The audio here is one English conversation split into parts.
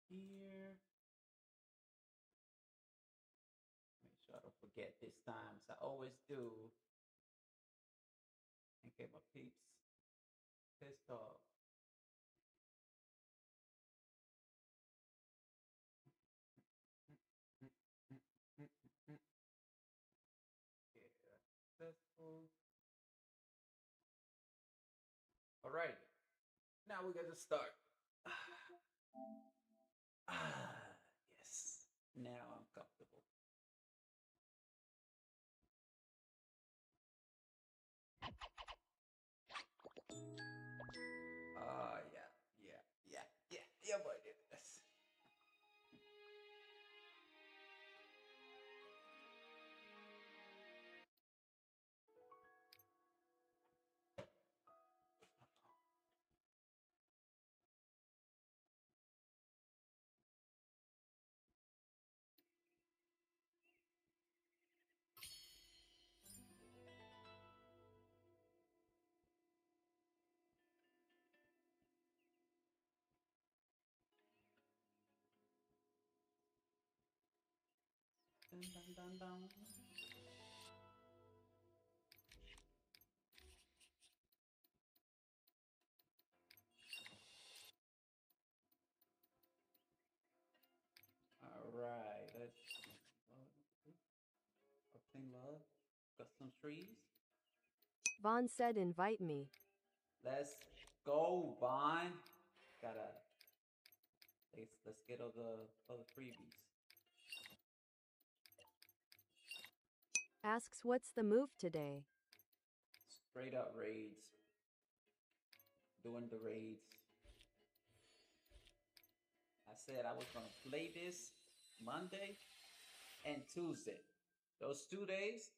here. Make sure I don't forget this time, as I always do. And get my peeps pissed off. Yeah, successful. All right, now we got to start. Yes. Now I'm comfortable. Yeah, yeah, yeah, yeah, yeah, boy, yes. Dun, dun, dun, dun. All right, let's obtain love. Got some trees. Vaughn said invite me. Let's go, Bond. Gotta let's get all the freebies. Asks what's the move today. Straight up raids. Doing the raids. I said I was gonna play this Monday and Tuesday. Those 2 days,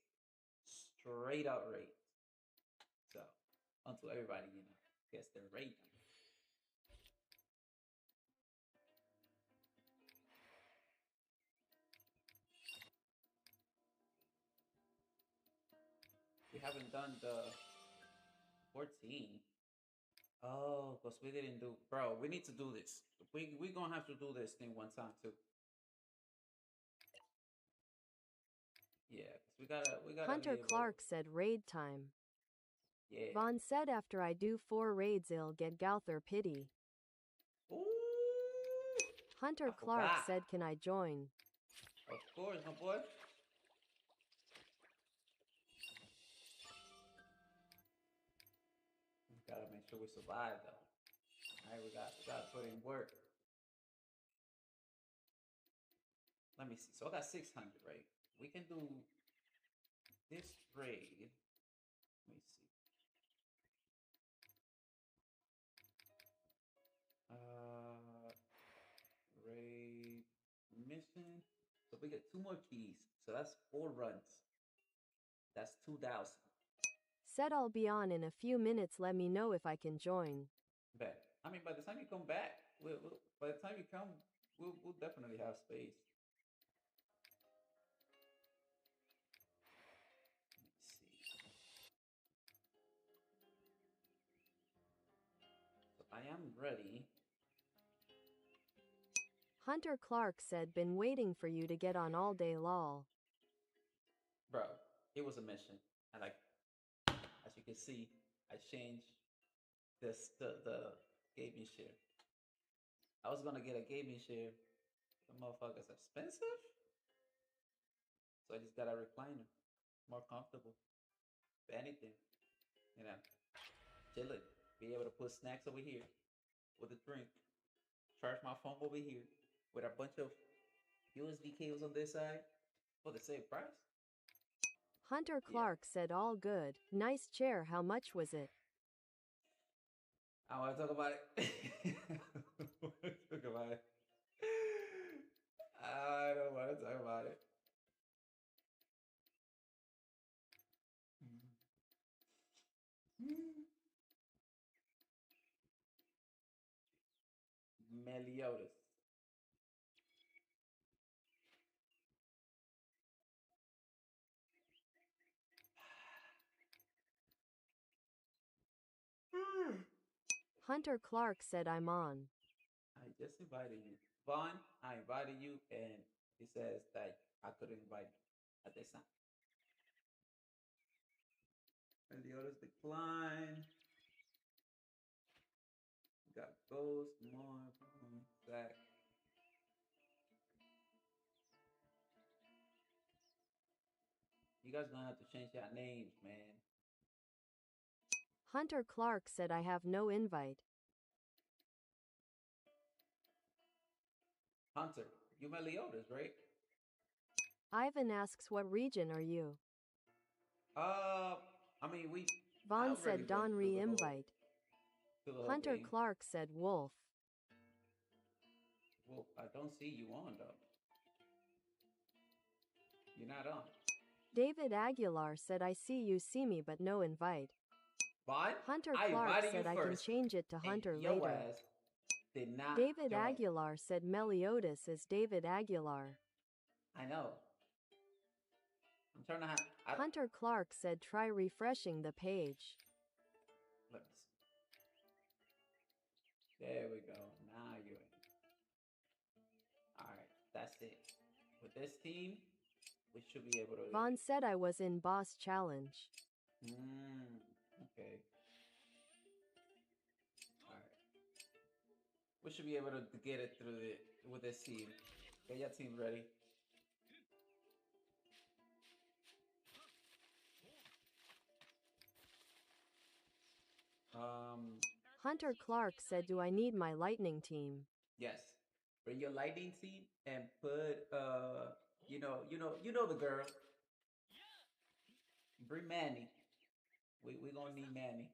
straight up raids. So until everybody, gets their raid done. We haven't done the 14. Oh, because we didn't do, bro. We need to do this. We gonna have to do this thing one time too. Yeah, 'cause we gotta be Hunter able. Clark said raid time. Yeah. Vaughn said after I do 4 raids I'll get Gouther pity. Ooh, Hunter I Clark forgot. said can I join? Of course, my boy. We gotta make sure we survive though. All right, we gotta put in work. Let me see. So I got 600, right? We can do this raid. Let me see. Uh, raid mission. So we get two more keys. So that's 4 runs. That's 2,000. Said I'll be on in a few minutes, let me know if I can join. Bet. I mean, by the time you come back, by the time you come, we'll definitely have space. Let's see. So I am ready. Hunter Clark said been waiting for you to get on all day lol. Bro, it was a mission. And like, as you can see, I changed the gaming share. I was gonna get a gaming share. The motherfucker's expensive. So I just got a recliner. More comfortable. If anything, you know, chilling. Be able to put snacks over here with a drink. Charge my phone over here with a bunch of USB cables on this side for the same price. Hunter Yeah. Clark said all good. Nice chair, how much was it? I want to talk about it. I want to talk about it. I don't want to talk about it. Meliodas. Hunter Clark said I'm on. I just invited you. Vaughn, I invited you, and he says that I couldn't invite you at this time. And the others decline. We got Ghost, Marv, Zach. You guys gonna have to change your names, man. Hunter Clark said I have no invite. Hunter, you Meliodas, right? Ivan asks what region are you? I mean, I Vaughn already said went Don through re-invite. through the whole Hunter game. Clark said Wolf. Well, I don't see you on though. You're not on. David Aguilar said I see me but no invite. But Hunter I Clark invited said you I can first, change it to and Hunter your later. ass did not David join. Aguilar said Meliodas is David Aguilar. I know. I'm trying to have. Hunter Clark said try refreshing the page. Let me see. There we go. Now you're in. All right, that's it. With this team, we should be able to. Vaughn said I was in Boss Challenge. Okay. All right. We should be able to get it through with this team. Get your team ready. Hunter Clark said do I need my lightning team? Yes. Bring your lightning team and put you know the girl. Bring Manny. We gonna need Manny.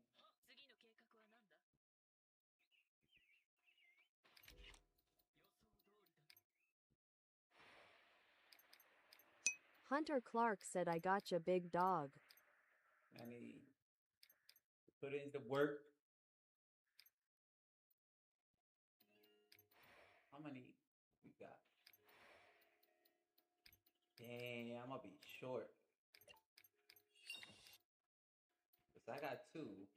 Hunter Clark said I gotcha big dog. Manny, put in the work. How many we got? Damn, I'm gonna be short. Cause I got two.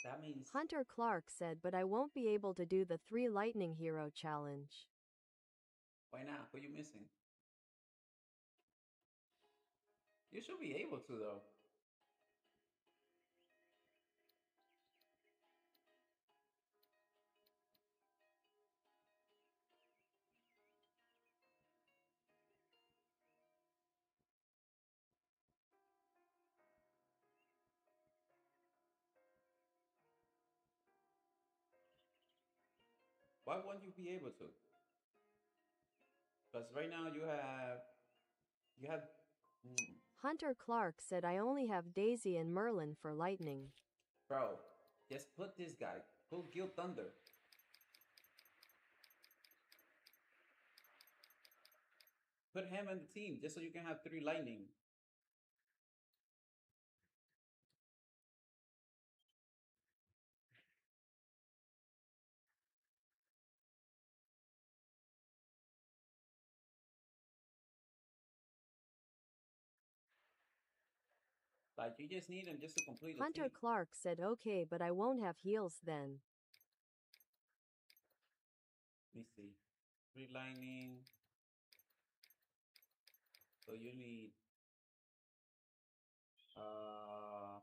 That means Hunter Clark said but I won't be able to do the 3 lightning hero challenge. why not? What you missing? You should be able to though. Why won't you be able to? Because right now you have Hunter Clark said I only have Daisy and Merlin for lightning. bro, just put this guy. Go Gil Thunder. Put him in the team just so you can have 3 lightning. Like you just need him just to complete the Hunter team. Clark said okay but I won't have heals then. Let me see. 3 lightning. So you need hmm.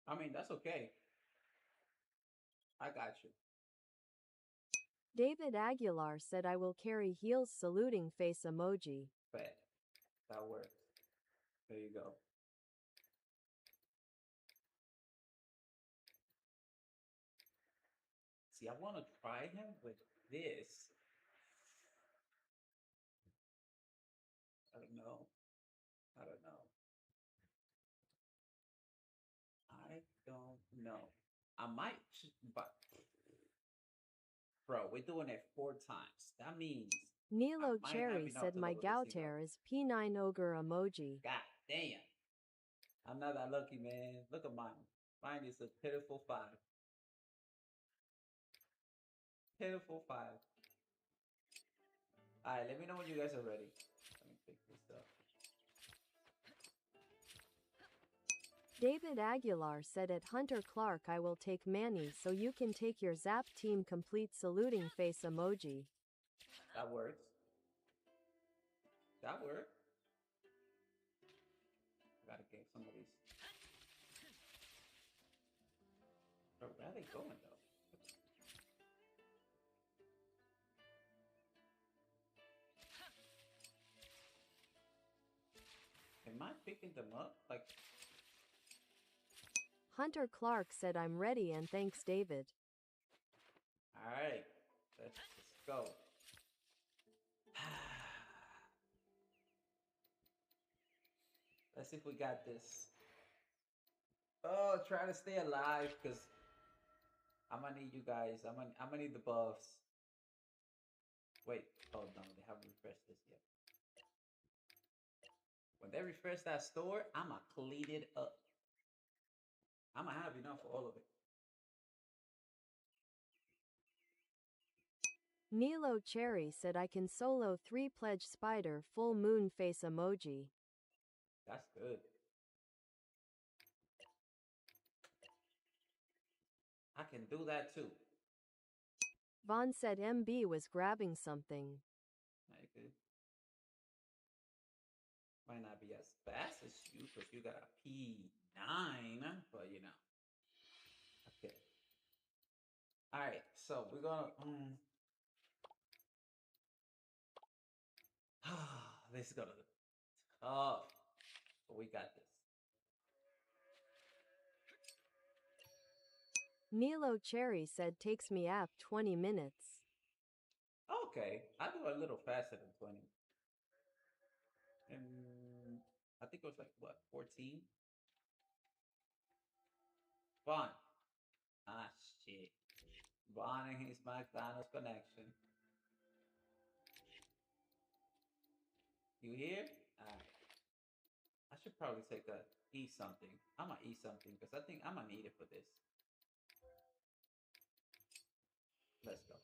I mean that's okay. I got you. David Aguilar said I will carry heals saluting face emoji. Bet. That works. There you go. See, I want to try him with this. I don't know. I don't know. I don't know. I might, but bro, we're doing it 4 times. That means Nilo I might have Cherry enough said to my level this thing up. Gauter is P9 ogre emoji. God damn. I'm not that lucky, man. Look at mine. Mine is a pitiful 5. Pitiful 5. Alright, let me know when you guys are ready. Let me pick this up. David Aguilar said at Hunter Clark I will take Manny so you can take your Zap team complete saluting face emoji. That works. That works. I gotta get some of these. Bro, where are they going though? Am I picking them up? Like, Hunter Clark said I'm ready and thanks David. alright, let's go. Let's see if we got this. Oh, try to stay alive, because I'm gonna need you guys. I'm gonna need the buffs. Wait, hold on, they haven't refreshed this yet. When they refresh that store, I'ma clean it up. I'ma have enough for all of it. Nilo Cherry said I can solo 3 pledge spider full moon face emoji. That's good. I can do that too. Vaughn said MB was grabbing something. I could. Might not be as fast as you because you got a P9, but you know. Okay. Alright, so we're gonna this is gonna be tough. But we got this. Nilo Cherry said takes me app 20 minutes. Okay, I do a little faster than 20. And I think it was like what, 14? Vaughn. Ah shit. Vaughn and his McDonald's connection. You here? Alright. I should probably take a eat something. I'm gonna eat something because I think I'm gonna need it for this. Let's go.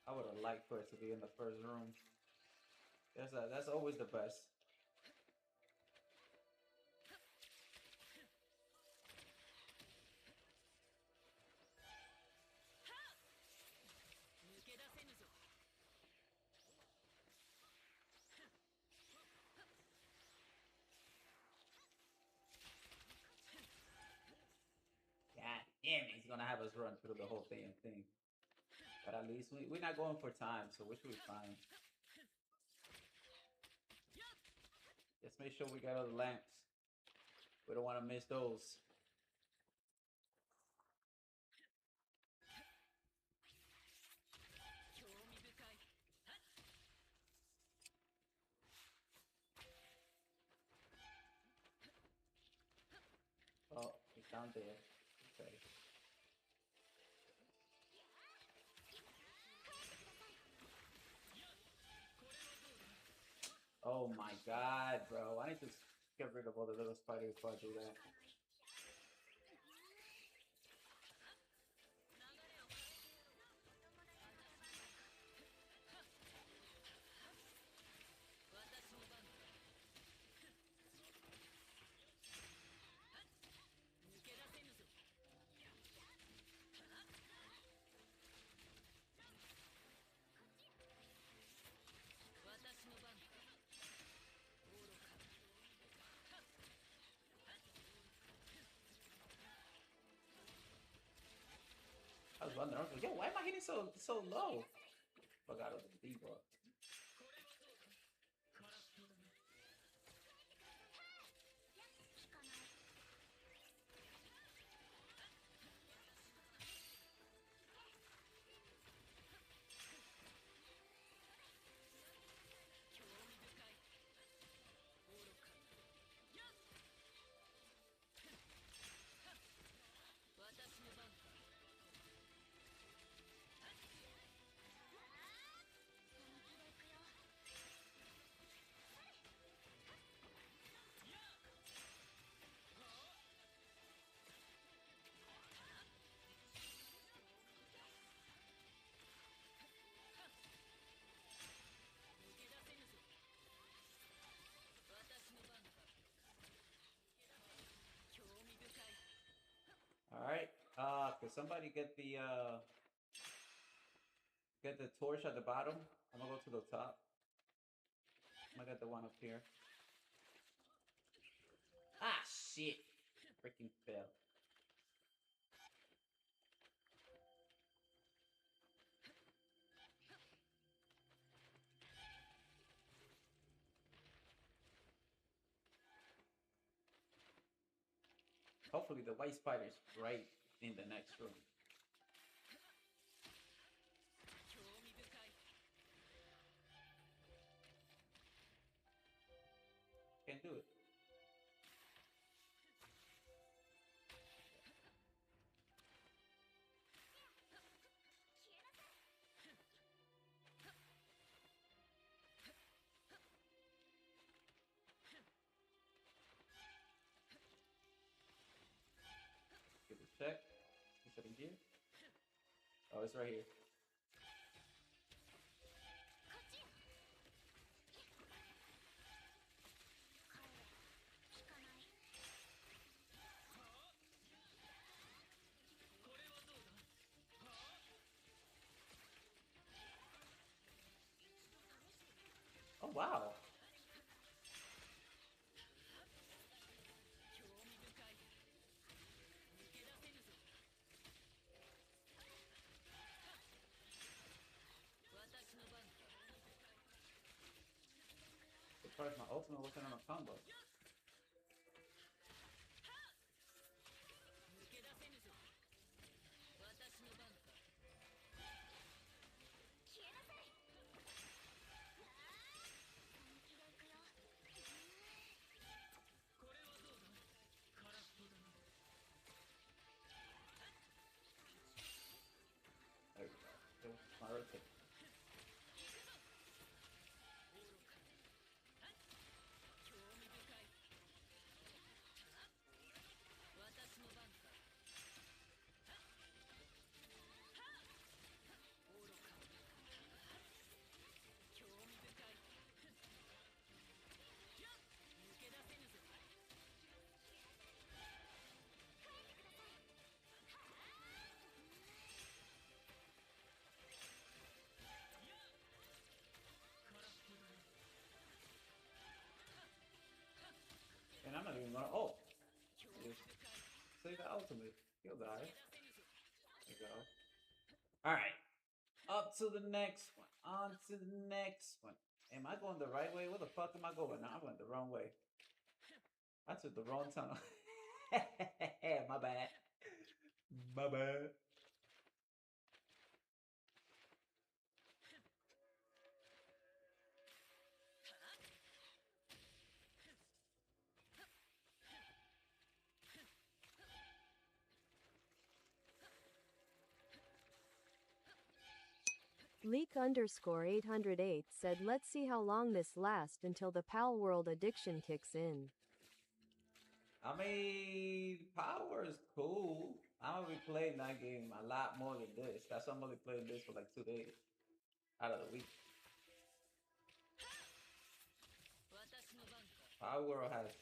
I would have liked for it to be in the first room. That's always the best. God damn it, he's gonna have us run through the whole damn thing. But at least we're not going for time, so we should be fine. Just make sure we got all the lamps. We don't want to miss those. Oh, he's down there. Okay. Oh my god, bro. I need to get rid of all the little spiders before I do that. I was wondering, I was like, yo, why am I hitting so low? Forgot it was a debuff. Could somebody get the torch at the bottom? I'm gonna go to the top. I'm gonna get the one up here. Ah, shit! Freaking fail. Hopefully the white spider's right in the next room. Can't do it. Give it a check. Is it in here? Oh, it's right here. Oh, wow. Surprised my ultimate wasn't on a combo. There we go. It was my rotate. And I'm not even gonna. Oh! Save the ultimate. He'll die. There you go. Alright. Up to the next one. On to the next one. Am I going the right way? Where the fuck am I going? No, I went the wrong way. I took the wrong tunnel. My bad. My bad. Leak_808 said, let's see how long this lasts until the Pal World addiction kicks in. I mean, Power is cool. I'm gonna be playing that game a lot more than this. That's why I'm only playing this for like 2 days out of the week. Power World has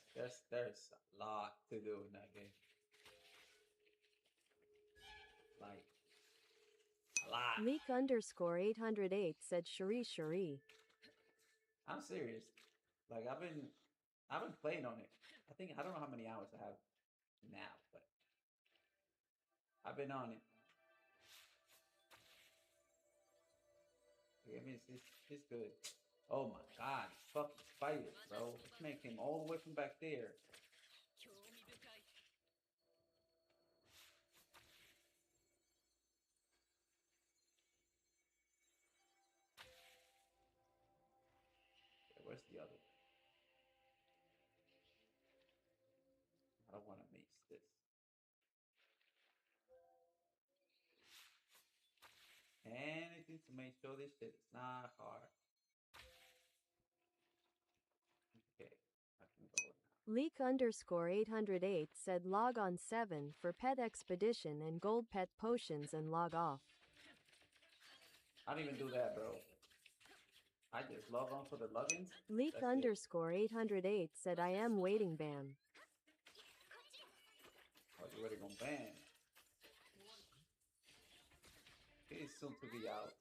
there's a lot to do in that game. Like a lot. Leak_808 said, Cherie. I'm serious. Like I've been playing on it. I don't know how many hours I have now, but I've been on it. I mean, it's good. Oh my god, fucking spiders, bro. This man came all the way from back there. Okay, where's the other one? I don't want to miss this. Anything to make sure this shit is not hard. Okay, I can go now. Leak_808 said, log on 7 for pet expedition and gold pet potions and log off. I don't even do that, bro. I just log on for the logins. Leak_808 said, I am waiting ban. Oh, you already gonna ban. is soon to be out.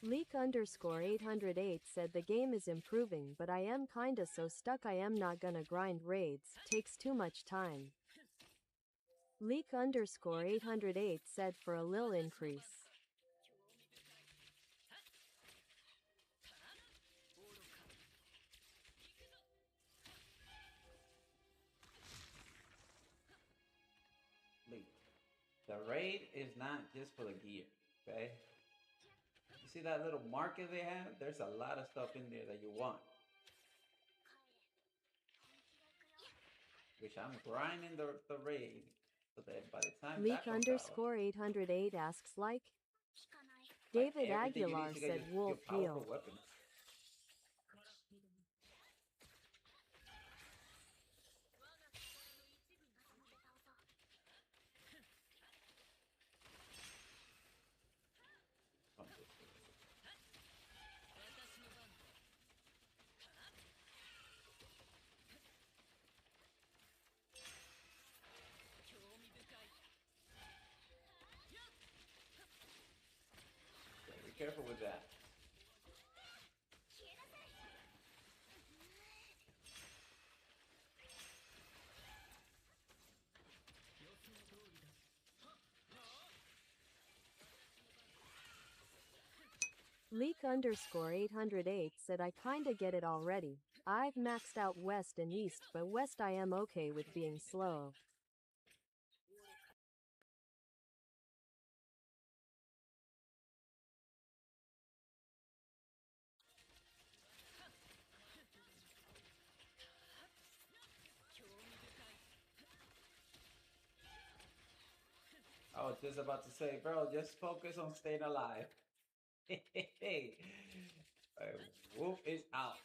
Leak_808 said the game is improving, but I am kinda so stuck I am not gonna grind raids, takes too much time. Leak_808 said for a lil increase. Leak. The raid is not just for the gear, okay? You see that little market they have? There's a lot of stuff in there that you want. Which I'm grinding the raid so that by the time that comes out, Leak_808 asks like like David everything you Aguilar need to get said your Wolf powerful heal. weapons. From this raid. So be careful with that. Leak_808 said I kinda get it already. I've maxed out West and East, but West I am okay with being slow. I was just about to say, bro, just focus on staying alive. Hey, Wolf is out.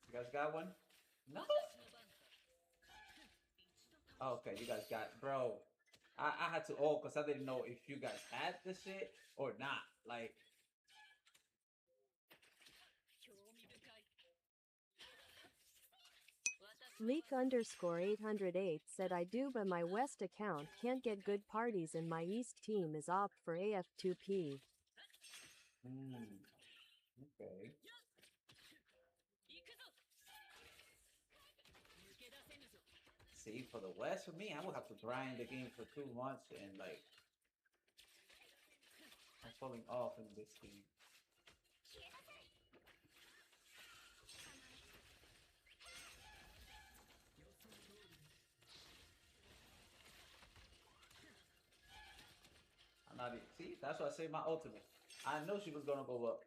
You guys got one? No? Oh, okay, you guys got, bro. I had to because I didn't know if you guys had the shit or not. Like, Leak_808 said I do, but my West account can't get good parties and my East team is opt for AF2P. Okay. See, for the West, for me, I will have to grind the game for 2 months and like, I'm falling off in this game. I'm not even, see, that's why I say my ultimate. I know she was gonna go up.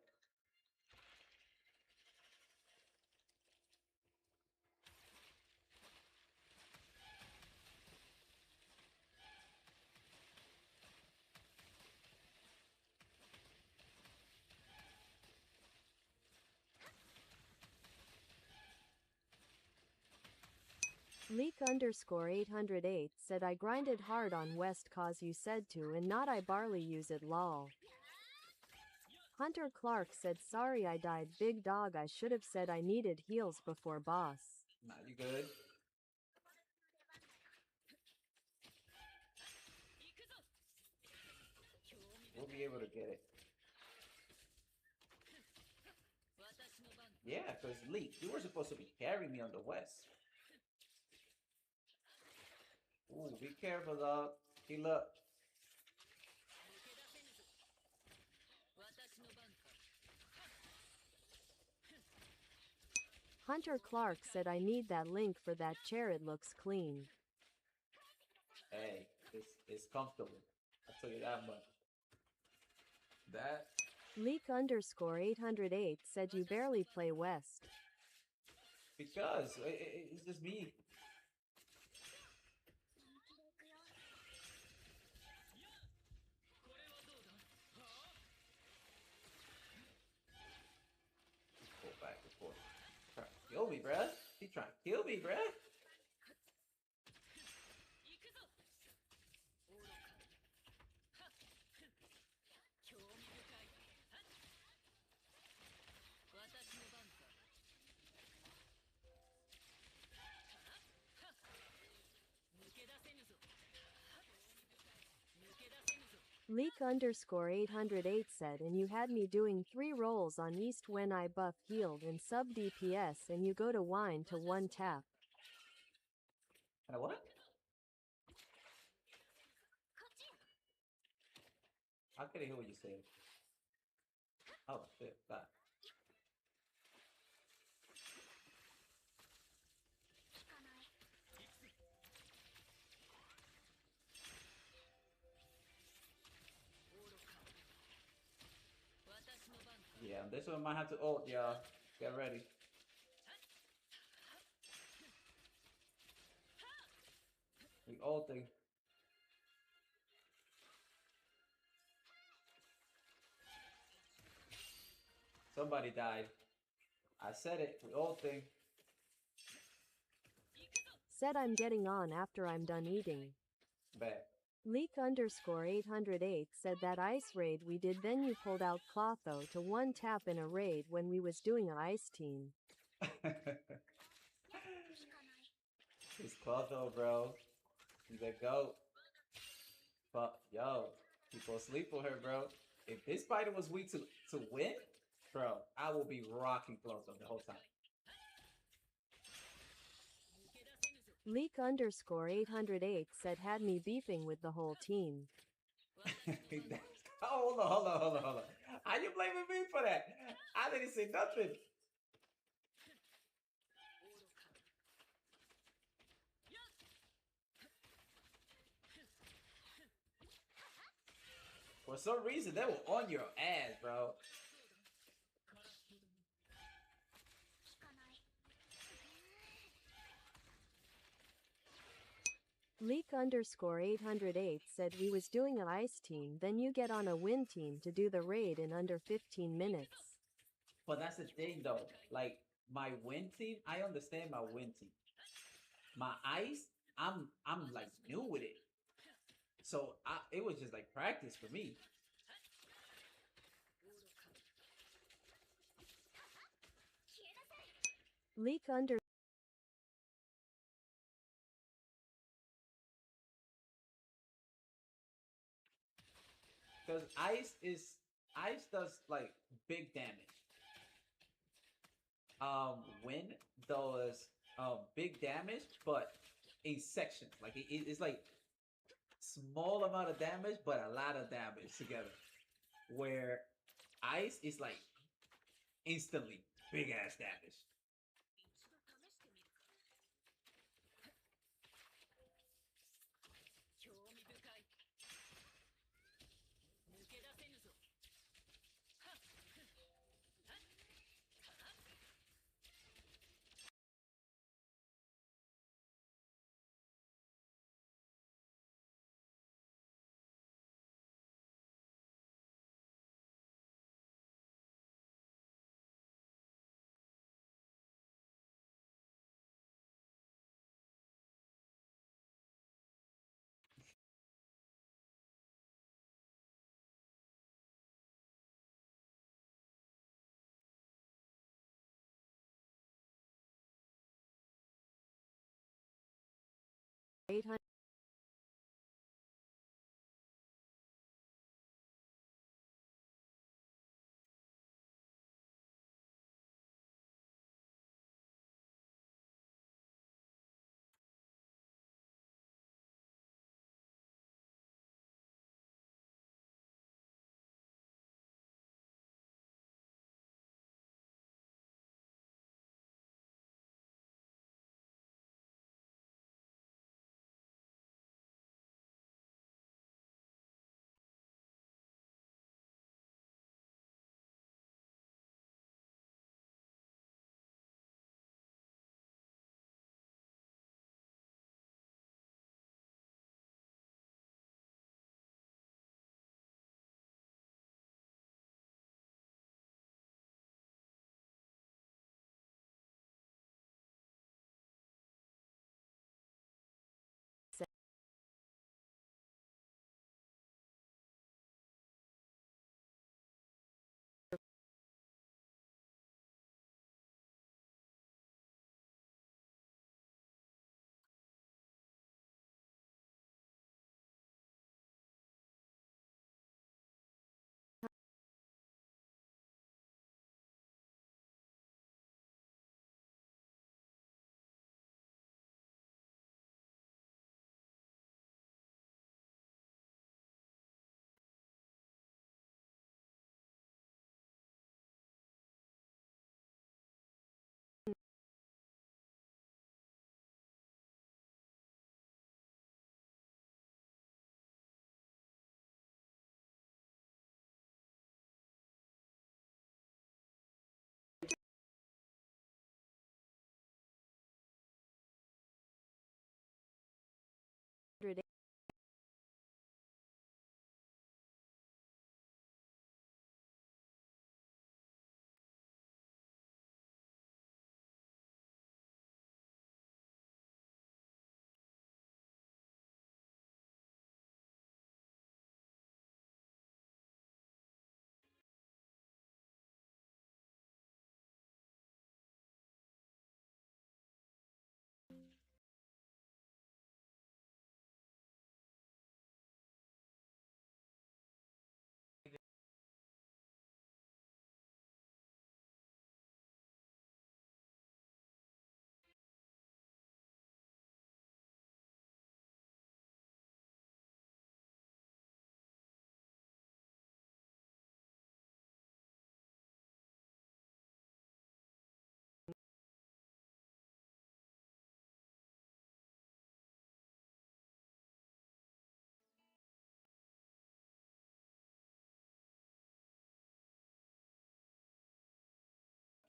Leak_808 said I grinded hard on West cause you said to and not I barely use it lol. Hunter Clark said sorry I died big dog I should have said I needed heals before boss. Nah, you good? We'll be able to get it. Yeah, because Lee, you were supposed to be carrying me on the west. Ooh, be careful, dog. Heal up. Hunter Clark said I need that link for that chair, it looks clean. Hey, it's comfortable. I'll tell you that much. That Leak underscore 808 said you barely play West. because it's just me. Go back and forth. Trying to kill me, bruh. He trying to kill me, bruh. Leak underscore 808 said and you had me doing 3 rolls on East when I buff healed and sub DPS and you go to wine to 1 tap. And what? I couldn't hear what you said. Oh shit, that. Yeah, this one might have to ult, y'all. Get ready. We ulting. Somebody died. I said it. We ulting. Said I'm getting on after I'm done eating. Bet. Leak underscore 808 said that ice raid we did then you pulled out Clotho to 1 tap in a raid when we was doing a ice team. It's Clotho, bro. He's a goat. But yo, people sleep with her, bro. If this fighter was weak to win, bro, I will be rocking Clotho the whole time. Leak underscore 808 said had me beefing with the whole team. Hold on. How you blaming me for that? I didn't say nothing. For some reason, they were on your ass, bro. Leak underscore 808 said we was doing a ice team then you get on a win team to do the raid in under 15 minutes. But that's the thing, though. Like, my win team, I understand my win team. My ice, I'm like new with it. So it was just like practice for me. Leak under Because ice does like big damage. Wind does big damage, but in sections. Like it's like small amount of damage, but a lot of damage together. Where ice is like instantly big ass damage.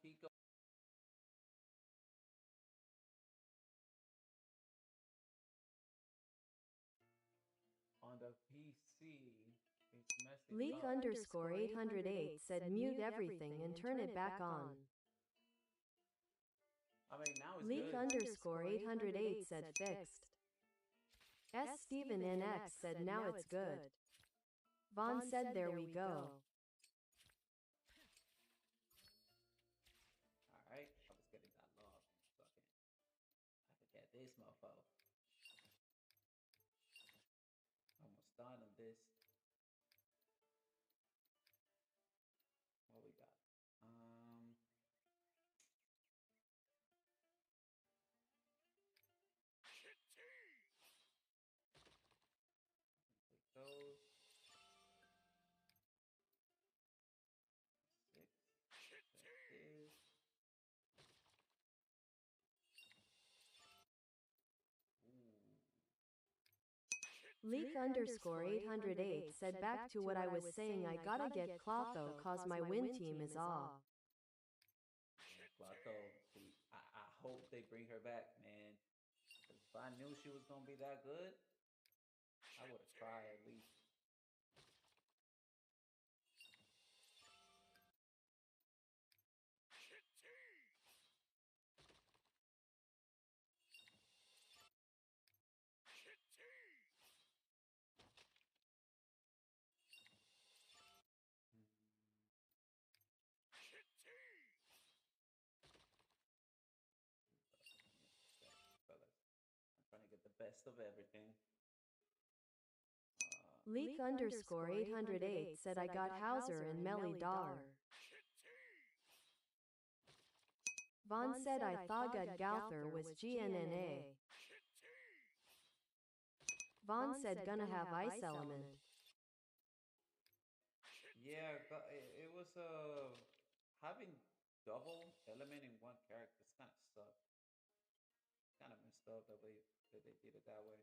Keep going. On the PC, it's messing Leak up. underscore 808 said mute everything and turn it back on. I mean, now it's Leak good. underscore 808 said fixed. S. Steven NX said now it's good. Vaughn said there we go. Alright, I was getting that log. Fucking, I forget this mofo. Almost done on this. What we got? It goes. 6. There it is. Leak underscore 808 said back to what I was saying, I gotta get Clotho cause my win team is off. Clotho, I hope they bring her back, man. 'Cause if I knew she was gonna be that good, I would have tried at least. Fellas, I'm trying to get the best of everything. Leak underscore 808 said I got Hauser and Melly Dar. Vaughn said I thought Gauther was GNNA. Vaughn said gonna have ice element. Yeah, it was having double element in one character. It's kind of sucked. Kind of messed up that way that they did it that way.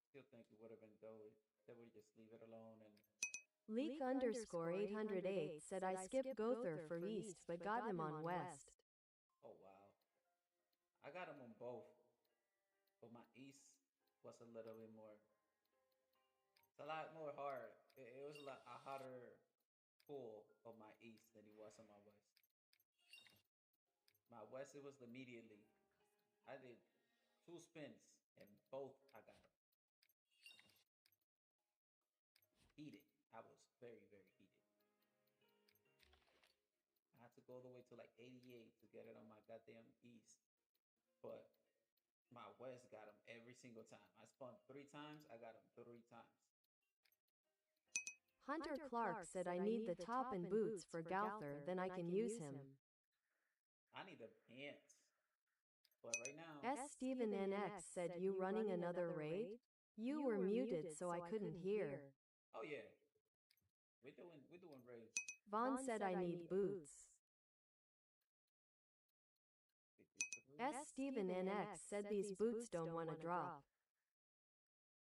Still think it would have been dope. They would just leave it alone and. Leak underscore 808 said I skipped Gother for East but got him on West. Oh wow, I got him on both, but my East was a little bit more. It's a lot more hard. It was a hotter pull of my East than it was on my West. My West, it was immediately. I did 2 spins and both I got them heated. I was very, very heated. I had to go all the way to like 88 to get it on my goddamn East. But my West got them every single time. I spun 3 times, I got them 3 times. Hunter Clark said I need the top and boots for Gauther, then I can use him. I need the pants. But right now, S. Steven NX said you running another raid? You were muted so I couldn't hear. Oh yeah. We're doing raids. Vaughn said I need boots. S. Steven NX said these boots don't wanna drop.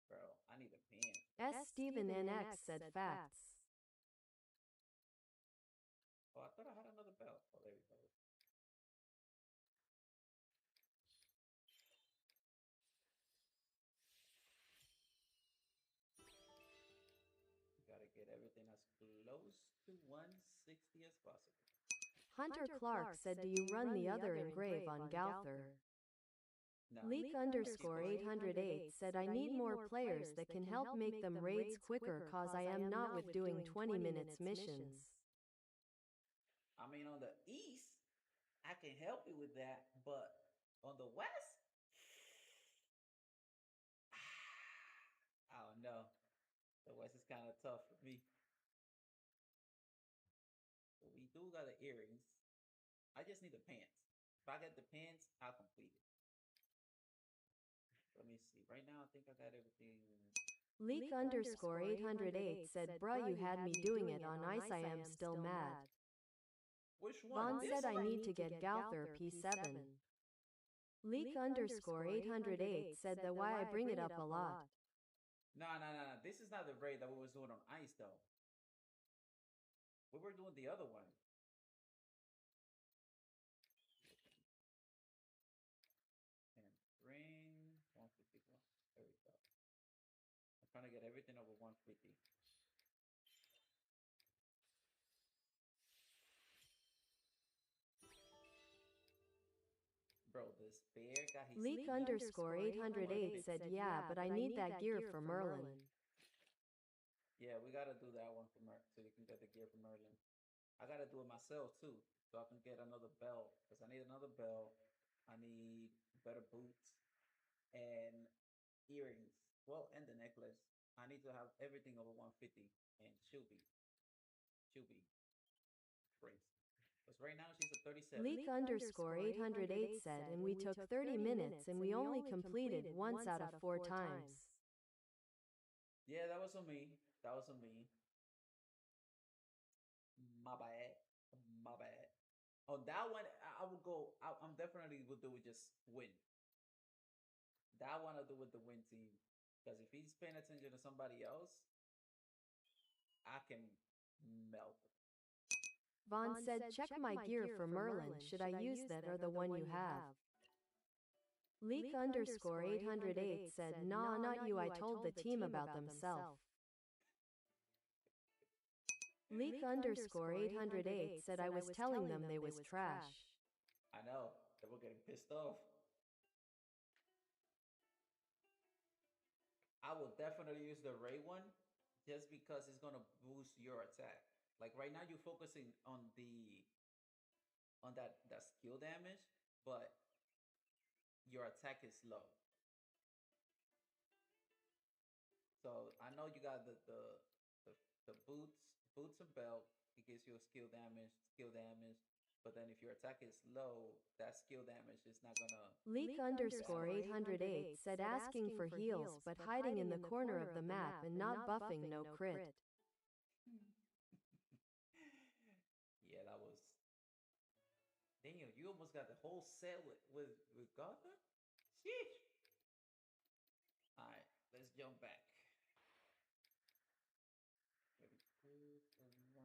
Bro, I need a pants. S. Steven NX said facts. Oh, I thought I had another belt. Oh, there we go. get everything as close to 160 as possible. Hunter Clark said, do you run the other engrave on Gowther? No. Leak underscore 808 said, I need more players that can help make them raids quicker cause I am not with doing 20 minutes missions. I mean, on the east, I can help you with that, but on the west, I don't know. The west is kind of tough for me. But we do got the earrings. I just need the pants. If I get the pants, I'll complete it. Let me see. Right now, I think I got everything. Leak underscore 808 said, bruh, you had me doing it on ice, I am still mad. Which one? Vaughn said, I need to get Gowther P7. Leak underscore 808 said that why I bring it up a lot. No. This is not the raid that we was doing on ice, though. We were doing the other one. And ring 151. There we go. I'm trying to get everything over 150. Bro, this bear got his Leak underscore 808 said, yeah, but I need that gear for Merlin. Yeah, we gotta do that one for so you can get the gear for Merlin. I gotta do it myself too, so I can get another belt. Because I need another belt. I need better boots and earrings. Well, and the necklace. I need to have everything over 150, and she'll be crazy. Because right now she's at 37. Leak underscore 808 said, and we took 30 minutes and we only completed once out of 4 times. Yeah, that was on me. That was on me. My bad. My bad. On that one, I will go. I'm definitely will do it just win. That one I'll do with the win team. Because if he's paying attention to somebody else, I can melt him. Vaughn said, check my gear for Merlin. Should I use that or the one you have? Leak underscore 808 said, nah, not you. I told the team about themselves. Leak underscore 808 said, I was telling them they was trash. I know. They were getting pissed off. I will definitely use the Ray one just because it's going to boost your attack. Like right now you're focusing on that skill damage, but your attack is low. So I know you got the boots and belt. It gives you a skill damage. But then if your attack is low, that skill damage is not gonna. Leak underscore 808 said, asking for heals but hiding in the corner of the map and not buffing, no crit. Yeah, that was. Damn, you almost got the whole set with Gotham. Sheesh. All right, let's jump back. 32, 31.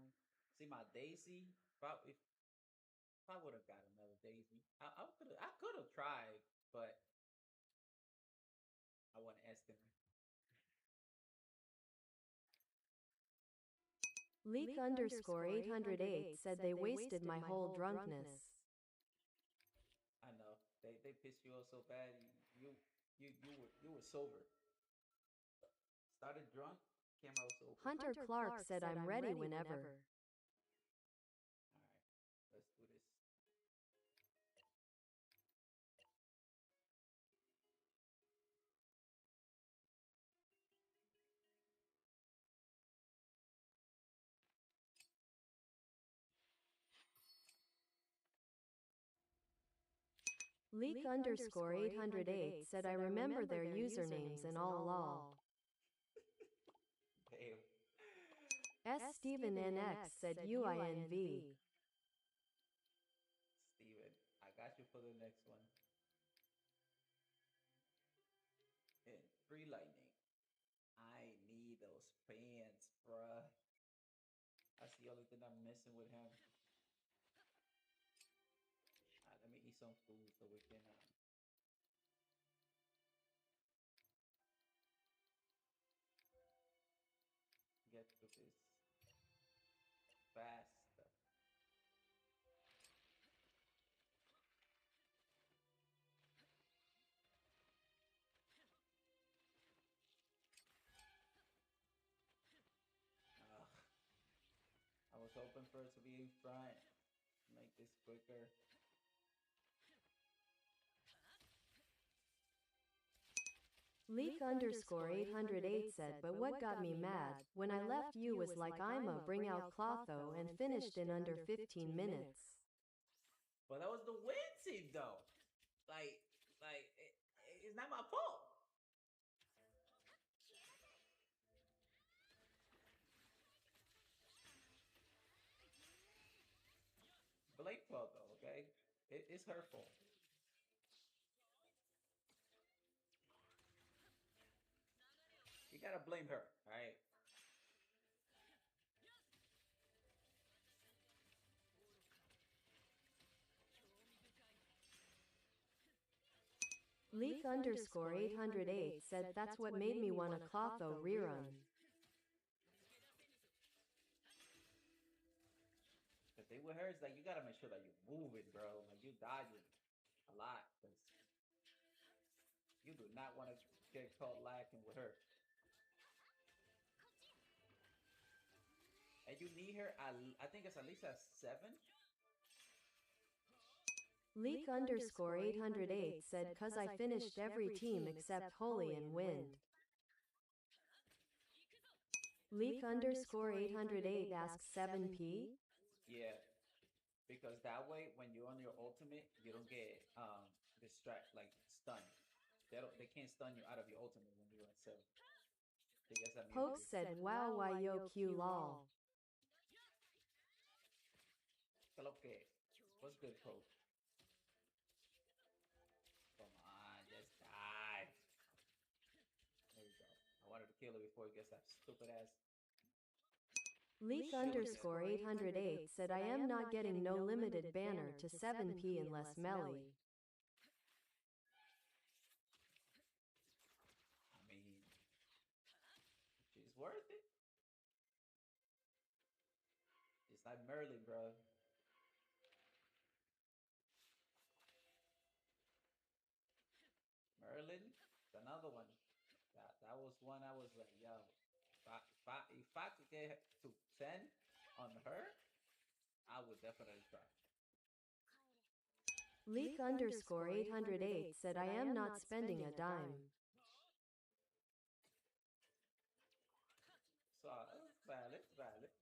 See my Daisy. If I would have got another Daisy, I could have tried, but I wasn't asking her. Leak underscore 808 said they wasted my whole drunkenness. I know they pissed you off so bad. You were sober. Started drunk, came out sober. Hunter Clark said, I'm ready whenever. All right, let's do this. Leak underscore 808 said, I remember their usernames and all lol. Damn. S. Steven NX said UINV. Steven, I got you for the next one. And Free Lightning. I need those pants, bruh. That's the only thing I'm missing with him. Alright, let me eat some food so we can get with this fast stuff. Ugh. I was hoping for it to be in front, make this quicker. Leak underscore 808 said, but what got me mad when I left you was like I'm a bring out Clotho and finished in under 15 minutes. But that was the win team though. It's not my fault. Blame fault though, okay? It's her fault. You gotta blame her, alright? Leak underscore 808 said that's what made me want a Clotho rerun. The thing with her is like you gotta make sure that you're moving, bro. Like you dodging a lot, because you do not want to get caught lacking with her. And you need her at, I think it's at least at 7. Leak underscore 808 said, cause I finished every team except Holy and Wind. Leak underscore 808 asks 7p? Yeah, because that way when you're on your ultimate, you don't get stunned. They can't stun you out of your ultimate when you're at 7. Poke said, wow, why yo q lol. Hello, okay. What's good, Poke? Come on, just die. There you go. I wanted to kill it before it gets that stupid ass. Leak underscore 808 said, I am not getting no limited banner to 7p unless Melly. I mean, she's worth it. It's like Merlin, bro. Merlin, another one. That was one I was like, yo, if I could get to 10 on her, I would definitely try. Leak underscore 808 said, I am not spending a dime. So, valid, valid.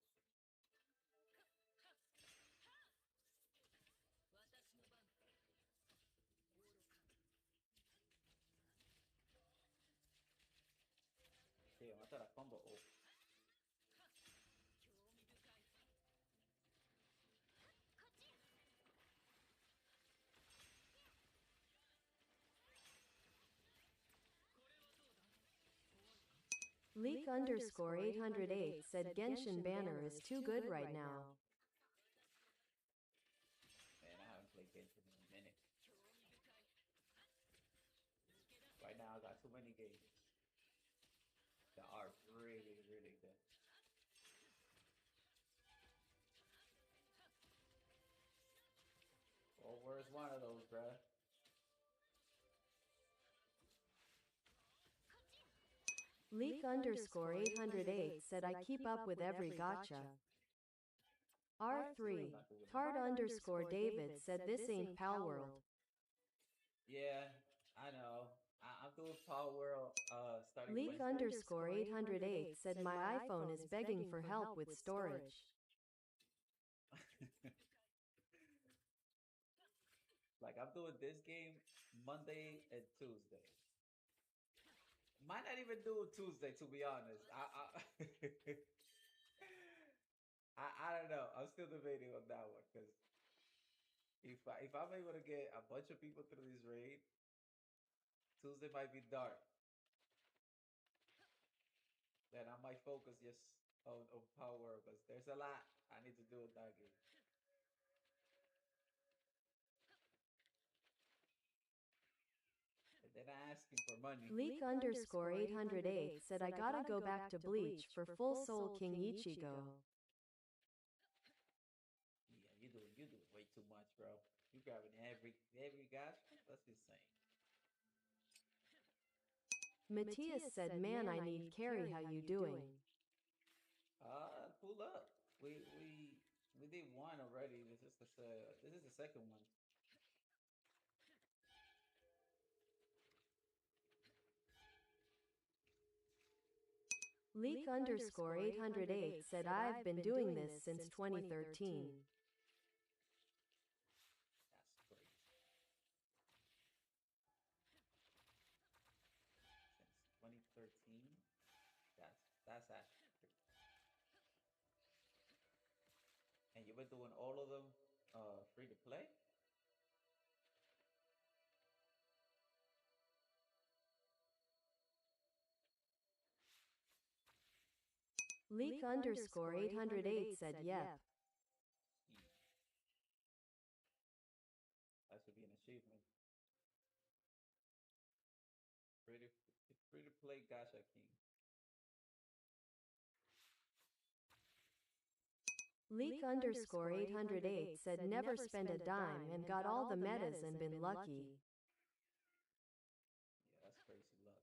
Damn, I thought I fumbled. Oh. Leak underscore 808 said Genshin banner is too good right now. Man, I haven't played Genshin in a minute. Right now, I got too many games that are really, really good. Well, where's one of those, bruh? Leak underscore 808 said, I keep up with every gacha. R3 Tard underscore David said, this ain't Palworld. Yeah, I know. I'm doing Power World starting Leak Wednesday. underscore 808 said, my iPhone is begging for help with storage. Like I'm doing this game Monday and Tuesday. Might not even do Tuesday, to be honest. I don't know. I'm still debating on that one because if I'm able to get a bunch of people through this raid, Tuesday might be dark. Then I might focus just on Power because there's a lot I need to do with that game. And then and asking for money. Leak underscore 808 said I gotta go back to Bleach for Full Soul King Ichigo. Yeah, you doing way too much, bro. You grabbing every gacha? That's insane. Matthias said, man, I need carry, how you doing? Pull up. We did one already. This is the second one. Leak underscore 808 said I've been doing this since 2013. That's crazy. Since 2013. That's actually crazy. And you've been doing all of them free to play? Leak underscore 808 said yep. That should be an achievement. Free to play Gacha King. Leak underscore 808 said never spent a dime and got all the metas and been lucky. Yeah, that's crazy luck.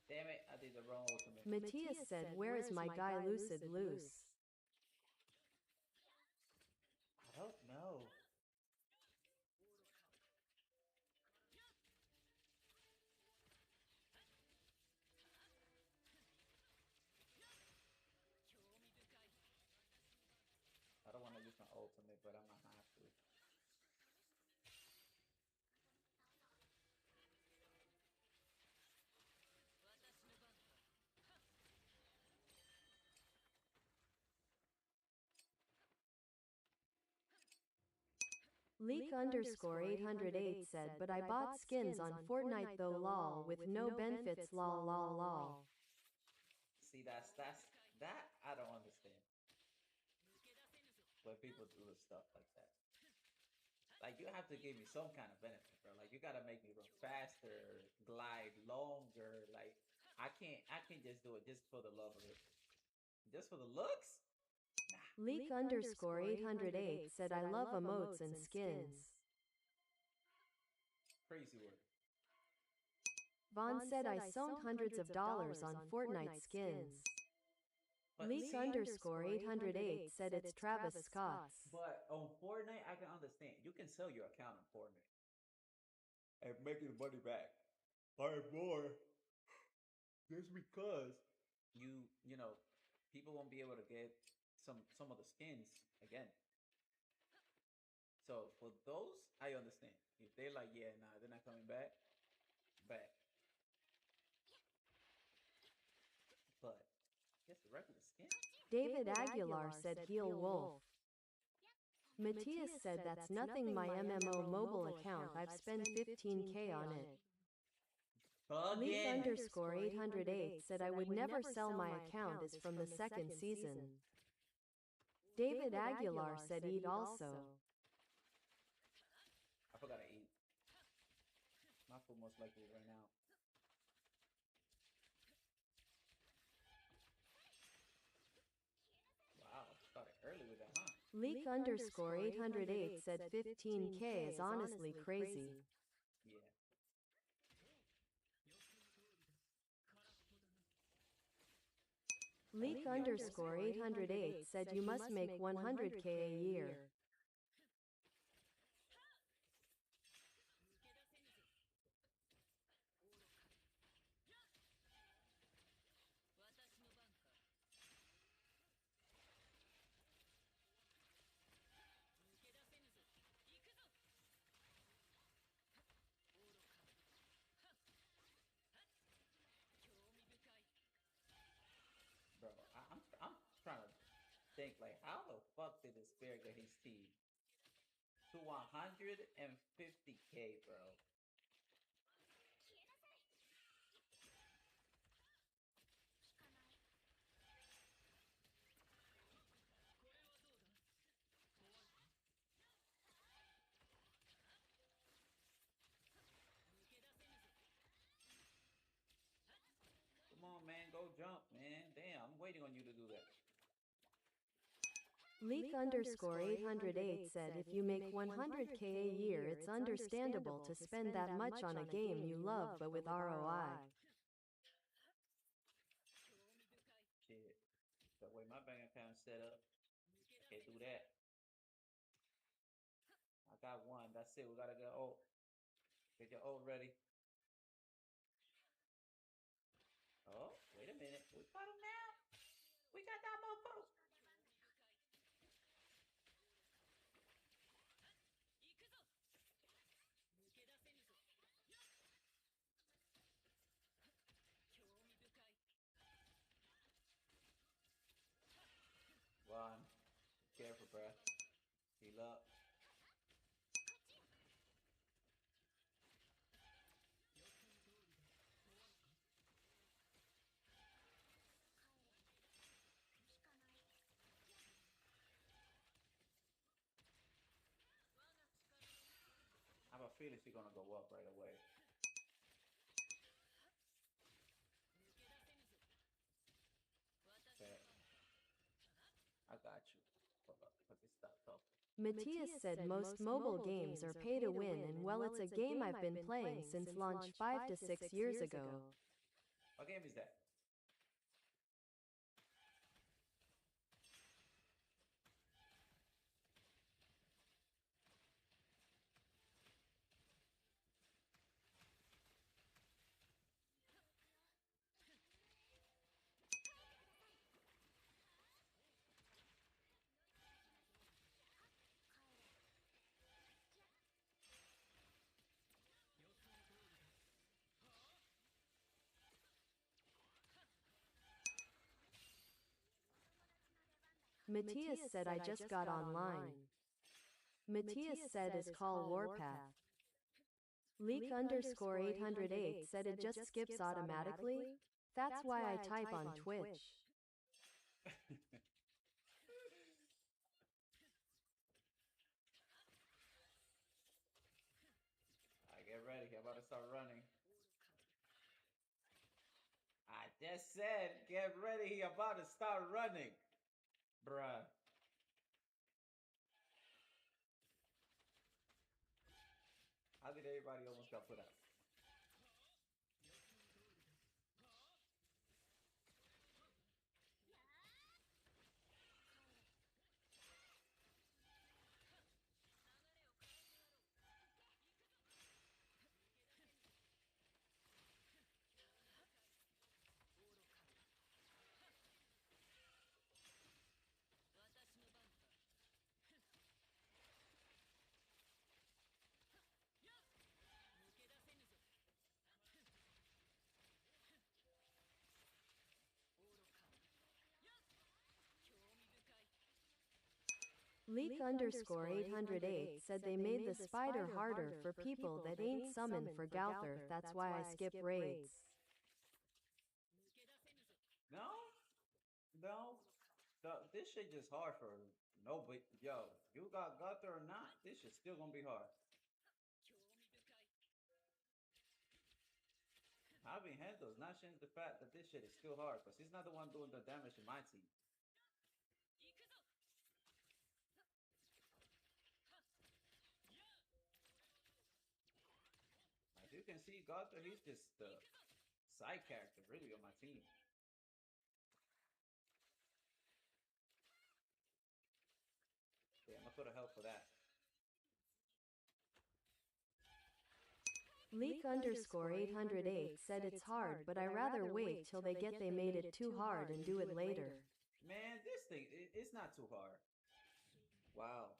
Damn it, I did the wrong ultimate. Matthias said, where is my guy Lucid Loose? I don't know. I don't want to use my ultimate, but I'm gonna have to. Leak underscore 808 said, but I bought skins on Fortnite though lol with no benefits lol lol lol. See, that I don't understand. When people do stuff like that. Like, you have to give me some kind of benefit, bro. Like, you gotta make me run faster, glide longer. Like, I can't just do it just for the love of it. Just for the looks? Nah. Leak underscore 808 said I love emotes and skins. Crazy word. Vaughn said I sunk hundreds of dollars on Fortnite skins. Leak underscore 808 said it's Travis Scott's. But on Fortnite, I can understand. You can sell your account on Fortnite and make your money back. Or more. Just because you know, people won't be able to get some of the skins again. So for those, I understand. If they're like, yeah, nah, they're not coming back, back. But just the regular skin. David Aguilar said heel wolf. Matthias said that's nothing, my MMO mobile account, I've spent 15k on it. Leak underscore 808 said I would never sell my account is from the second season. David Aguilar said eat also. I forgot to eat. My food most likely right now. Wow, started early with that, huh? Leak underscore 808 said 15k is honestly crazy. Yeah. Leak underscore 808 said you must make 100k a year. Bro, I'm trying to think, like, how the fuck did this bear get his teeth to 150k, bro? waiting on you to do that. Leak underscore 808 said if you make 100K a year, it's understandable to spend that much on a game you love but with ROI. Shit. The way my bank account's set up, can't do that. I got one. That's it. We gotta get ult. Get your ult ready. Oh, wait a minute. We got him now. We got that mofo. Run. Careful, bruh. Heal up. I have a feeling she's gonna go up right away. Okay. I got you. Hold up, because it stopped talking. Matthias said most mobile games are pay to win, and well, it's a game I've been playing since launch 5 to 6 years ago. What game is that? Matthias said I just got online. Matthias said is call Warpath. Leak underscore 808 said it just skips automatically? That's why I type on Twitch. Alright, get ready. I'm about to start running. I just said, get ready. He about to start running. Bruh. How did everybody almost got put out? Leak underscore 808 said they made the spider harder for people that ain't summoned for Galther, that's why I skip raids. No? No? This shit just hard for nobody. Yo, you got Gunther or not, this shit's still gonna be hard. Javi handles not changing the fact that this shit is still hard, because he's not the one doing the damage in my team. As you can see, Gunther, he's just the side character really on my team. Yeah, I'm gonna put a help for that. Leak underscore 808 said it's hard, but I rather wait till they get they made it too hard and do it later. Man, this thing, it's not too hard. Wow.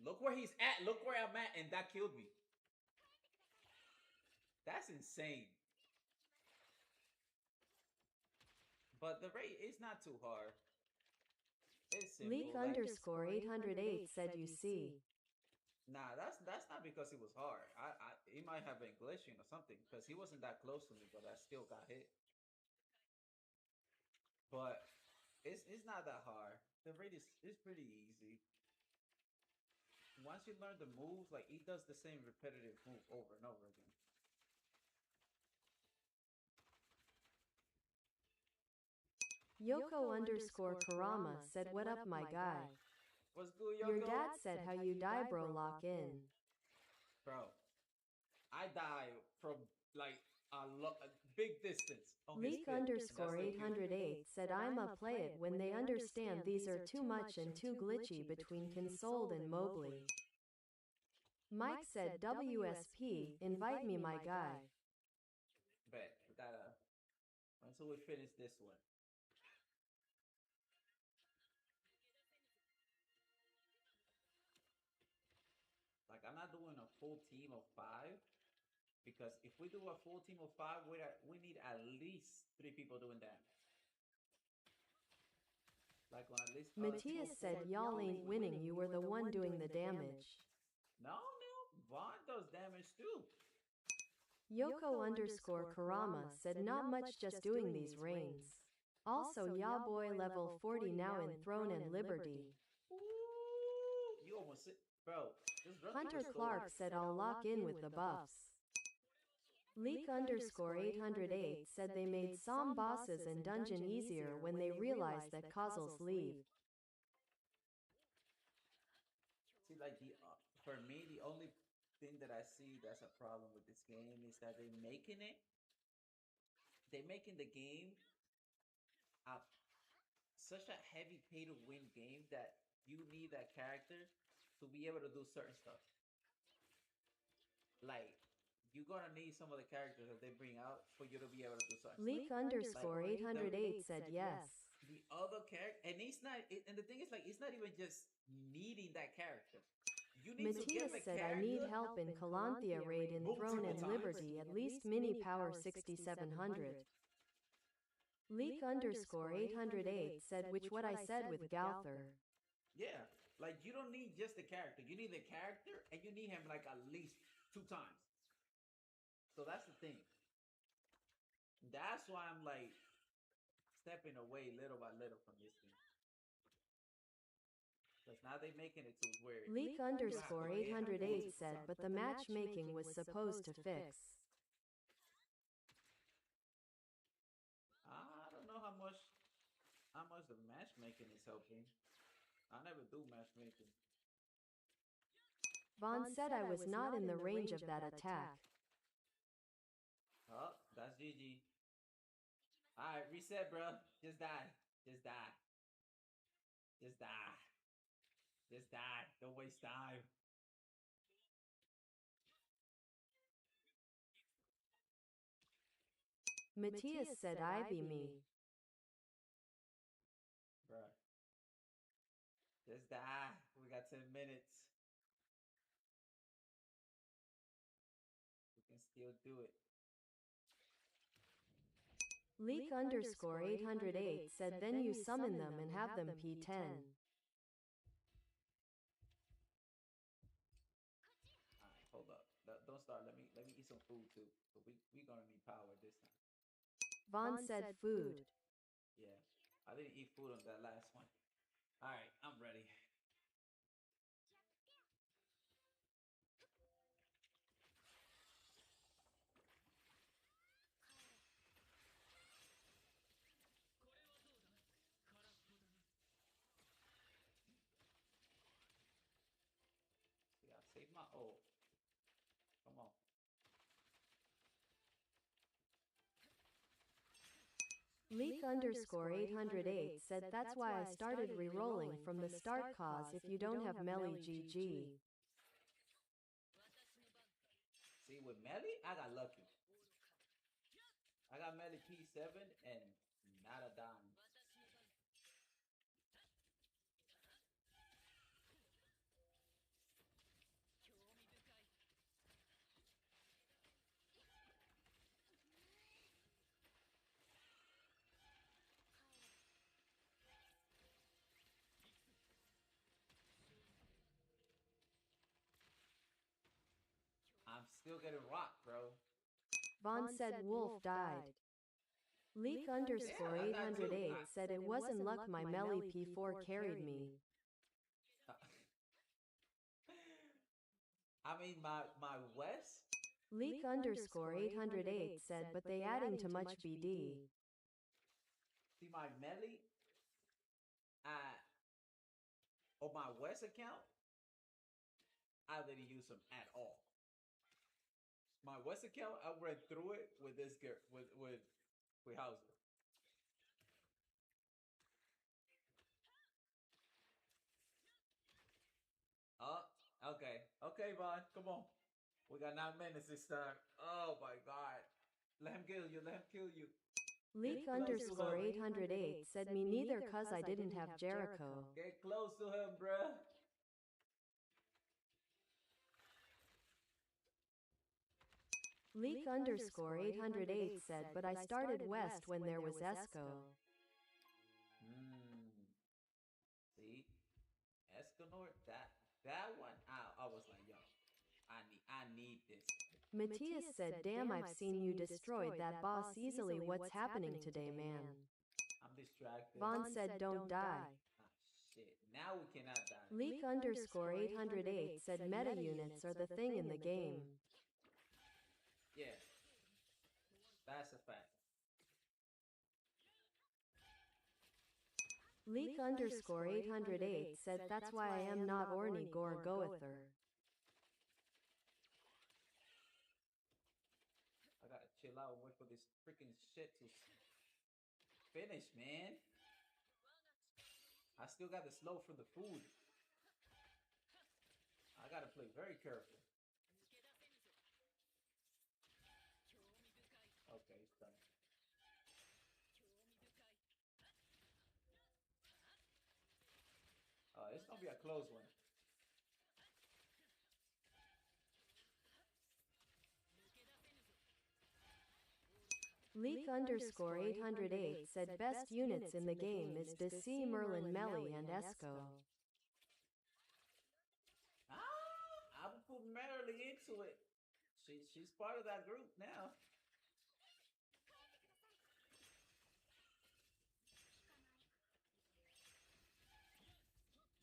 Look where he's at. Look where I'm at, and that killed me. That's insane. But the rate is not too hard. It's simple. Leak underscore 808 said you see. Nah, that's not because it was hard. He might have been glitching or something, because he wasn't that close to me, but I still got hit. But it's not that hard. The rate is pretty easy. Once you learn the moves, like he does the same repetitive move over and over again. Yoko underscore Karama said, what up, my guy? What's good, Your Yoko? dad said, how you die, bro, lock in. Bro, I die from like a big distance. On his Leak pit. underscore That's the cue. 808 said, I'ma play it when they understand these are too much and too glitchy between consoled and Mobley. Mike said, WSP, invite me, my guy. Bet we gotta until we finish this one. Like I'm not doing a full team of 5 because if we do a full team of 5, we need at least 3 people doing damage. Like on at least. Matthias said, y'all ain't winning. You were the one doing the damage. No, Vaughn does damage too. Yoko underscore Karama said, not much, just doing these reigns. Also, ya boy level 40 now in Throne and Liberty. Ooh, you almost hit, bro. Hunter Clark said, I'll lock in with the buffs. Leak underscore 808 said they made some bosses and dungeon easier when they realized that causals leave. See, like for me, the only thing that I see that's a problem with this game is that they're making the game a such a heavy pay to win game that you need that character to be able to do certain stuff. Like you're gonna need some of the characters that they bring out for you to be able to do something. Leak underscore 808 said yes. The other character, and it's not, and the thing is, like, it's not even just needing that character. You need Matthias to get the said, I need help in Calanthea raid in Throne and Liberty, at least mini power 6700. Leak underscore 808 said, which what I said with Gauther. Yeah, like you don't need just the character. You need the character, and you need him like at least 2 times. So that's the thing. That's why I'm like stepping away little by little from this game. Because now they're making it to where Leak underscore 808 said, but the matchmaking was supposed to fix. I don't know how much the matchmaking is helping. I never do matchmaking. Vaughn said I was not in the range of that attack. Oh, that's GG. Alright, reset, bro. Just die. Just die. Just die. Just die. Don't waste time. Matthias said, I be me. Bruh. Just die. We got 10 minutes. We can still do it. Leak underscore 808 said, then you summon them and have them P10. Alright, hold up. Don't start. Let me eat some food too. So we gonna need power this time. Vaughn said food. Yeah. I didn't eat food on that last one. Alright, I'm ready. Yeah, save my ult. Come on. Leak underscore 808 said, that's why I started re-rolling from the start, cause if you don't have melee GG. See, with melee, I got lucky. I got melee P7 and not a dime. I'm still getting rocked, bro. Vaughn said Wolf died. Leak underscore 808 said it wasn't luck, my melee P4 carried me. I mean, my West. Leak underscore 808 said, but they adding too much BD. See my melee at on my West account, I didn't use them at all. My West account, I went through it with this girl, with Hauser. Oh, okay, okay, Vaughn, come on. We got 9 minutes this time. Oh my God, let him kill you. Let him kill you. Leak underscore 808 said me neither cuz I didn't have Jericho. Get close to him, bruh. Leak underscore 808 said but I started West when there was Esco. See, Escanor, that one, I was like, yo, I need this. Matthias said damn I've seen you destroyed that boss easily, what's happening today man? I'm distracted. Vaughn said don't die. Ah, shit, now we cannot die. Leak underscore 808 said meta units are the thing in the game. Yeah, that's a fact. Leak underscore 808 said that's why I am not Orny Gore Goether. I gotta chill out and wait for this freaking shit to finish, man. I still got the slow for the food. I gotta play very careful. Okay, it's done. It's gonna be a close one. Leak underscore 808 said best units in the game is DC, Merlin, Melly, and Esco. I would put Merrily into it. She's part of that group now.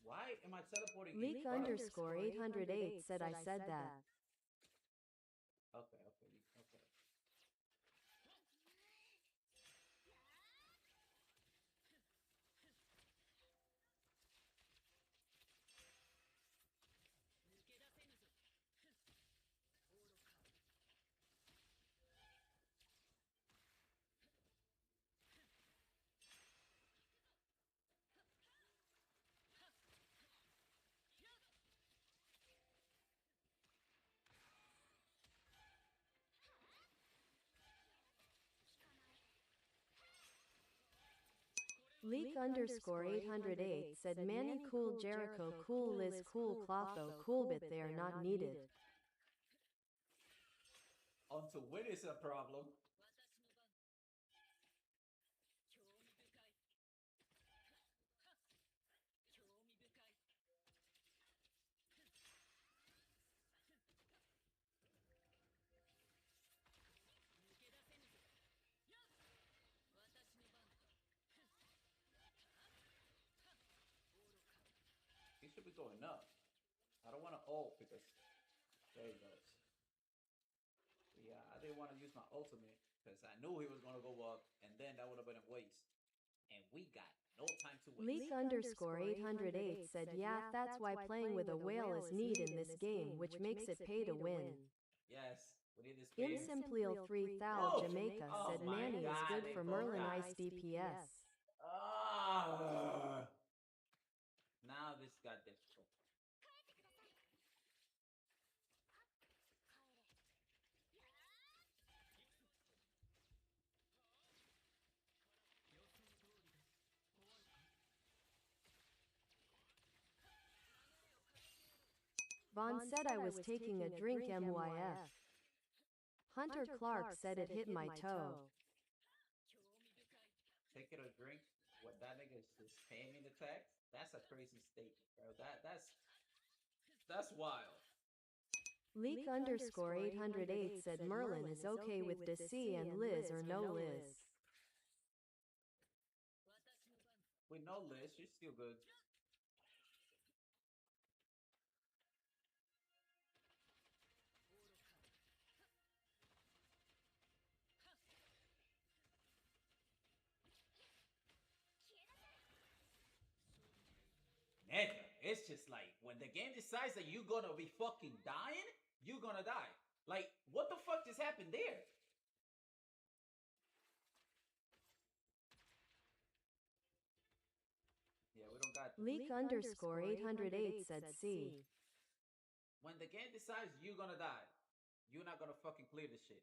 Why am I teleporting? Leak underscore 808 said I said that. Okay. Leak underscore 808 said Manny cool, Jericho cool, Liz cool, Clotho cool, but they are not needed. To win is a problem. He should be going up. I don't want to ult because there he goes. Yeah, I didn't want to use my ultimate because I knew he was going to go up, and then that would have been a waste. And we got no time to waste. Leak underscore 808 said yeah, that's why playing with a whale is neat in this game, which makes it pay to win. Yes, we need this game. Insimplial 3000 Jamaica said Manny is good for Merlin Ice DPS. Now this got difficult. Vaughn said I was taking a drink MYF. Hunter Clark said it hit my toe. Taking a drink? What, that nigga is just spamming the text? That's a crazy statement, bro. That's wild. Leak underscore 808 said Merlin is okay with DC and Liz or no Liz. With no Liz, she's still good. it's just like when the game decides that you're gonna be fucking dying, you're gonna die. Like, what the fuck just happened there? Yeah, we don't got. Leak underscore 808 said C. When the game decides you're gonna die, you're not gonna fucking clear this shit.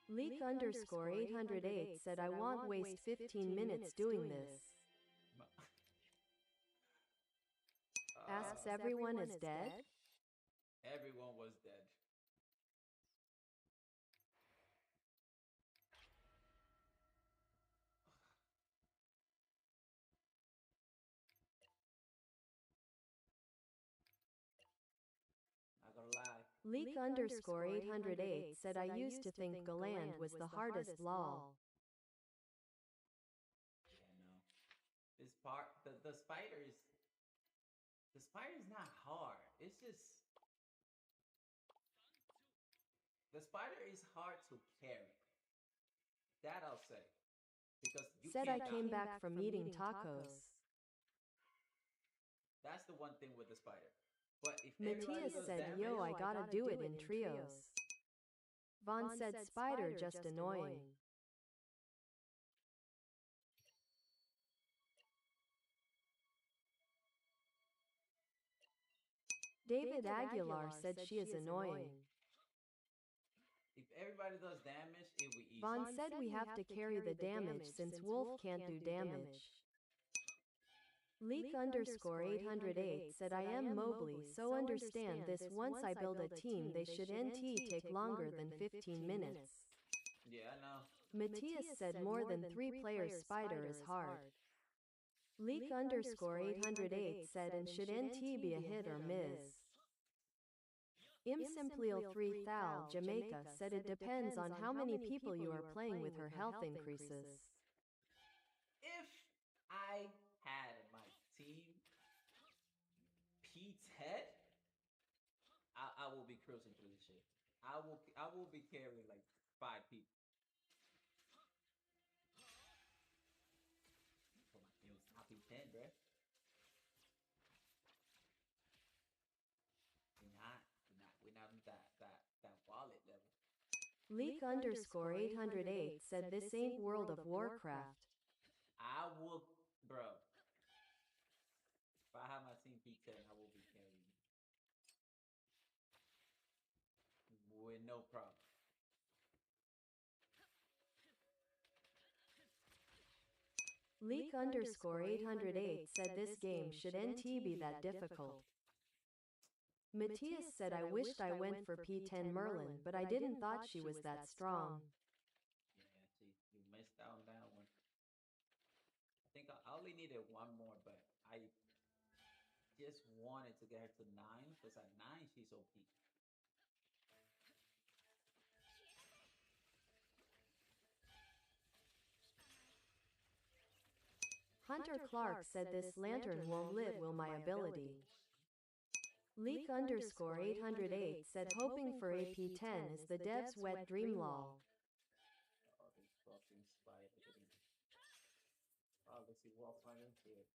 Leak underscore 808 said I won't waste 15 minutes doing this. Asks everyone is dead? Everyone was dead. Not gonna lie. Leak underscore 808 said I used to think Galand was the hardest lol. Yeah, no. This part, the spiders, the spider's not hard. It's just the spider is hard to carry. That I'll say. Because you Said I can't came die. back from eating tacos. That's the one thing with the spider. But if everybody Matthias does said, damage, yo, I gotta do it in trios. Vaughn said, spider just annoying. David Aguilar said she is annoying. if everybody does damage, it will be easy. Vaughn said we have to carry the damage since Wolf can't do damage. Leak underscore 808 said I am Mobley, so understand this once I build a team they should NT take longer than 15 minutes. Yeah, I know. Matthias said more than 3 players spider is hard. Leak underscore 808 said and should NT be a hit or miss. Imsimpleel 3000 Jamaica said it depends on how many people you are playing with her health increases. If I had my team Pete's head, I will be cruising through this shit. I will be carrying like 5 people. So my team is top 10, bro. We're not on that wallet level. Leak underscore 808 said this ain't World of Warcraft. I will, bro. If I have my team P10, I will be carrying with no problem. Leak underscore 808 said this game should NT be that difficult. Matthias said I wished I went for P10 Merlin, but I didn't thought she was that strong. Yeah, see, you missed out on that one. I think I only needed one more, but I just wanted to get her to 9 because at 9 she's OP. Hunter Clark said this lantern won't lit will my ability. Leak underscore 808 said hoping for AP10 is the dev's wet dream lol. Oh, this fucking spider. Oh, let's see what fighter here.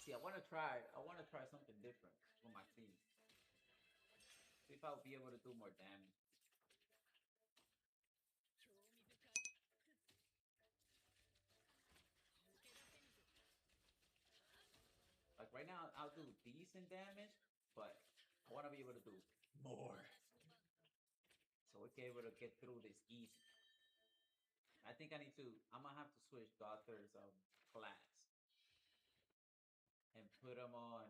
See, I want to try something different for my team. See if I'll be able to do more damage. Like right now, I'll do decent damage, but I want to be able to do more. So we can able to get through this easy. I think I need to. I'm gonna have to switch Gothar's class. put him on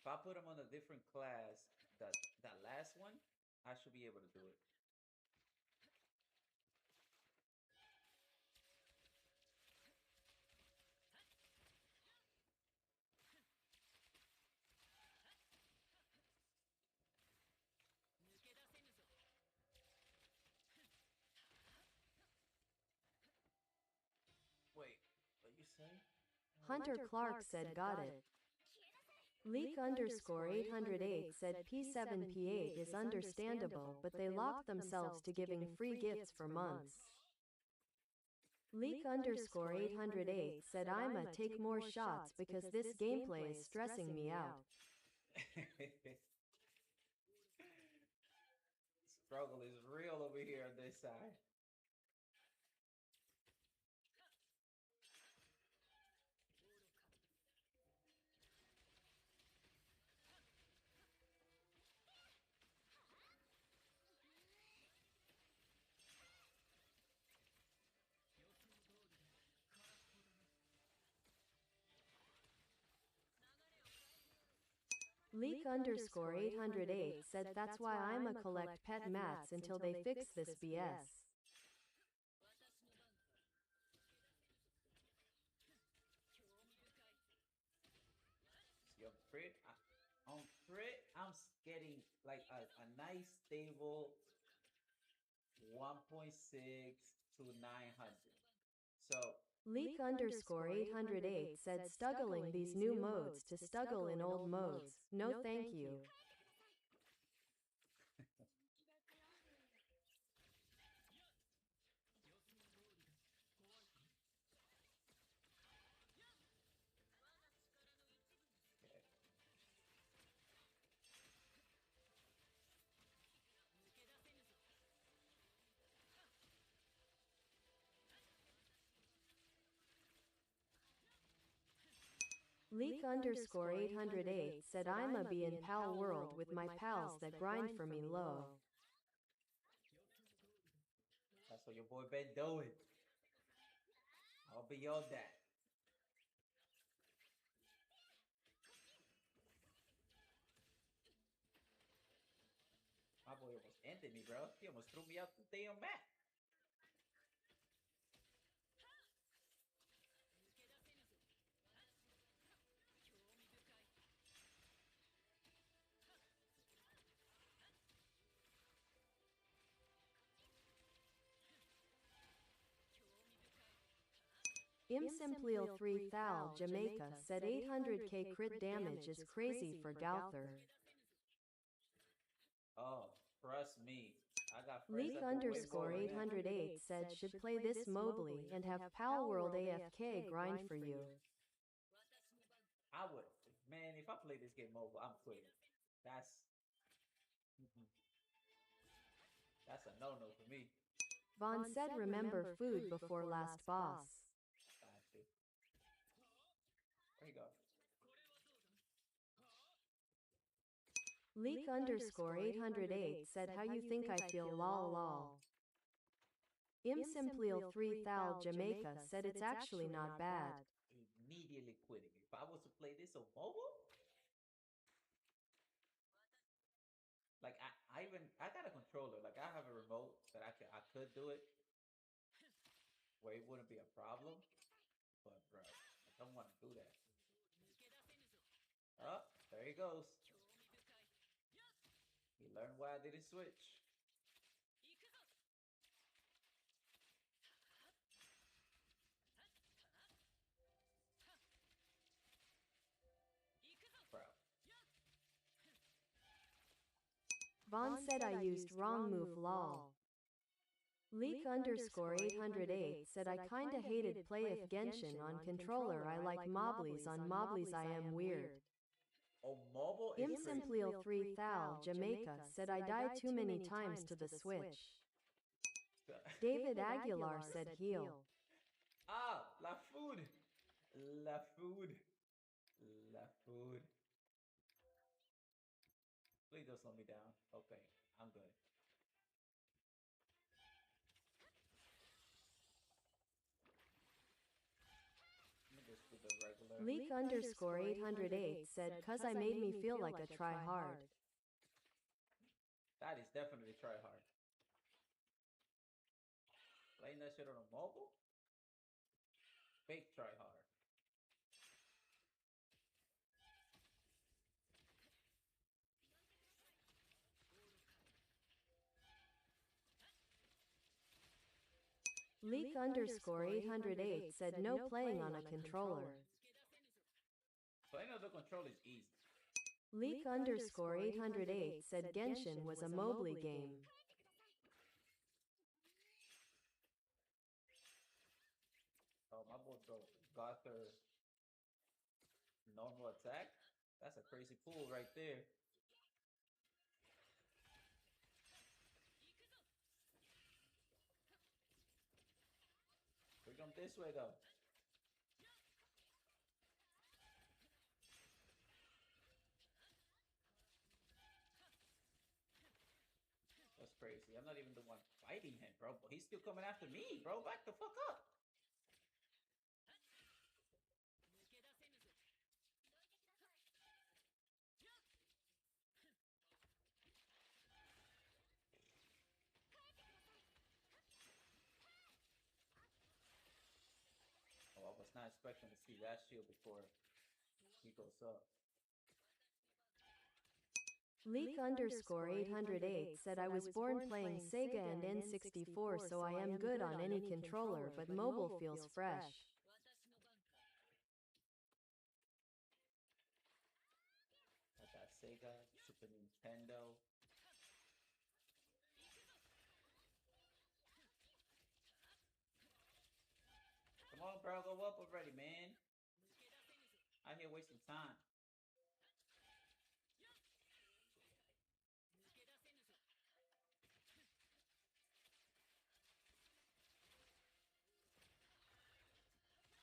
if I put him on a different class, that last one, I should be able to do it. Wait, what you say? Hunter Clark said got it. Leak underscore 808 said P7P8 is understandable, but they locked themselves to giving free gifts for months. Leak underscore 808 said I'ma take more shots because this gameplay is stressing me out. Struggle is real over here on this side. Leak underscore 808 said that's why I'ma collect pet mats until they fix this BS. See, on crit, I'm getting like a nice stable 1.6 to 900. So Leak underscore 808 said stuggling these new modes to stuggle in old modes. No thank you. Leak underscore 808 said I'ma be in pal world with my pals that grind for me low. that's what your boy been doing. I'll be on that. My boy almost ended me, bro. He almost threw me out the damn map. Imsimpleel 3000 Jamaica said 800k crit damage is crazy for Gauther. Oh, trust me. I got friends Leak that go way underscore more than that. 808 said should play this mobily and have pal world AFK grind for you. I would, man. If I play this game mobile, I'm quitting. That's mhm. That's a no-no for me. Vaughn said remember food before last boss. Got you. There you go. Leak underscore 808 said how you think I feel lol lol. Imsimpleel 3000 Jamaica said it's actually not bad. Immediately quitting. If I was to play this on mobile, like I got a controller. Like I have a remote that I could do it where it wouldn't be a problem. But bro, I don't want to do that. Oh, there he goes. He learned why I didn't switch. Bro. Vaughn said I used wrong move lol. Leak underscore 808 said I kinda hated play if Genshin on controller I like Moblies on Moblies I am weird. Oh, mobile is crazy. Imsimpleel 3000 Jamaica said I died too many times to the Switch. David Aguilar said heal. Ah, la food. La food. La food. Please don't slow me down. Okay, I'm good. Let me just with the regular. Leak underscore 808 said, "'Cause I made me feel like a try hard." That is definitely try hard. Playing that shit on a mobile? Fake try hard. Leak underscore 808 said, "No playing on a controller." Playing on the control is easy. Leak underscore 808 said, "Genshin was a mobile game." Oh, my boy got her normal attack. That's a crazy pull right there. We come this way though. That's crazy. I'm not even the one fighting him, bro. But he's still coming after me, bro. Back the fuck up. Oh, I was not expecting to see that shield before he goes up. Leak underscore 808 said, "I was born playing Sega and N64, so I am good on any controller, but mobile feels fresh." I got Sega, Super Nintendo. Come on, bro, go up already, man. I'm here wasting time.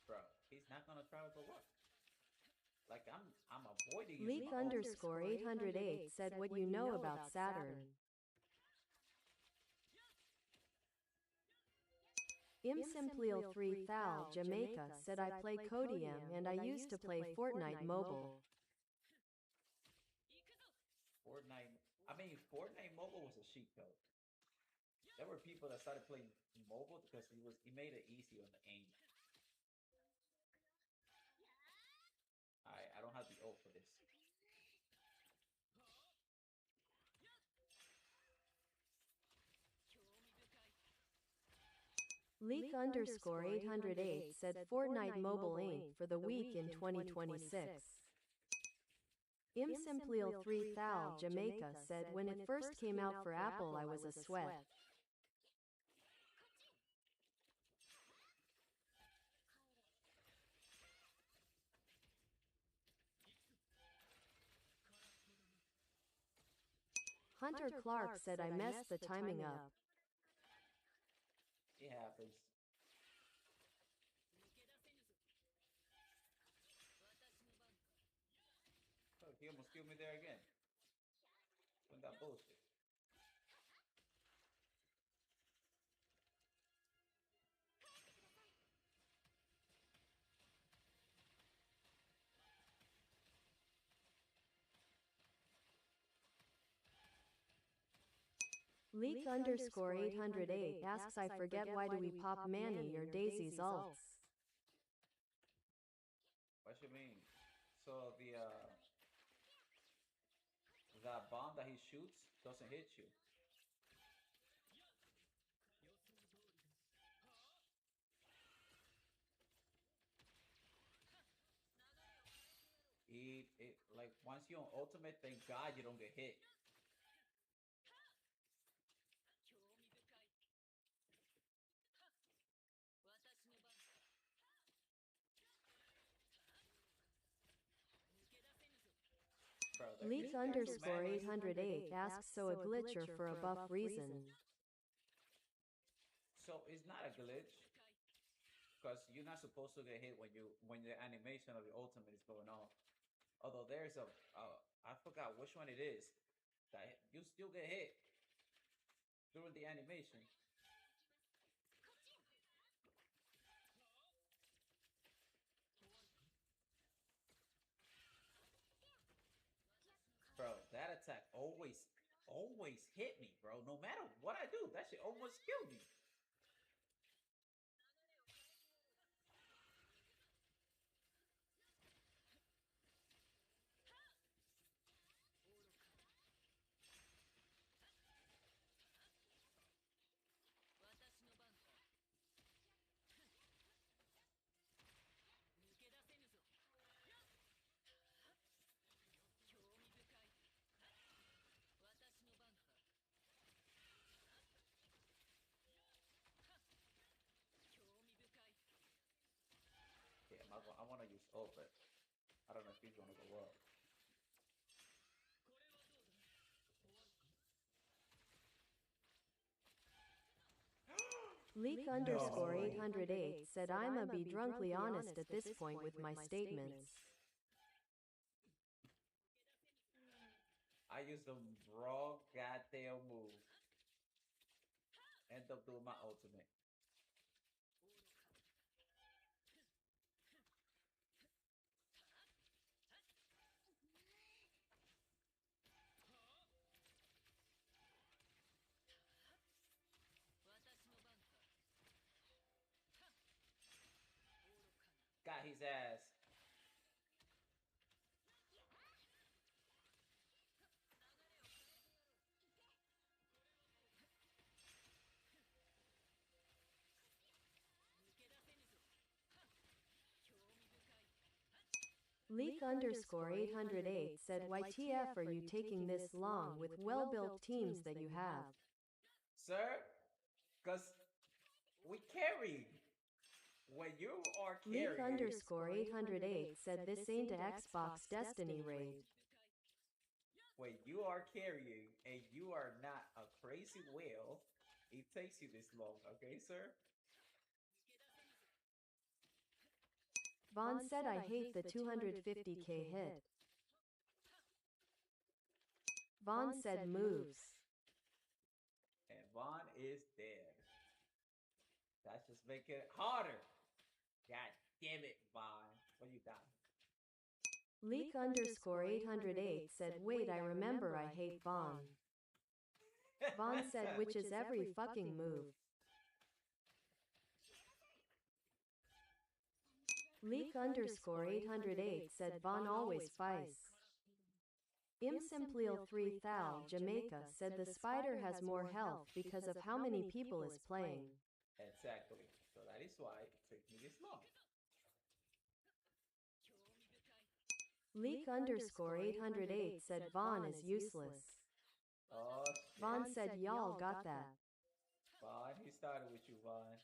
Bro, he's not gonna try to go up. Like I'm avoiding you. Leak underscore 808 said, "What you know about Saturn?" Imsimpleel 3000 Jamaica said, "I play Codium and I used to play Fortnite mobile." Fortnite mobile was a cheat code. There were people that started playing mobile because he made it easy on the aim. I don't have the ult for this. Leak underscore 808 said, "Fortnite mobile ain't for the week in 2026. Imsimpleel 3000 Jamaica said, "When it first came out for Apple, I was a sweat." Hunter Clark said, "I messed the timing up." It happens. Oh, he almost killed me there again. When that bullshit. Leak underscore 808 asks, "I forget why do we pop Manny or Daisy's ults?" What you mean? So that bomb that he shoots doesn't hit you. It like once you're on ultimate, thank God you don't get hit. Bro, Leak underscore 808 asks, "So a glitch or for a buff reason?" So it's not a glitch because you're not supposed to get hit when the animation of the ultimate is going off. Although there's I forgot which one it is that you still get hit during the animation. always hit me, bro. No matter what I do, that shit almost killed me. Yeah, I want to use ult, but I don't know if he's gonna go up. Leak underscore 808 said I'ma be drunkly honest at this point with my statements. I used the wrong goddamn move. End up doing my ultimate. Got his ass. Leak underscore 808 said YTF are you taking this long with well-built teams that you have? Sir, because we carry. When you are carrying. Leak underscore 808 said this ain't a Xbox Destiny raid. When you are carrying and you are not a crazy whale, it takes you this long, okay, sir? Vaughn said I hate the 250k hit. Vaughn said moves. And Vaughn is dead. That's just making it harder. God damn it, Vaughn. What you got? Leak underscore 808 said wait I remember I hate Vaughn. Vaughn said which is every fucking move. Leak underscore 808 said Vaughn always fights. Imsimpleel 3000 Jamaica said the spider has more health because of how many people is playing. Exactly. So that is why it took me this long. Leak underscore 808 said Vaughn is useless. Oh, shit. Vaughn said y'all got that. Vaughn, he started with you, Vaughn.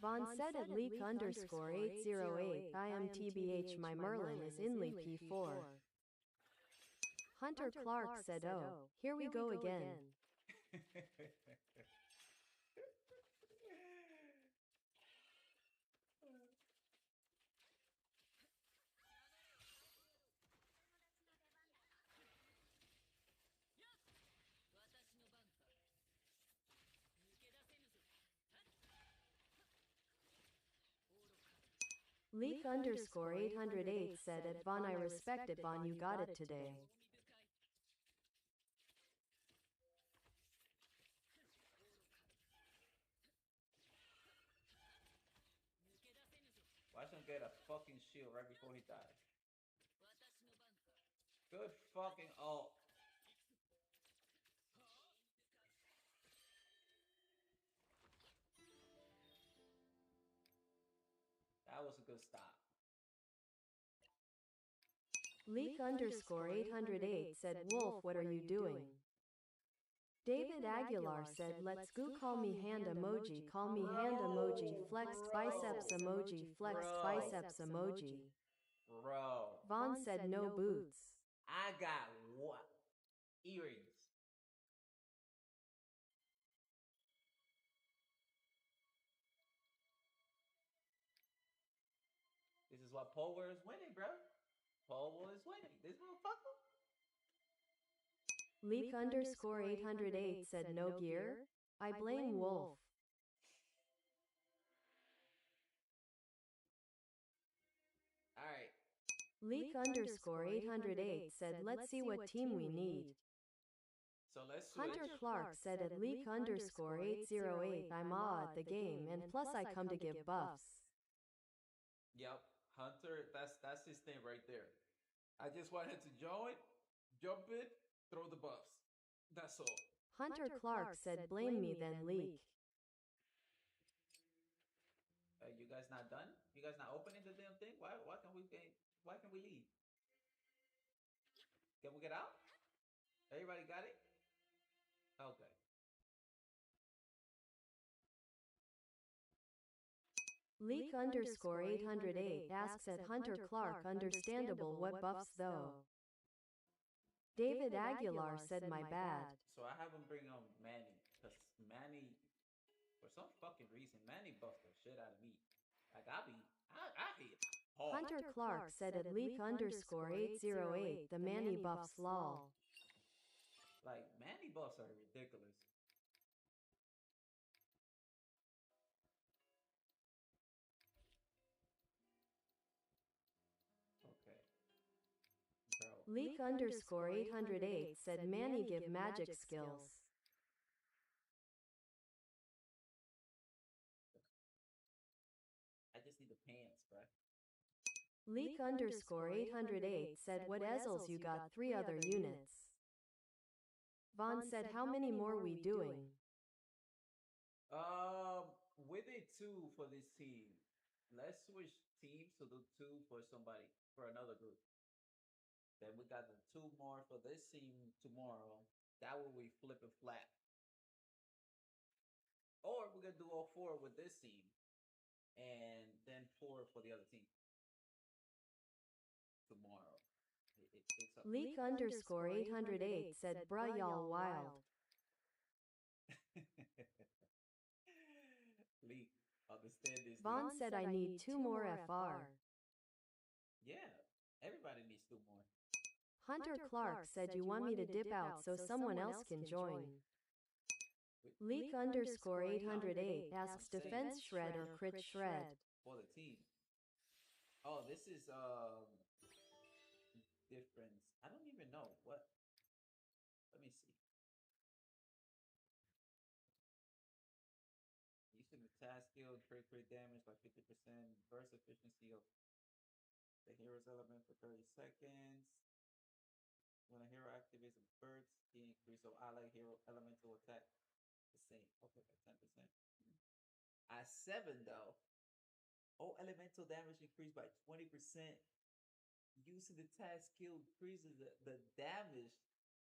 Vaughn said at leak underscore 808 IMTBH my Merlin is inly P4. Hunter Clark said oh, here we go again. Leak underscore 808 said at Vaughn I respect it Vaughn you got it today. Watch him get a fucking shield right before he dies. Good fucking ult. That was a good stop. Leak underscore 808 said Wolf what are you doing? David Aguilar said let's go call me hand emoji call me hand emoji flexed biceps emoji flexed biceps emoji. Bro. Vaughn said no boots. I got what? Earrings. This is what Power is winning, bro. Power is winning. This motherfucker. Leak underscore 808 said no gear? I blame Wolf. Leak underscore 808 said, let's see what team we need. So let's switch. Hunter Clark said at leak underscore 808 I'm aw at the game and plus I come to give buffs. Yep, Hunter, that's his thing right there. I just want him to join, jump in, throw the buffs. That's all. Hunter Clark said blame me then leak. You guys not done? You guys not opening the damn thing? Why can we game? Why can we leave? Can we get out? Everybody got it? Okay. Leak underscore 808 asks at Hunter Clark understandable what buffs though. David Aguilar said my bad. So I have him bring on Manny because Manny, for some fucking reason, Manny buffed the shit out of me. Like I hit hard. Hunter Clark said at leak underscore 808 the Manny buffs lol. Like Manny buffs are ridiculous. Okay. Bro. Leak underscore 808 said Manny give magic skills. I just need the pants, bruh. Leak underscore 808 said what Ezels you got 3 other units. Vaughn said how many more we doing? We did 2 for this team. Let's switch teams to do 2 for somebody, for another group. Then we got the 2 more for this team tomorrow. That way we flip it flat. Or we're gonna do all 4 with this team. And then 4 for the other team. Tomorrow. It's up. Leak underscore 808 said bruh y'all wild. Leak, understand this. Vaughn said I need 2 more FR. Yeah, everybody needs 2 more. Hunter Clark said you want me to dip out so someone else can join. Leak underscore 808 asks defense shred or crit shred. For the team. Oh, this is difference. I don't even know what. Let me see. Using the task skill, crit damage by 50%, burst efficiency of the hero's element for 30 seconds. When a hero activates a burst, he increases so ally hero elemental attack the same. Okay, by 10%. At 7 though. Oh, elemental damage increased by 20%. Using the task skill increases the damage,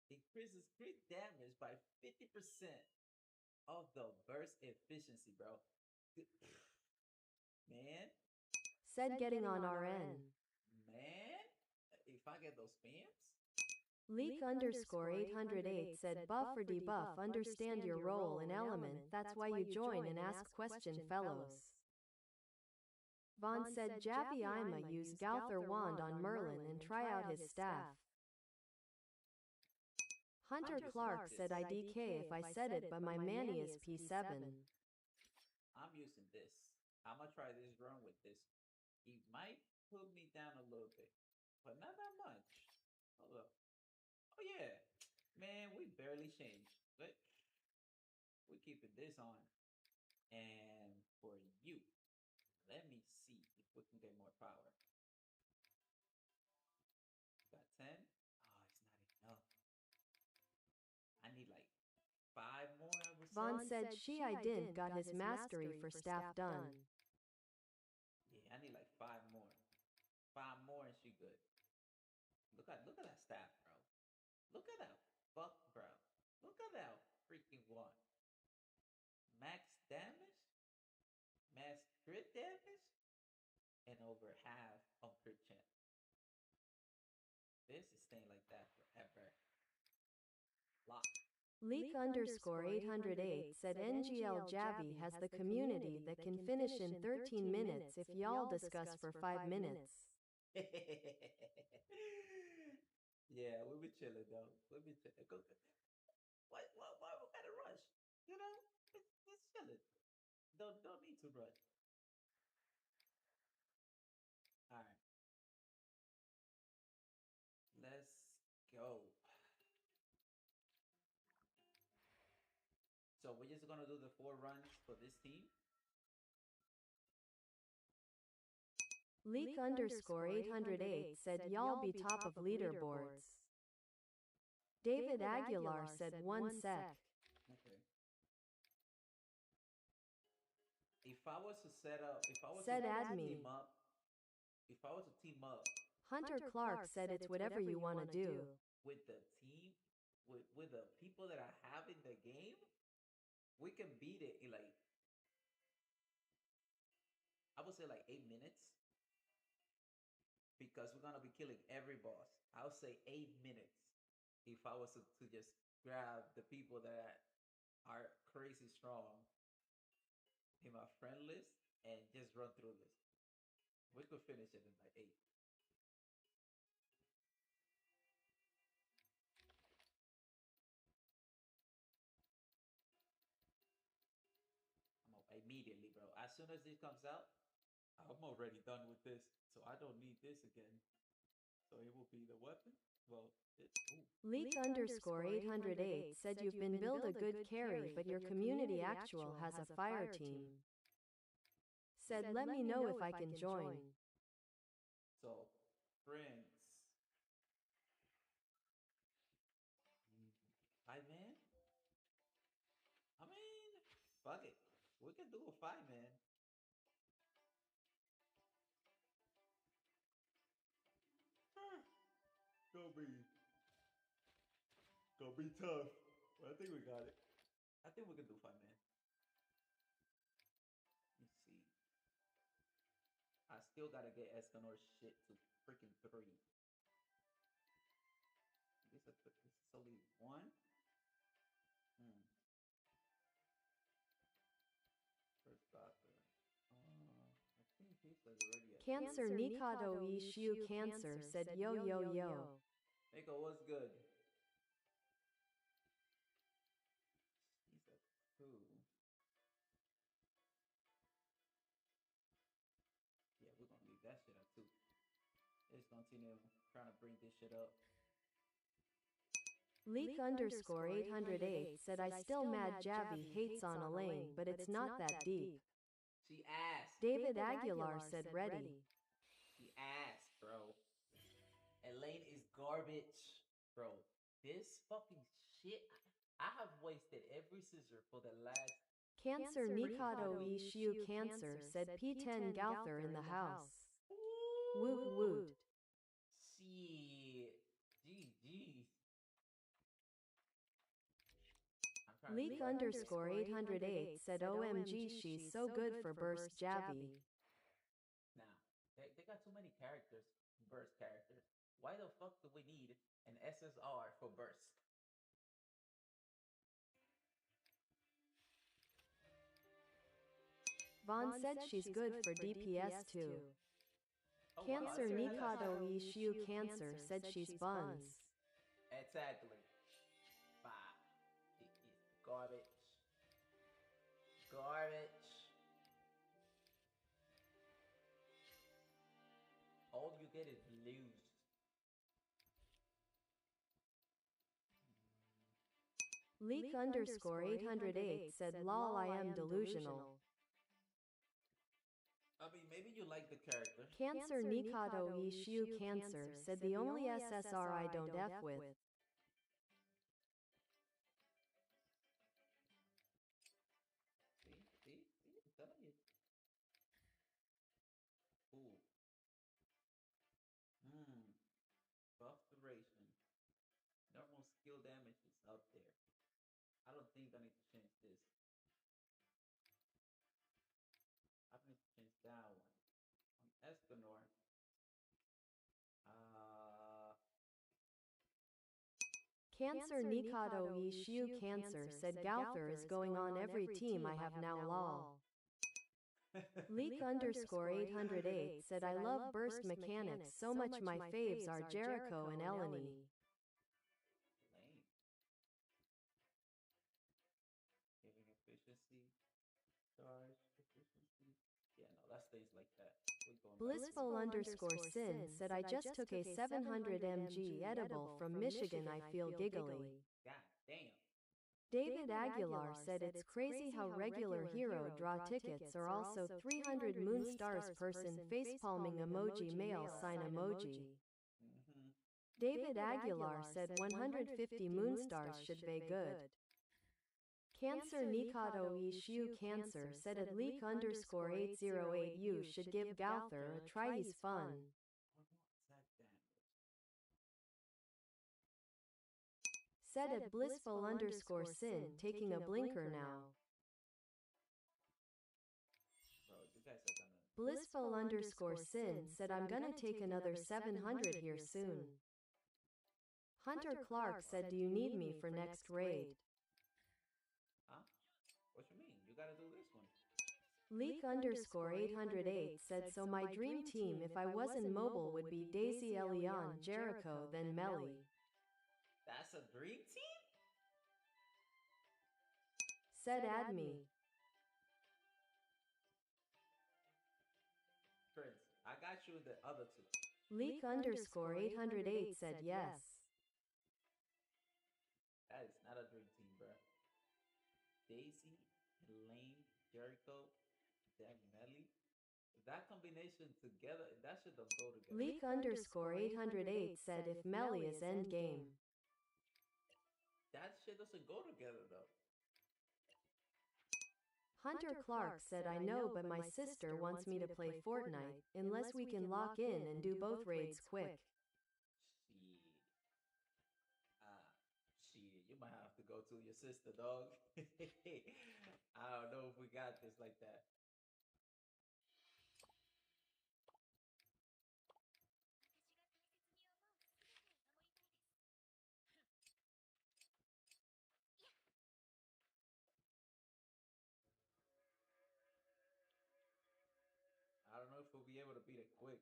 increases crit damage by 50% of the burst efficiency, bro. Man. Said getting on RN. Man, if I get those spams. Leak underscore 808 said buff or debuff understand your role and element, that's why you join and ask question fellows. Vaughn said Jappy Ima use Gowther wand on Merlin and try out his staff. Hunter Clark said I DK if I said it but my Manny is P7. I'm using this. I'm gonna try this run with this. He might put me down a little bit, but not that much. Hold up. Oh yeah, man, we barely changed. But we're keeping this on. And for you, let me see if we can get more power. Got 10. Oh, it's not enough. I need like 5 more. Vaughn said she I didn't got his mastery for staff done. Yeah, I need like 5 more. 5 more and she good. Look at that staff, bro. Look at that fuck, bro. Look at that freaking one. Max damage, max crit damage, and over half on crit chance. This is staying like that forever. Lock. Leak underscore 808 said NGL Javi has the community that can finish in 13 minutes if y'all discuss for 5 minutes. Yeah, we'll be chilling though. We'll be chilling. Why we gotta rush? You know, it's chilling. Don't need to rush. All right. is gonna do the 4 runs for this team. Leak underscore 808 said y'all be top of leaderboards. David Aguilar said 1 sec. Okay. If I was to set up, if I was Said to admin. team up, if I was to team up Hunter Clark said it's whatever you want to do. with the team, with the people that I have in the game, we can beat it in like, I would say like 8 minutes. Because we're gonna be killing every boss. I'll say 8 minutes if I was to just grab the people that are crazy strong in my friend list and just run through this. We could finish it in like 8. Immediately, bro. As soon as this comes out, I'm already done with this, so I don't need this again. So it will be the weapon. Well, Leak underscore 808 said you've been billed a good carry, but your community actual has a fire team. Said let me know if I can join. So, friends. 5-man? I mean, fuck it. We can do a 5-man. Gonna be tough. But I think we got it. I think we can do 5-man. Let's see. I still gotta get Escanor's shit to freaking 3. This is only 1. First doctor. I think he's like already at Cancer Nikado Ishu Cancer said yo yo yo. Nico, what's good? He's at 2. Yeah, we're gonna leave that shit at 2. Let's continue trying to bring this shit up. Leak underscore 808 said I still mad Javi hates on Elaine, but it's not that deep. She asked. David Aguilar said ready. She asked, bro. Elaine is garbage. Bro, this fucking shit. I have wasted every scissor for the last. Cancer Nikado Ishu Cancer said P10 Gauther in the house. Woot woot. Shit. GG's. Leak underscore 808 said OMG she's so good for burst Javi. Nah, they got too many characters, burst characters. Why the fuck do we need an SSR for burst? Vaughn said she's good for DPS too. Cancer Nikado Ishu Cancer said she's buns. Exactly. It is garbage. Garbage. All you get is lose. Leak underscore 808 said lol I am delusional. I mean, maybe you like the character. Cancer Nikado Ishu Cancer said the only SSR I don't F with. See, I'm telling you. Ooh. Buff duration. Normal skill damage is up there. I don't think I need to change this. I need to change that one. On Escanor. Cancer Nikado Ishu Cancer said Gauther is going on every team I have now lol. Leak underscore 808 said I love burst mechanics so much my faves are Jericho and Eleni. Lame. Giving efficiency. Charge efficiency. Yeah, no, that's things like that. Blissful underscore sin said I just took a 700 mg edible from Michigan I feel giggly. God damn. David Aguilar said it's crazy how regular hero draw tickets are also 300 moon stars person facepalming emoji male sign emoji. Mm-hmm. David Aguilar said 150 moon stars should be good. Cancer Nikado Ishiu Cancer said at leak underscore 808U should give Gauther a try, he's fun. Said at blissful underscore sin taking a blinker now. Bro, you guys are gonna. Blissful underscore sin said I'm gonna take another 700 here soon. Hunter Clark said, do you need me for next raid? Huh? What you mean? You gotta do this one. Leak underscore 808 said, so my dream team if I wasn't mobile would be Daisy, Elion, Jericho, then Melly. That's a dream team? Said add me. Prince, I got you the other two. Leak underscore 808 said yes. That is not a dream team, bro. Daisy, Elaine, Jericho, then Melly. That combination together, that shit don't go together. Leak underscore 808 said if Melly is endgame. That shit doesn't go together though. Hunter Clark said, I know, but my sister wants me to play Fortnite, unless we can lock in and do both raids quick. Shit. Shit, you might have to go to your sister, dog. I don't know if we got this like that. I don't know if we'll be able to beat it quick.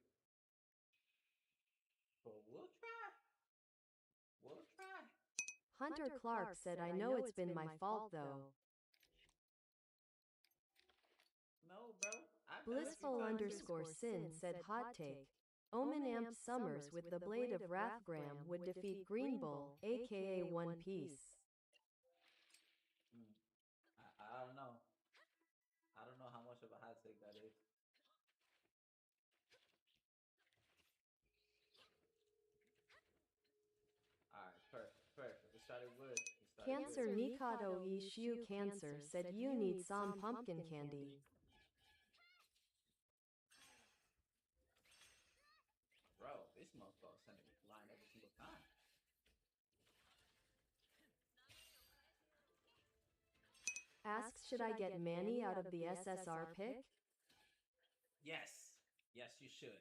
But we'll try. We'll try. Hunter Clark said, I know it's been my fault though. No, bro. Blissful underscore sin said hot take. Omen Amp Summers with the Blade of Wrathgram would defeat Green Bull, aka One Piece. I don't know. I don't know how much of a hot take that is. Alright, perfect. We started good. Cancer Nikado Ishiu Cancer said you need some pumpkin candy. Bro, this motherfucker sending me flying every single time. Asks, should I get Manny out of the SSR pick? Yes. Yes, you should.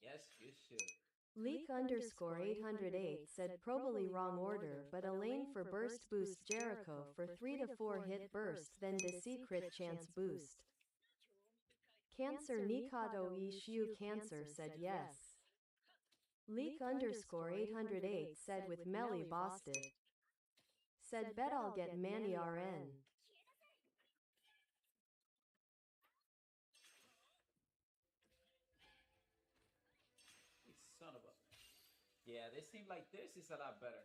Yes, you should. Leak underscore 808 said probably wrong order, but Elaine for burst boost, Jericho for 3 to 4 hit burst, then the secret chance boost. Cancer Nikado Ishiu Cancer said yes. Leak underscore 808 said with Melly bossed it. Said bet I'll get Manny RN. Son of a... Yeah, they seem like this is a lot better.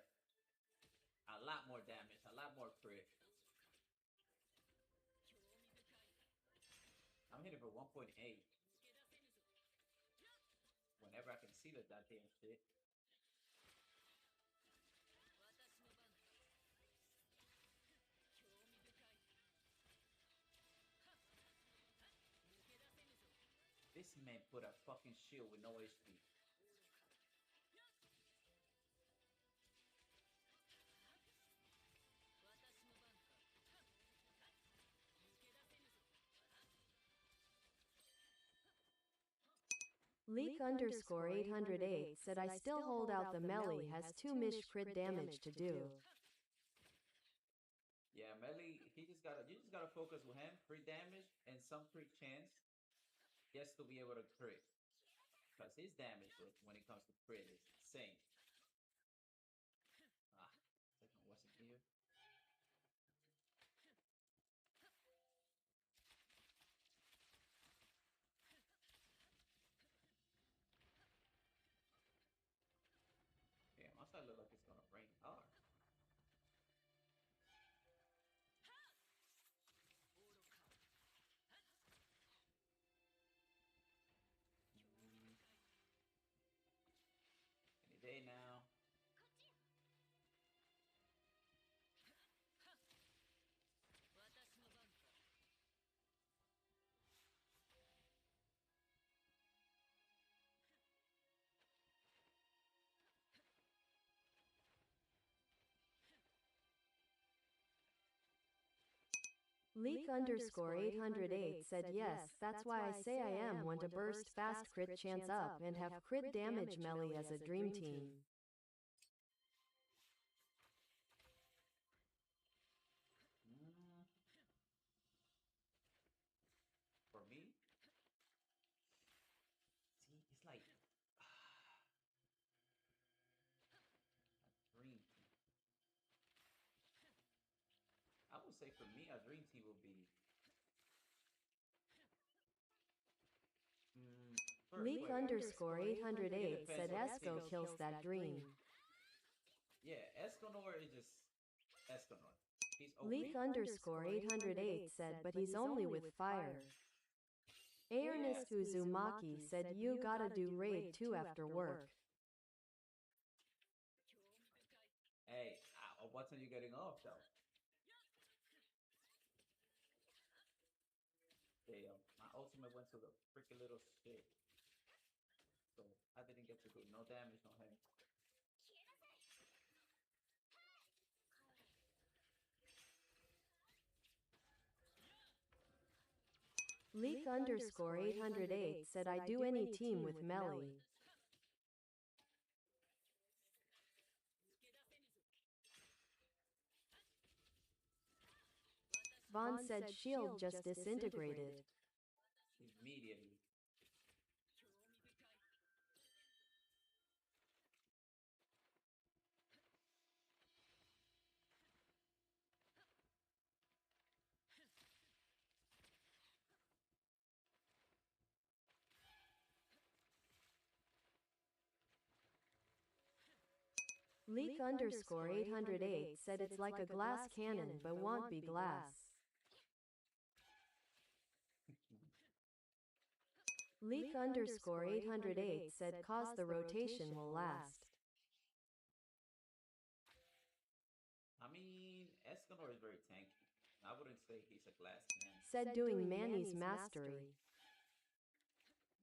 A lot more damage, a lot more crit. I'm hitting for 1.8. Whenever I can see the goddamn shit. This man put a fucking shield with no HP. Leak underscore 808 said I still hold out the Melly has 2 mish crit damage to do. Yeah, Melly, you just gotta focus with him, crit damage and some crit chance just to be able to crit. Because his damage when it comes to crit is insane. What's it here? Damn, my side look like it's gonna rain hard. Leak underscore 808 said yes, that's why I say I am one to burst fast crit chance up and have crit damage melee as a dream team. Mm, for me, see, it's like a dream team. I would say for me, a dream team would be mm, Leak wait, underscore it 808 depends said on the Esco team. kills that dream. Yeah, Escanor is just Escanor. He's OP. Leak underscore 808 said but he's only with fire. Ernest Uzumaki said you gotta do raid 2 after work. Hey, what time are you getting off though? Damn, my ultimate went to the freaking little shit. So I didn't get to do no damage on him. Leak underscore 808 said I do any team with melee. Vaughn said shield just disintegrated. Immediately. Leak underscore 808 said it's like a glass cannon but won't be glass. Leak underscore 808 said cause the rotation will last. I mean, Escanor is very tanky. I wouldn't say he's a glass man. Said doing Manny's mastery.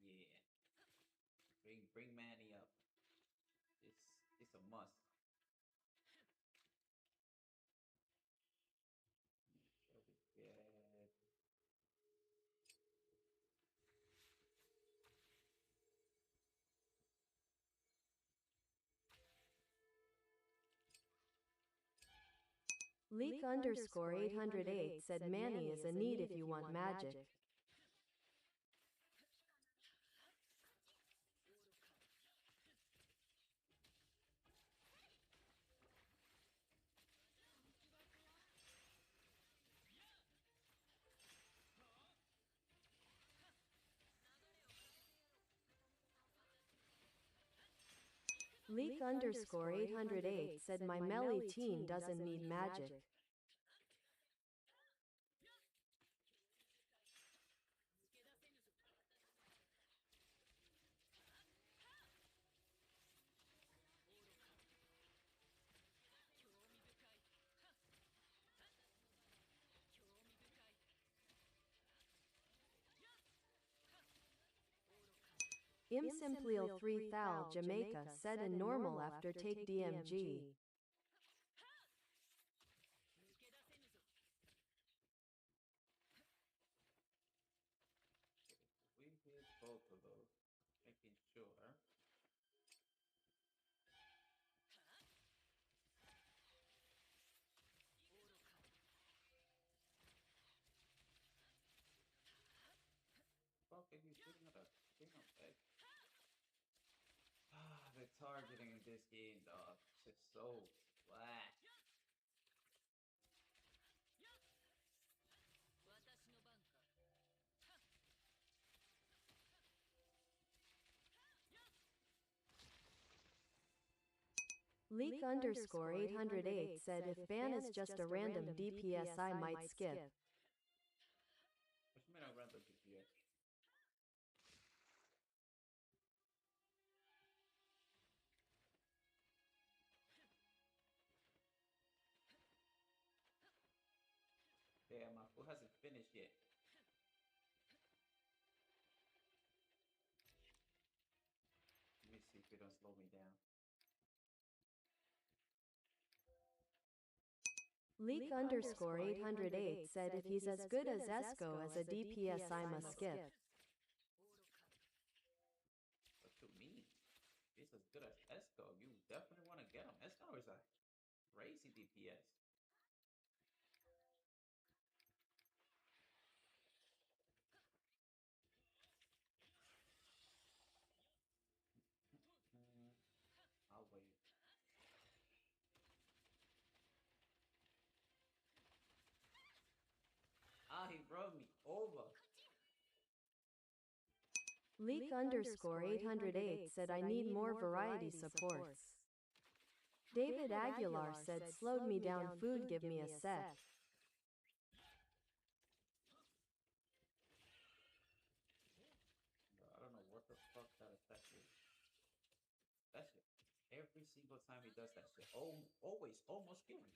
Yeah. Bring Manny up. It's a must. Shall we get Leak underscore 808 said Manny is a need if you want magic. Leak underscore 808 said my melee team doesn't need magic. Imsimpleel 3000 Jamaica said a normal after take DMG. we hit both of those? Making sure. Fuck are you shooting at a thing of egg? Ah, the targeting in this game, dog. It's just so flat. Leak underscore 808 said if ban is just a random DPS I might skip. What you mean I ran the DPS? Damn, my foot hasn't finished yet. Let me see if it don't slow me down. Leak underscore 808 said if he's as good as Esco as a DPS I must skip. What you mean? He's as good as Esco. You definitely want to get him. Esco is a crazy DPS. I'll wait. Ah, he rode me over. Leak underscore 808 said I need more variety supports. David Aguilar said slowed me down food give me a sec. Bro, I don't know what the fuck that effect is. That shit. Every single time he does that shit. Oh, always, almost kill me.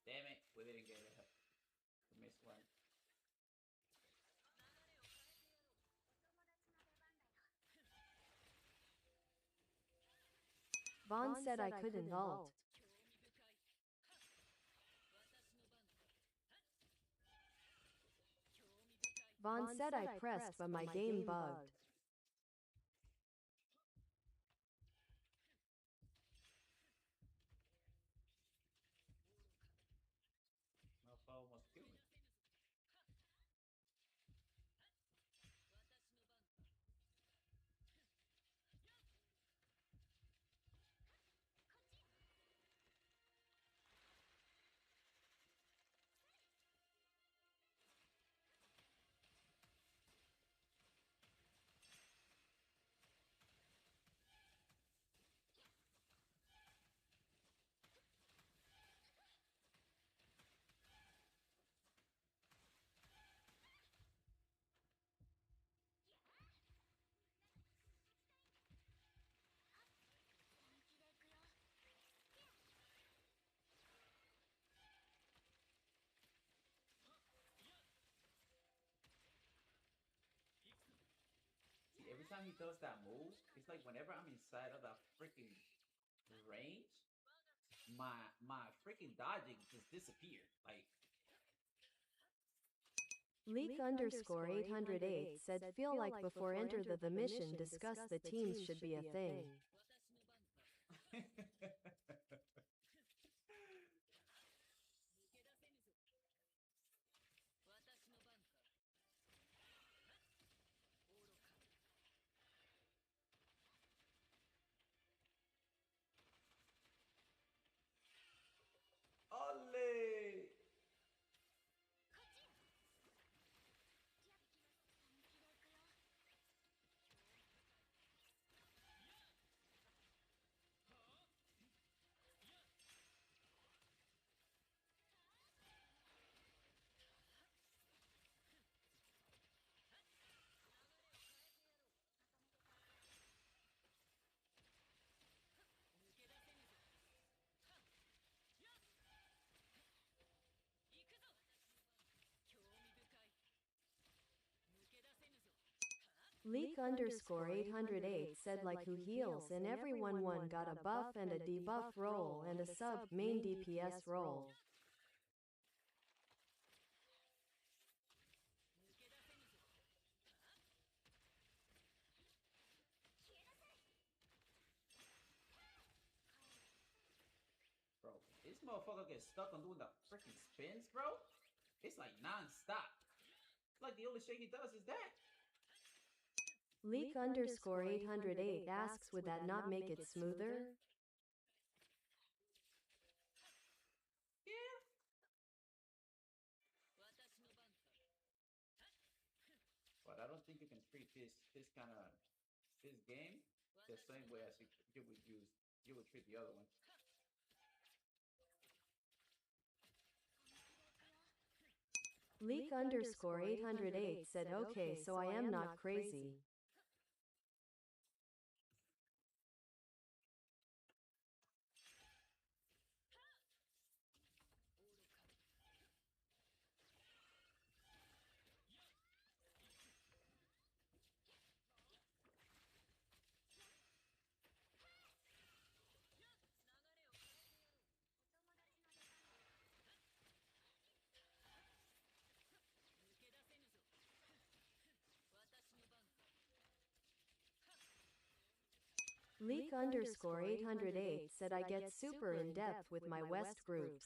Damn it, we didn't get it. We missed one. Vaughn said I couldn't ult. Vaughn said I pressed but my game bugged. Malphite almost killed me. See, every time he does that move, it's like whenever I'm inside of that freaking range, my freaking dodging just disappeared. Like Leak underscore 808 said feel like before enter the mission discuss the teams should be a thing. Ole! Leak underscore 808 said like who heals and everyone one got a buff and a debuff role and a sub main DPS role. This motherfucker gets stuck on doing the freaking spins, bro. It's like non-stop. It's like the only shit he does is that. Leak underscore 808 asks, would that not make it smoother? Yeah. But I don't think you can treat this game the same way as you would treat the other one. Leak underscore 808 said, okay, so I am not crazy. Leak underscore 808 said, I get super in depth with my West groups.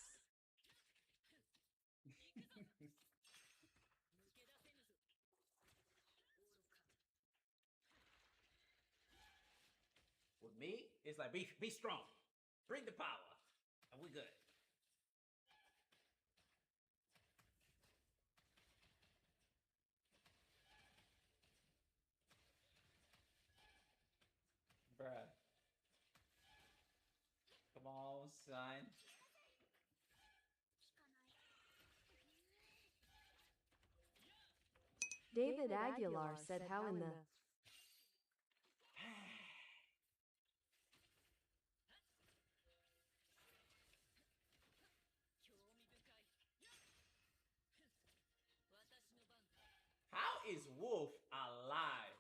With me, it's like be strong, bring the power, and we good. Bruh. Come on, son. David Aguilar said, how in the... How is Wolf alive?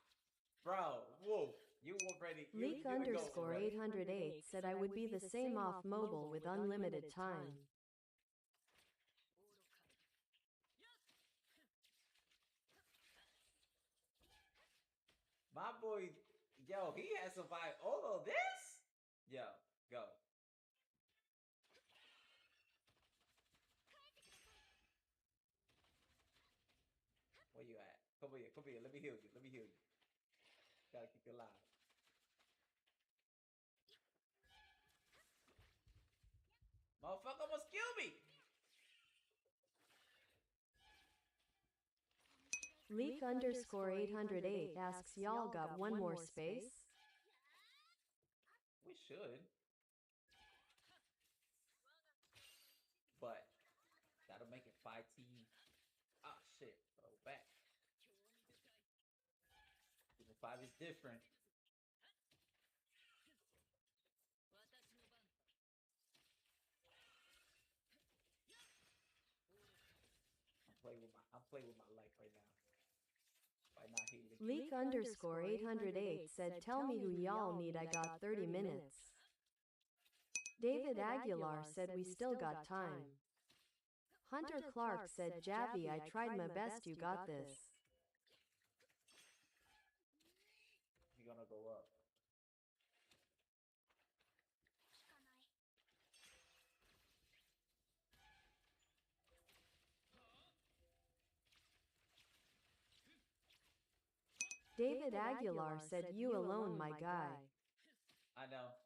Bro, Wolf, you already... Leak underscore 808 said, I would be the same off mobile with unlimited time. My boy, yo, he has survived all of this? Yo, go. Where you at? Come here, let me heal you, Gotta keep you alive. Motherfucker almost killed me! Leak underscore 808 asks, y'all got one more space? We should. But, that'll make it 5T. Ah, shit. Throw back. Even 5 is different. I'm playing with my life right now. By not healing. Leak underscore 808 said, tell me who y'all need, I got 30 minutes. David Aguilar said, we still got time. Hunter Clark said, Javi, I tried my best, you got this. You're gonna go up. David Aguilar said, you alone, my guy. I know.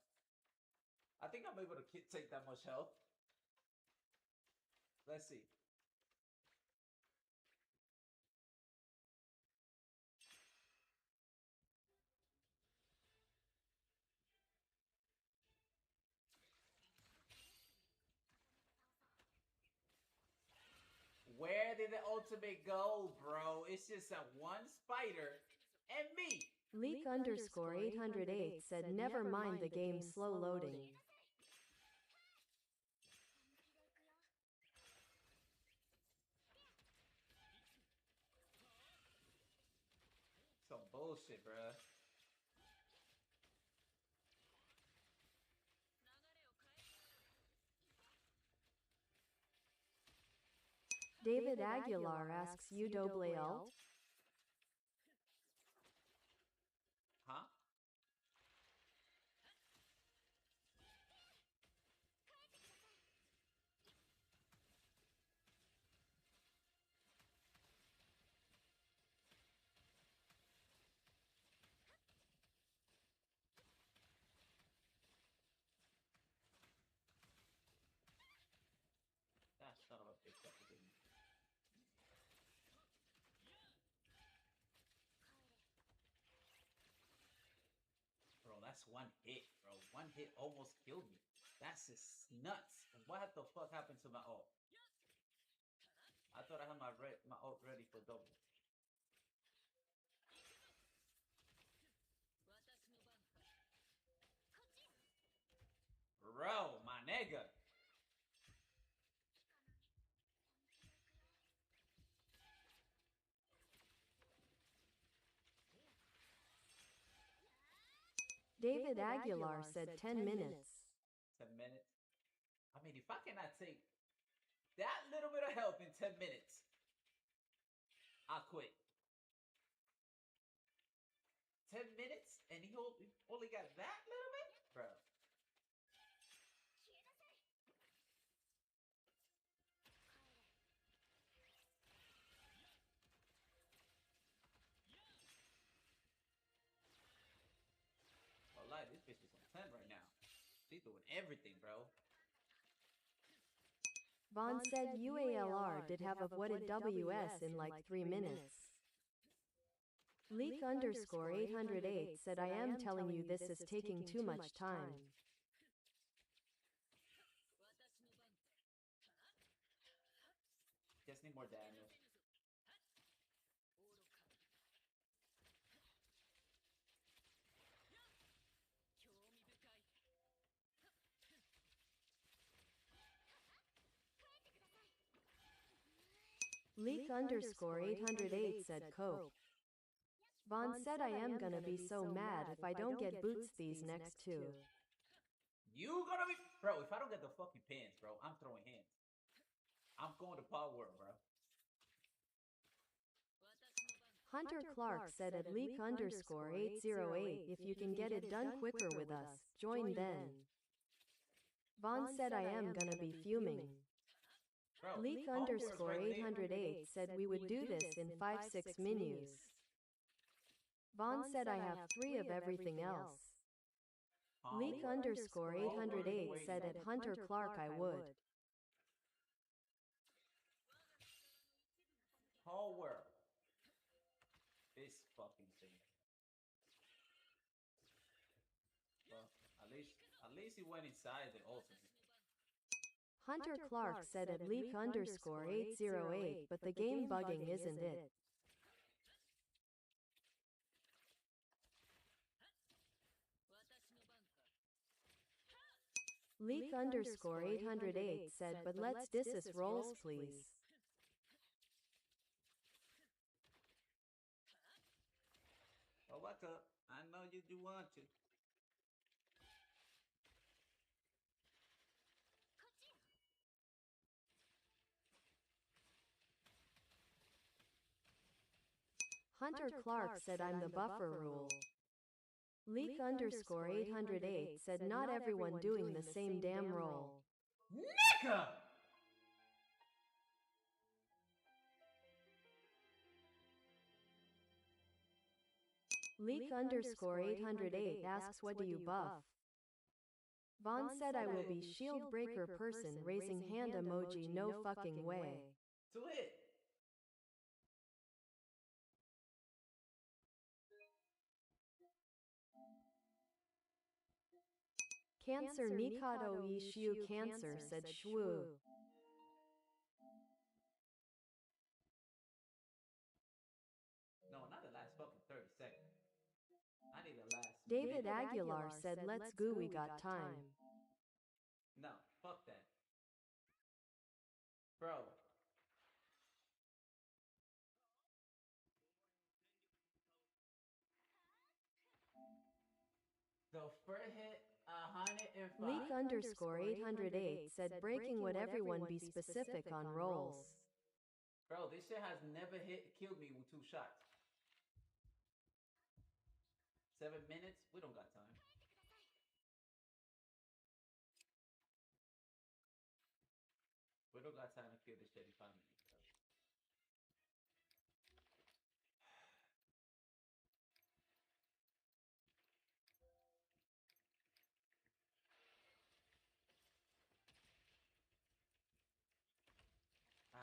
I think I'm able to take that much health. Let's see. Where did the ultimate go, bro? It's just a one spider and me. Leak underscore 808 said, never mind the game slow loading. Some bullshit, bruh. David Aguilar asks, you double alt? Huh? that's one hit, bro. One hit almost killed me. That's just nuts. What the fuck happened to my ult? I thought I had my ult ready for double. Bro, my nigga. David Aguilar said 10 minutes. 10 minutes? I mean, if I cannot take that little bit of help in 10 minutes, I'll quit. 10 minutes? And he only got that little bit? Bro. Wallahi, this bitch is on 10 right now. She's doing everything, bro. Vaughn said UALR did have avoided WS in like 3 minutes. Leak underscore 808 said I am telling you this is taking too much time. Just need more damage. Leak underscore 808 said cope. Vaughn said I am gonna be so mad if I don't get boots these next two. You gonna be... Bro, if I don't get the fucking pins, bro, I'm throwing hands. I'm going to Power World, bro. Hunter Clark said at leak underscore 808 if you can get it done quicker with us, join then. Vaughn said I am gonna be fuming. Bro, Leak underscore 808 said we would do this in 5-6 menus. Vaughn said I have 3 of everything else. Leak underscore 808 said at Hunter Clark I would. Whole world. This fucking thing. Well, at least he went inside the ultimate. Hunter Clark said at leak underscore 808, but the game bugging isn't it? Leak underscore 808 said, but let's dissus rolls please. Oh, what's up? I know you do want to. Hunter Clark said I'm the buffer rule. Leak underscore 808 said not everyone doing the same damn role. Nigga! Leak underscore 808 asks what do you buff? Vaughn said I will be shield breaker person raising hand emoji no fucking way. To it. Cancer Nikado Ishu Cancer said shwoo. No, not the last fucking 30 seconds. I need the last. David Aguilar said let's go we got time. No, fuck that. Bro. The first hit, 105. Leak underscore 808 said breaking would everyone be specific on rolls. Bro, this shit has never killed me with 2 shots. 7 minutes? We don't got time. We don't got time to kill this shit in 5 minutes, bro.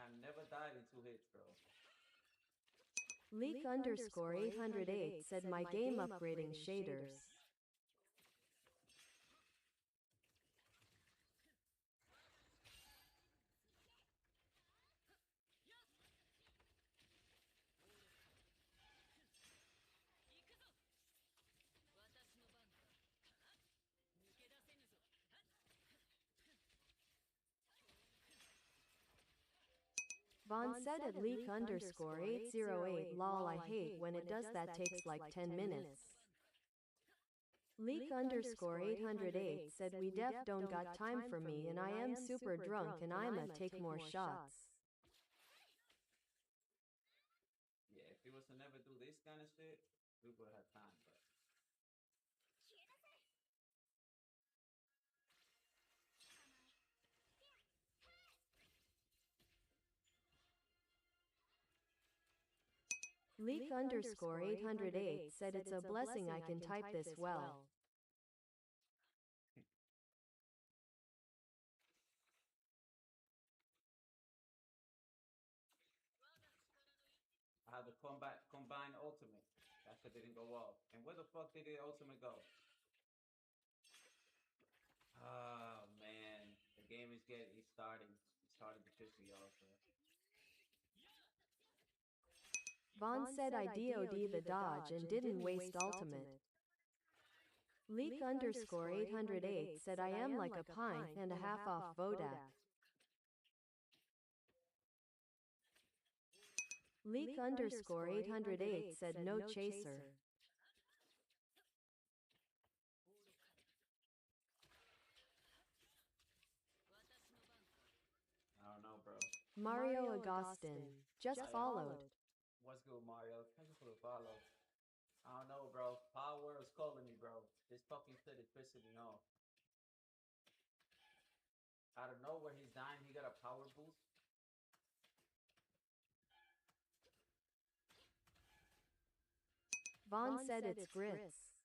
I've never died in 2 hits, bro. Leak underscore 808 said my game upgrading shaders. Vaughn said at leak underscore 808 lol I hate when it does that takes like 10 minutes. Leak underscore 808 said we def don't got time for me and I am super drunk and I'ma take more shots. Yeah, if he was to never do this kind of shit, we would have time, but. Leak underscore 808 said it's a blessing I can type this well. I had the combine ultimate. That shit didn't go off. And where the fuck did the ultimate go? Oh man, the game is starting. It's starting to piss me off. Vaughn said I DOD the dodge and didn't waste ultimate. Leak underscore 808 said I am like a pint and a half off Vodak. Leak underscore 808 said no chaser. I don't know, bro. Mario Agustin just followed. What's good, Mario? Thank you for the follow. I don't know, bro. Power is calling me, bro. This fucking shit is pissing me off. Out of nowhere, he's dying. He got a power boost. Vaughn said it's grits.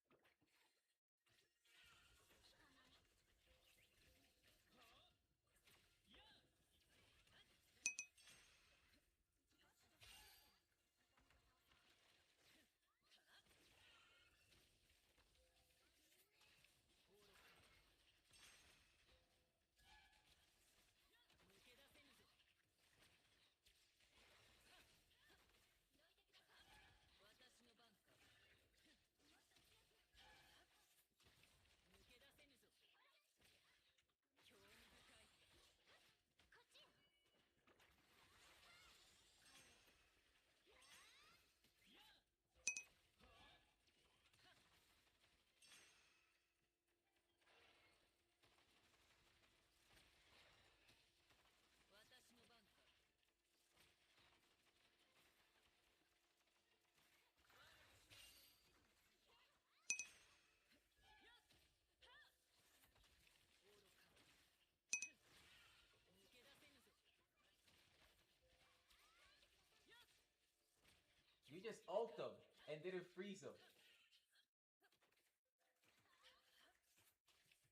You just ult him and didn't freeze him.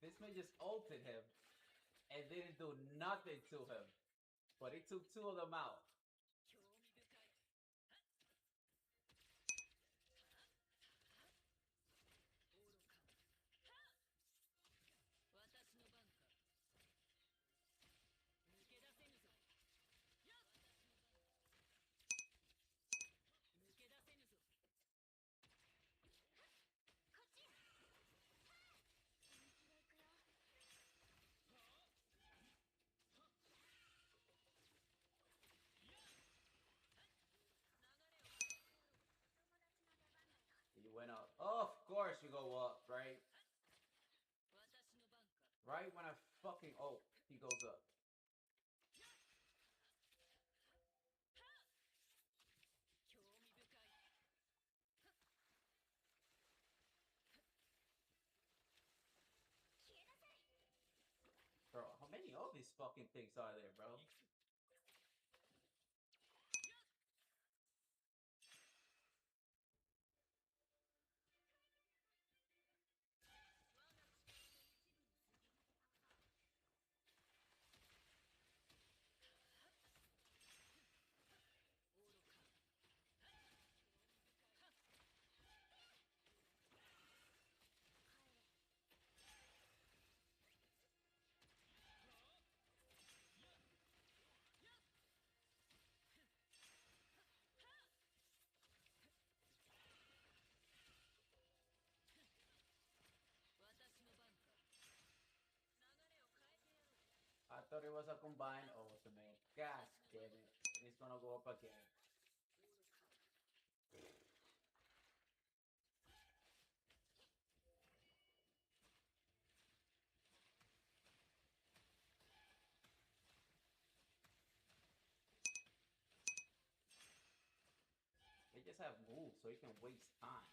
This man just ulted him and didn't do nothing to him. But he took two of them out. You went up. Oh, of course you go up, right? Right when I fucking ult, he goes up. Bro, how many of these fucking things are there, bro? I thought it was a combined ultimate. God damn it. It's gonna go up again. They just have moves, so you can waste time.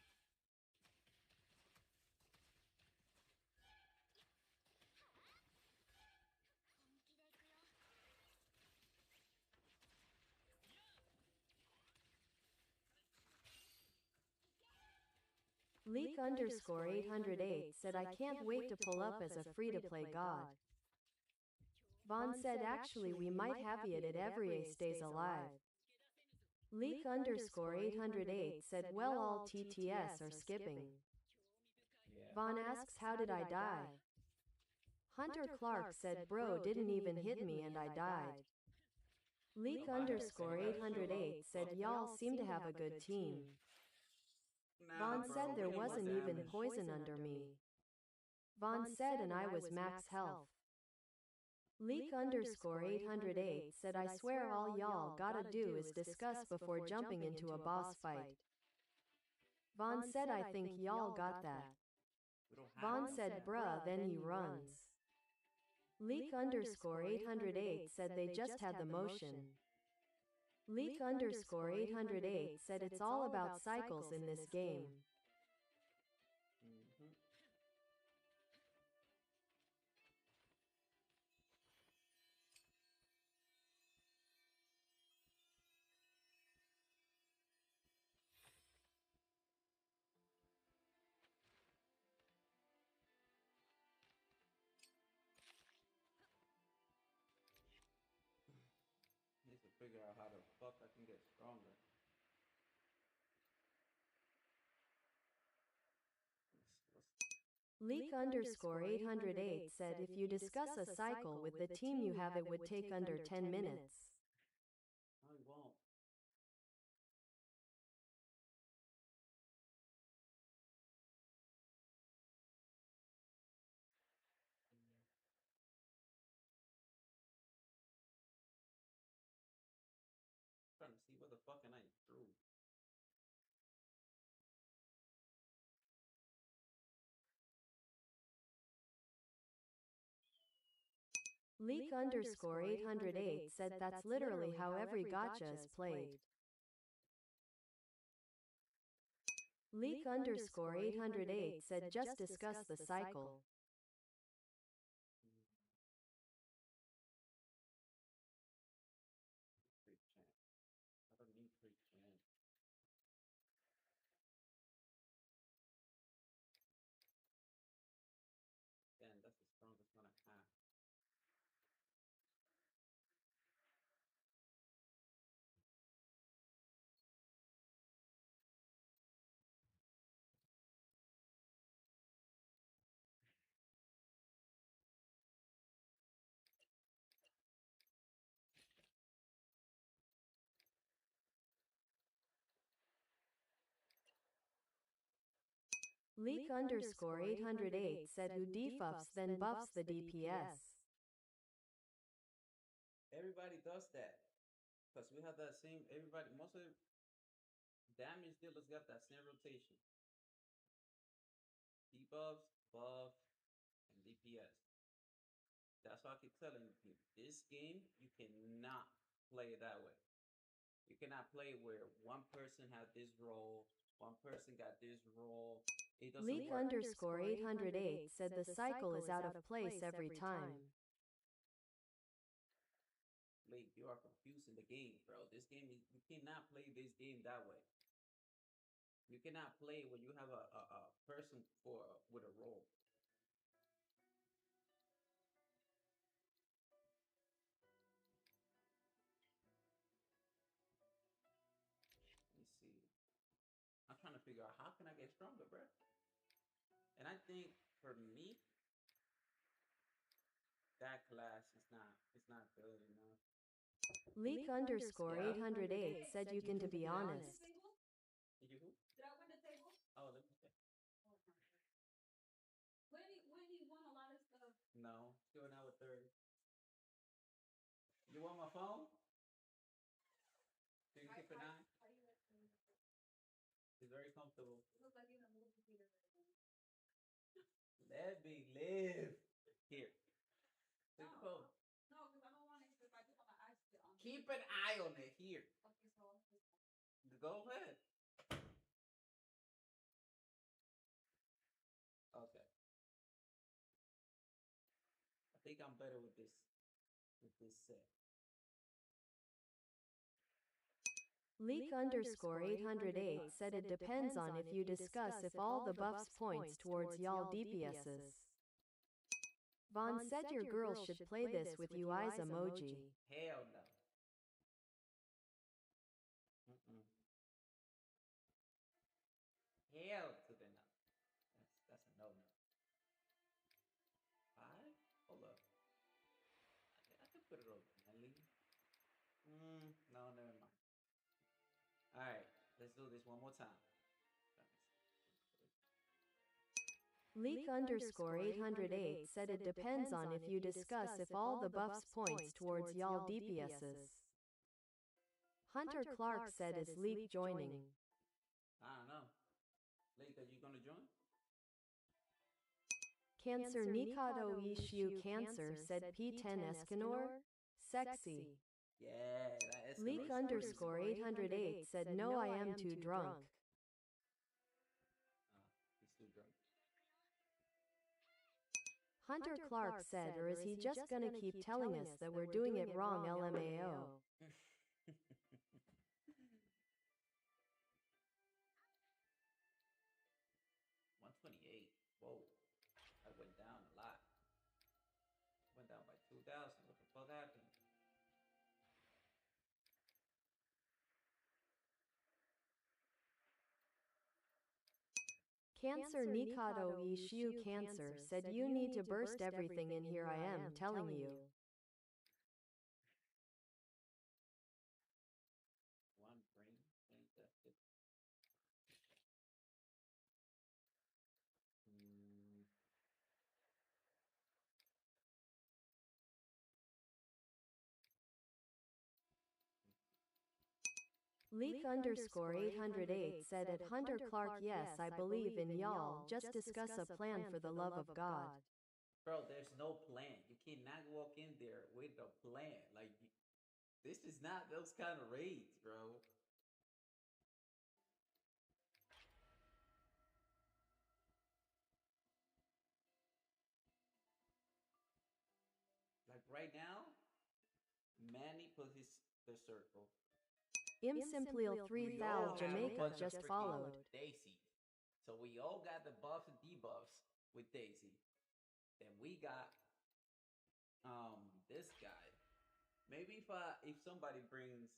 Leak underscore 808 said I can't wait to pull up as a free-to-play god. Vaughn said actually we might have it if every stays alive. Leak underscore 808 said well all TTS are skipping. Yeah. Vaughn asks how did I die? Hunter Clark said bro didn't even hit me and I died. Leak underscore 808 said y'all seem to have a good team. Vaughn said there wasn't even poison under me. Vaughn said and I was max health. Leak underscore 808 said I swear all y'all gotta do is discuss before jumping into a boss fight. Vaughn said I think y'all got that. Vaughn said bruh then he runs. Leak underscore 808 said they just had the motion. Leak underscore 808 said it's all about cycles in this game. Mhm. Need to figure out how the fuck I can get stronger. Leak underscore 808 said if you discuss a cycle with the team you have it would take under 10 minutes. I won't. Trying to see what the fuck can I improve. Leak underscore 808 said that's literally how every gacha is played. Leak underscore 808 said just discuss the cycle. Free chance. I don't need free chance. Damn, that's the strongest one I have. Leak underscore 808 said who debuffs then buffs the DPS. Everybody does that. Because we have that same, everybody, most of the damage dealers got that same rotation. Debuffs, buff, and DPS. That's why I keep telling you, this game, you cannot play it that way. You cannot play where one person had this role, one person got this role. It doesn't Leak work. underscore 808 said the cycle is out of place every time. Like, you are confusing the game, bro. This game, you cannot play this game that way. You cannot play when you have a person for with a role. Let me see. I'm trying to figure out how can I get stronger, bro. And I think for me, that class is not good enough. Leak underscore Yeah. 808 said you can to be honest. Did you who? Oh, let me check. No, still an hour 30. You want my phone? live. Here. Take the phone. Keep an eye on it. Here. Go ahead. Okay. I think I'm better with this set. Leak underscore 808 said it depends on if you discuss if all the buffs points towards y'all DPSs. Vaughn said your girl should play this with you eyes emoji. Hell no. Mm-mm. Hell to the no. That's a no no. Five? Hold up. I can put it over Nelly. No, never mind. Alright, let's do this one more time. Leak underscore 808 said it depends on if you discuss if all the buffs points towards y'all DPSs. Hunter Clark said is Leak joining? I don't know. Leak, are you gonna join? Cancer Nikado Ishu Cancer said P10 Escanor? Sexy. Yeah, that is Leak underscore 808 said no I am too drunk. He's too drunk. Hunter Clark said or is he just gonna keep telling us that we're doing it wrong LMAO? 128. Whoa. I went down a lot. Went down by 2,000. What the fuck happened? Cancer Nikado Ishu Cancer said you need to burst everything in here I am telling you. One brain infected. Leak underscore 808 said at Hunter Clark yes I believe in y'all just discuss a plan for the love of God. Bro, there's no plan. You cannot walk in there with a plan. Like, this is not those kind of raids, bro. Like right now, Manny put the circle. Imsimpleel 3000 Jamaica just followed. Daisy. So we all got the buffs and debuffs with Daisy. Then we got this guy. Maybe if somebody brings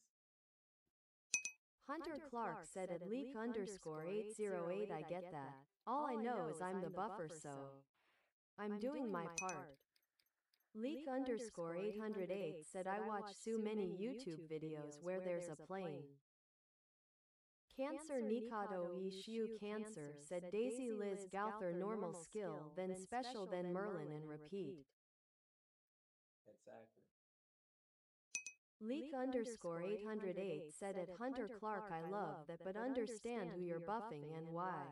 Hunter Clark said at leak underscore 808 I get that. All I know is I'm the buffer so I'm doing my part. Leak underscore 808 said I watch so many YouTube videos where there's a plane. Cancer Nikado Ishu Cancer said Daisy Liz Gauther normal skill then special then Merlin and repeat. Exactly. Leak underscore 808 said at Hunter Clark I love that but understand who you're buffing and why.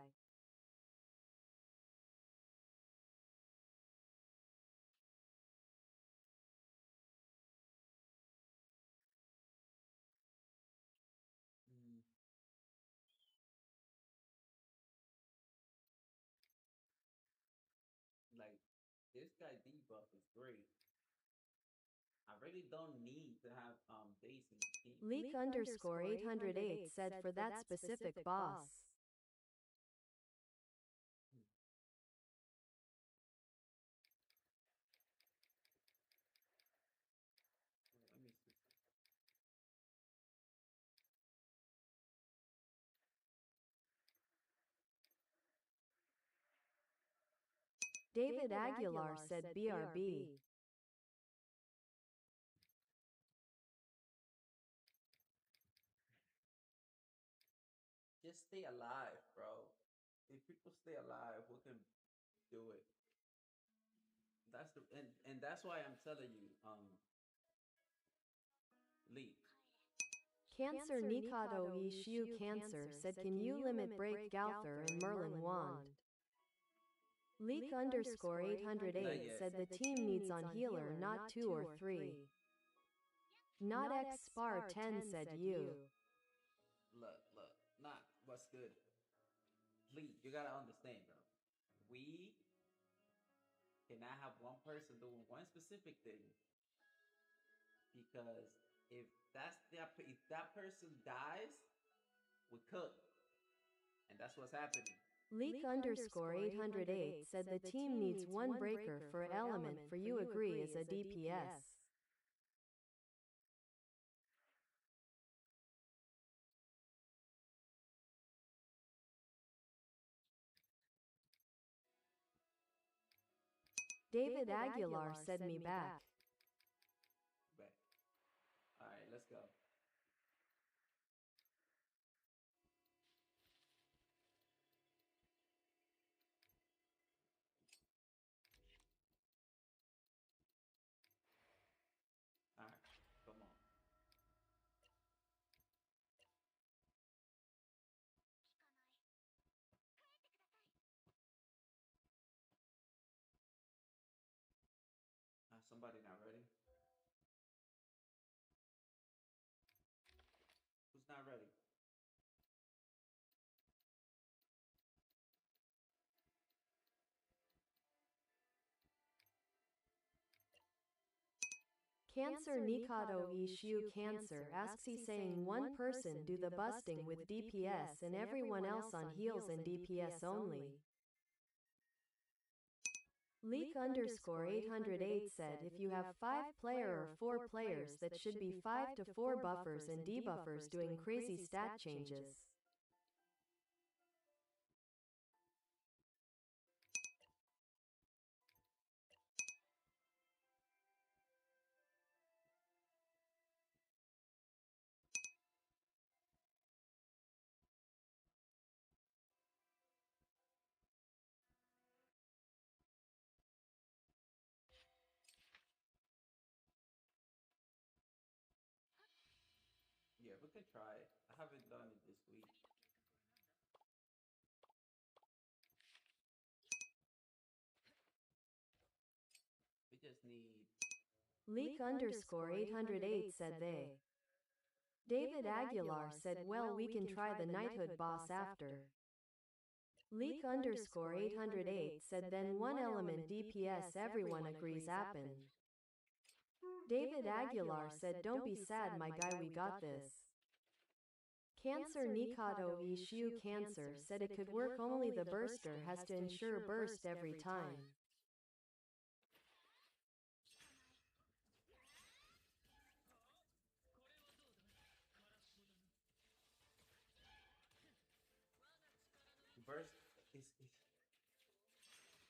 Like, this guy debuff is great. I really don't need to have Daisy. Leak underscore 808 said for that specific boss. Let me see. David Aguilar said BRB. Just stay alive, bro. If people stay alive, we can do it. That's the and that's why I'm telling you, Leak. Cancer Nikado Ishu Cancer said can you limit break Gauther and Merlin wand? Leak underscore Not 808 yet. said the team needs on healer, not 2 or 3. Not X Spar 10 said you. Look, not what's good. Please, you gotta understand, bro. We cannot have one person doing one specific thing because if that person dies, we cook, and that's what's happening. Leak underscore 808 said the team needs one breaker for element for you agree is a DPS. David Aguilar said me back. Back. All right, let's go. All right, come on. Somebody not ready? Who's not ready? Cancer Nikado Ishu Cancer asks he saying one person do the busting with DPS and everyone else on heals and DPS only. Leak underscore 808 said if you have 5 player or 4 players that should be 5 to 4 buffers and debuffers doing crazy stat changes. Yeah, we could try it. I haven't done it this week. We just need. Leak underscore 808 said they. David Aguilar said well we can try the knighthood boss after. Leak underscore 808 said then one element DPS everyone agrees happen. David Aguilar said don't be sad my guy we got this. Cancer Nikado Ishu Cancer said it could work only the burster has to ensure burst every time. Burst is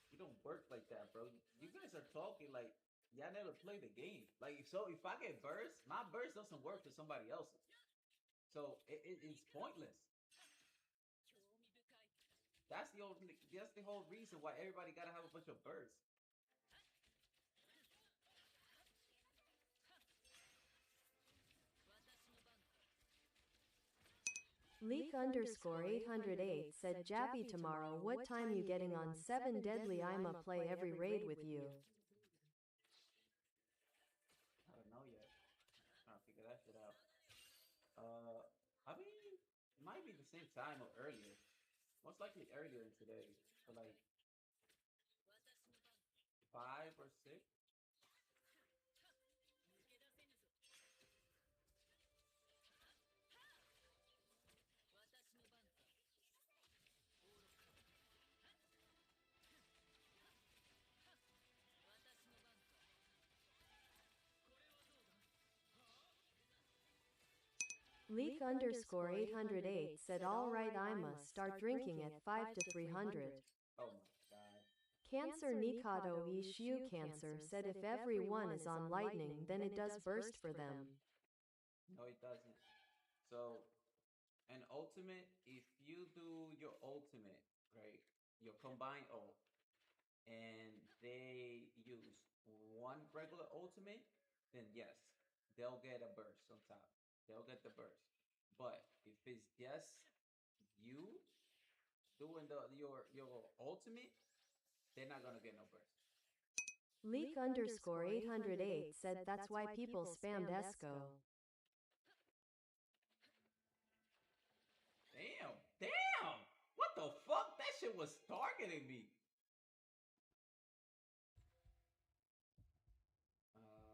you don't work like that, bro. You guys are talking like y'all never play the game. Like so, if I get burst, my burst doesn't work for somebody else's. So it's pointless. That's the whole reason why everybody gotta have a bunch of bursts. Leak underscore 808 said Jappy tomorrow what time you getting on 7 deadly I'ma play every raid with you. I don't know yet. Trying to figure that shit out. I mean, it might be the same time or earlier. Most likely earlier in today, for like 5 or 6. Leak underscore 808 said alright I'ma start drinking at 5 to 300. Oh my god. Cancer Nikado Ishu Cancer said if everyone is on lightning then it does burst for them. No, it doesn't. So, an ultimate, if you do your ultimate, right, your combined ult, and they use one regular ultimate, then yes, they'll get a burst on top. They'll get the burst. But if it's just you doing your ultimate, they're not gonna get no burst. Leak underscore 808 said that's why people spammed Esco. Damn, damn! What the fuck? That shit was targeting me. You guys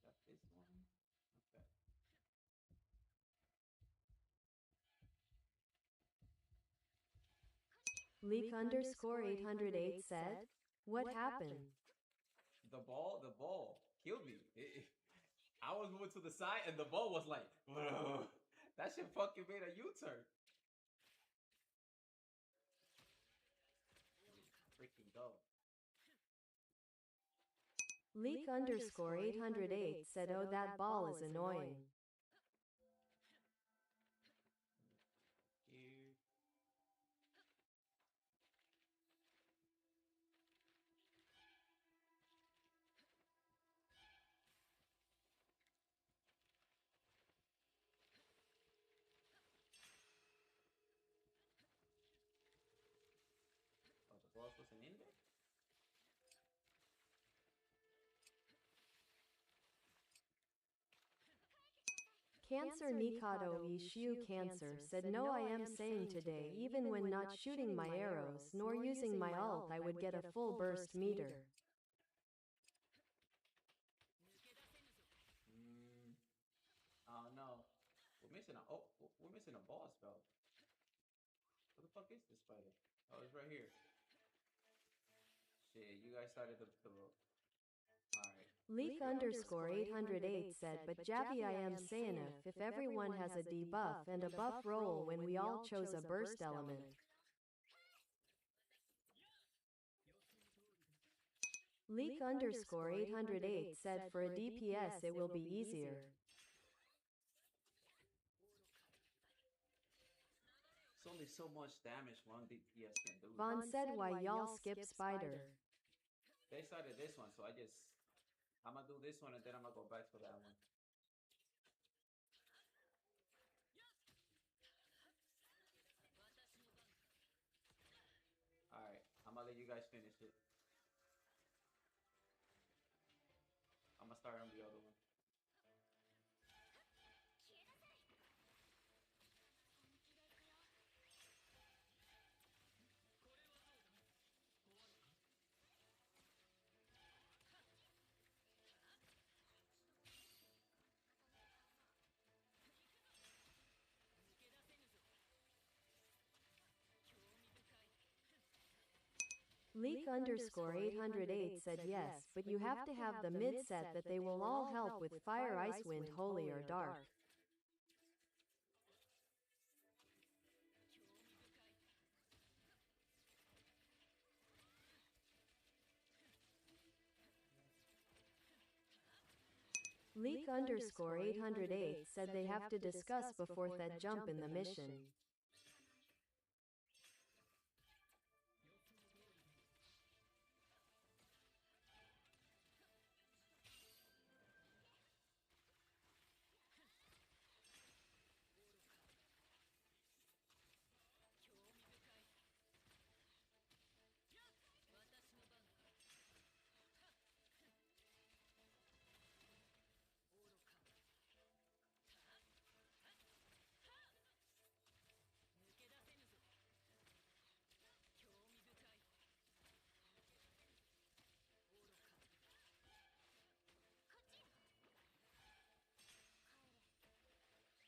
got this one. Okay. Leak underscore 808 said, what happened? The ball killed me. I was moving to the side, and the ball was like, that shit fucking made a U-turn. Freaking go. Leak underscore 808 said, oh, that ball is annoying. Here. Oh, the ball wasn't in there? Cancer Nikado Ishiu Cancer said, no, I am saying today, even when not shooting my arrows nor using my ult, I would get a full burst meter. Oh no. We're missing a boss spell. What the fuck is this spider? Oh, it's right here. Shit, you guys started the alright. Leak underscore 808 said, but Javi, I am saying if everyone has a debuff and a buff roll when we all chose a burst element. Leak underscore 808 said, for a DPS it will be easier. It's only so much damage one DPS can do. Vaughn said, why y'all skip spider? They started this one, so I'm gonna do this one and then I'm gonna go back to that one. Alright, I'm gonna let you guys finish it. I'm gonna start on the other one. Leak underscore 808 said yes, but you have to have the mid set that they will all help with fire, ice, wind, holy, or dark. Leak underscore 808 said they have to discuss before that jump in the mission.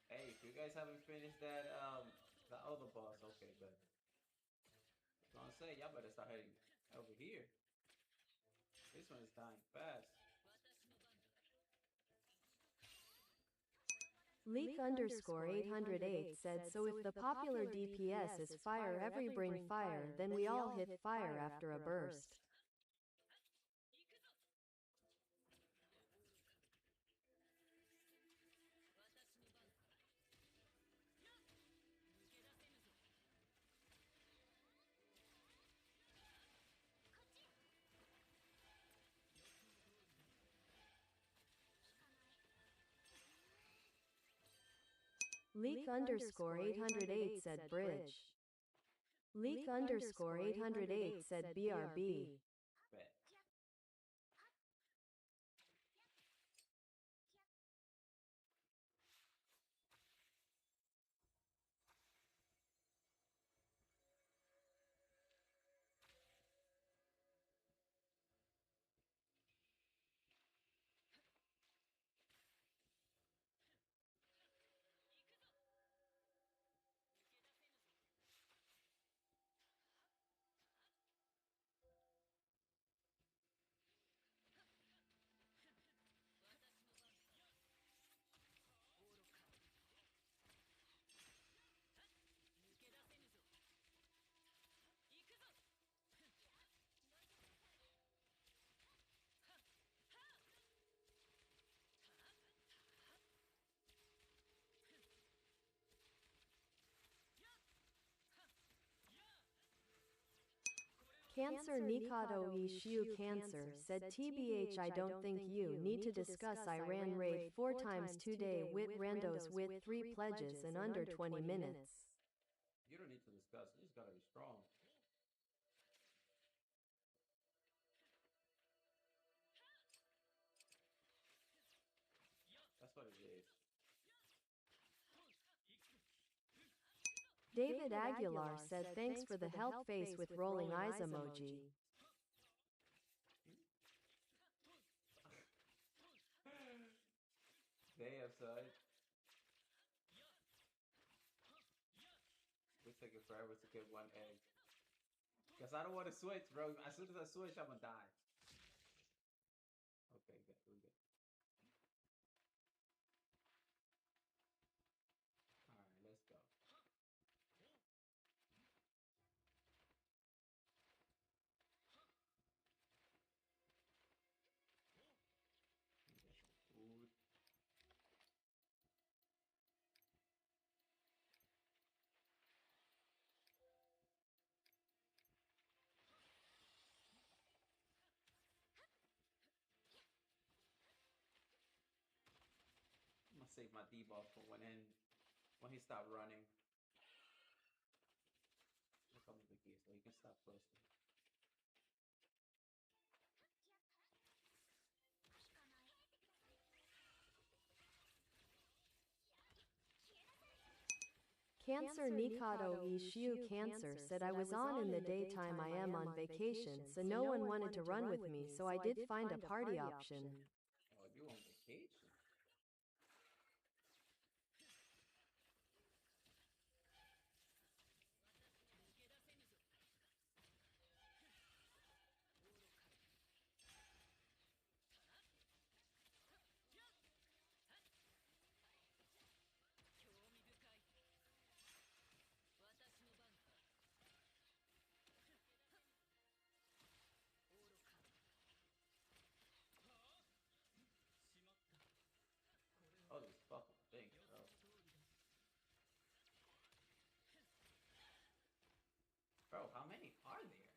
Hey, if you guys haven't finished that the other boss, okay, but I was gonna say y'all better start heading over here. This one is dying fast. Leak underscore 808 said, so if the popular DPS is fire, every bring fire, then we all hit fire after a burst. Leak underscore 808 said bridge. Leak underscore 808 said BRB. Cancer Nikado Ishiu Cancer said TBH I don't think you need to discuss Iran raid 4 times today with randos with 3 pledges in under 20 minutes. You don't need to discuss. You just gotta be strong. That's what it is. David Aguilar said thanks for the help face with rolling eyes emoji. Damn, son. We're taking forever to get one egg. Because I don't want to switch, bro. As soon as I switch, I'm gonna die. Okay, good. We're good. Alright, let's go. Get some food. I'm gonna save my debuff for when he stopped running. Look how big he is, so he can stop close to me. Cancer Nikado Ishiu Cancer said I was on in the daytime. I am on vacation, so no one wanted to run with me, so I did find a party option. Oh, you on vacation? Oh, these fucking things, bro. Bro, how many are there?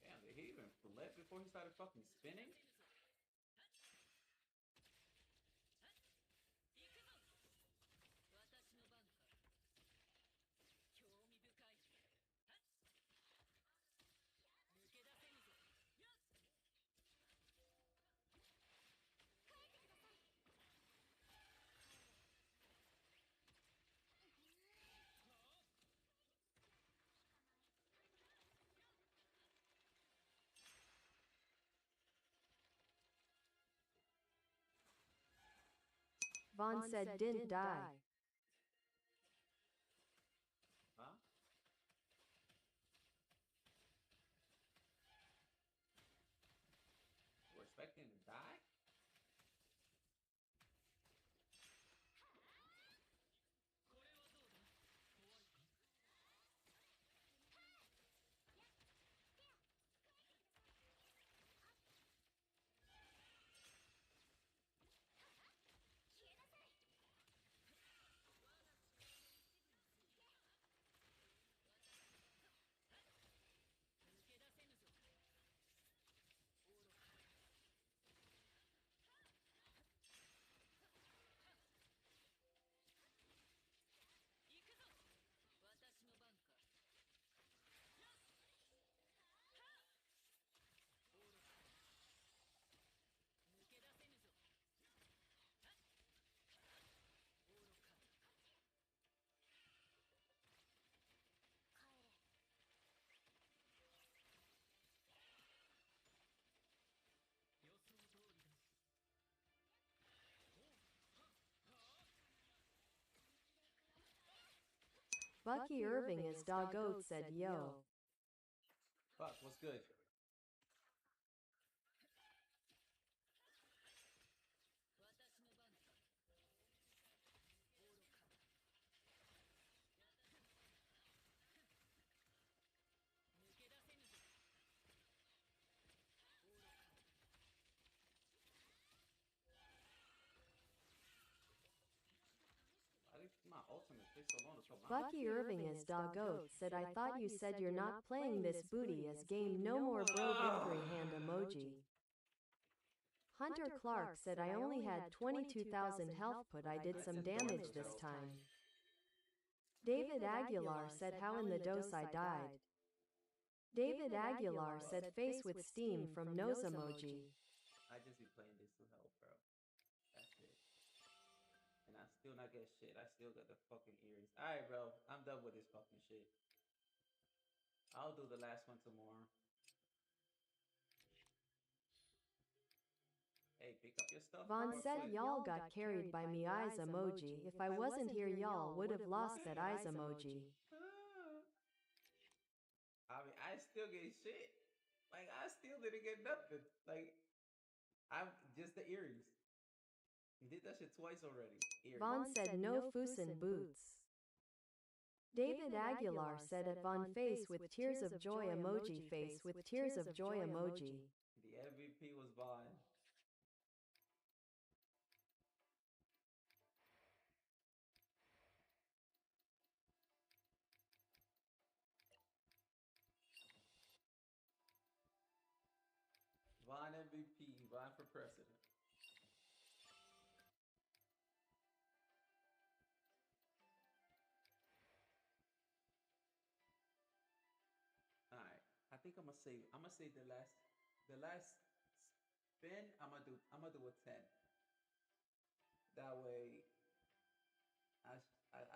Damn, did he even flip before he started fucking spinning? Vaughn said didn't die. Huh? We're expecting him to die? Bucky Irving is doggoat said yo. Fuck, what's good? Why did my ultimate take so long to come out? Bucky Irving is doggoat said I thought you said you're not playing this booty as game no more bro victory hand emoji. Hunter Clark said I only had 22,000 health but I did some damage this time. David Aguilar said how in the dose I died. David Aguilar said face with steam from nose emoji. I just be playing this to help, bro. That's it. And I still not get shit. I still got the fucking earrings. Alright, bro. I'm done with this fucking shit. I'll do the last one tomorrow. Hey, pick up your stuff. Vaughn real said quick. y'all got carried by me eyes emoji. If I wasn't here y'all would have lost that eyes emoji. I mean, I still get shit. Like, I still didn't get nothing. Like, I'm just the earrings. He did that shit twice already. Earrings. Vaughn said no Fusin boots. David Aguilar said at Vaughn face with tears of joy emoji face with tears of joy emoji. The MVP was Vaughn. Vaughn MVP, Vaughn for president. Alright. I think I'm gonna save the last spin. I'm gonna do a 10. That way I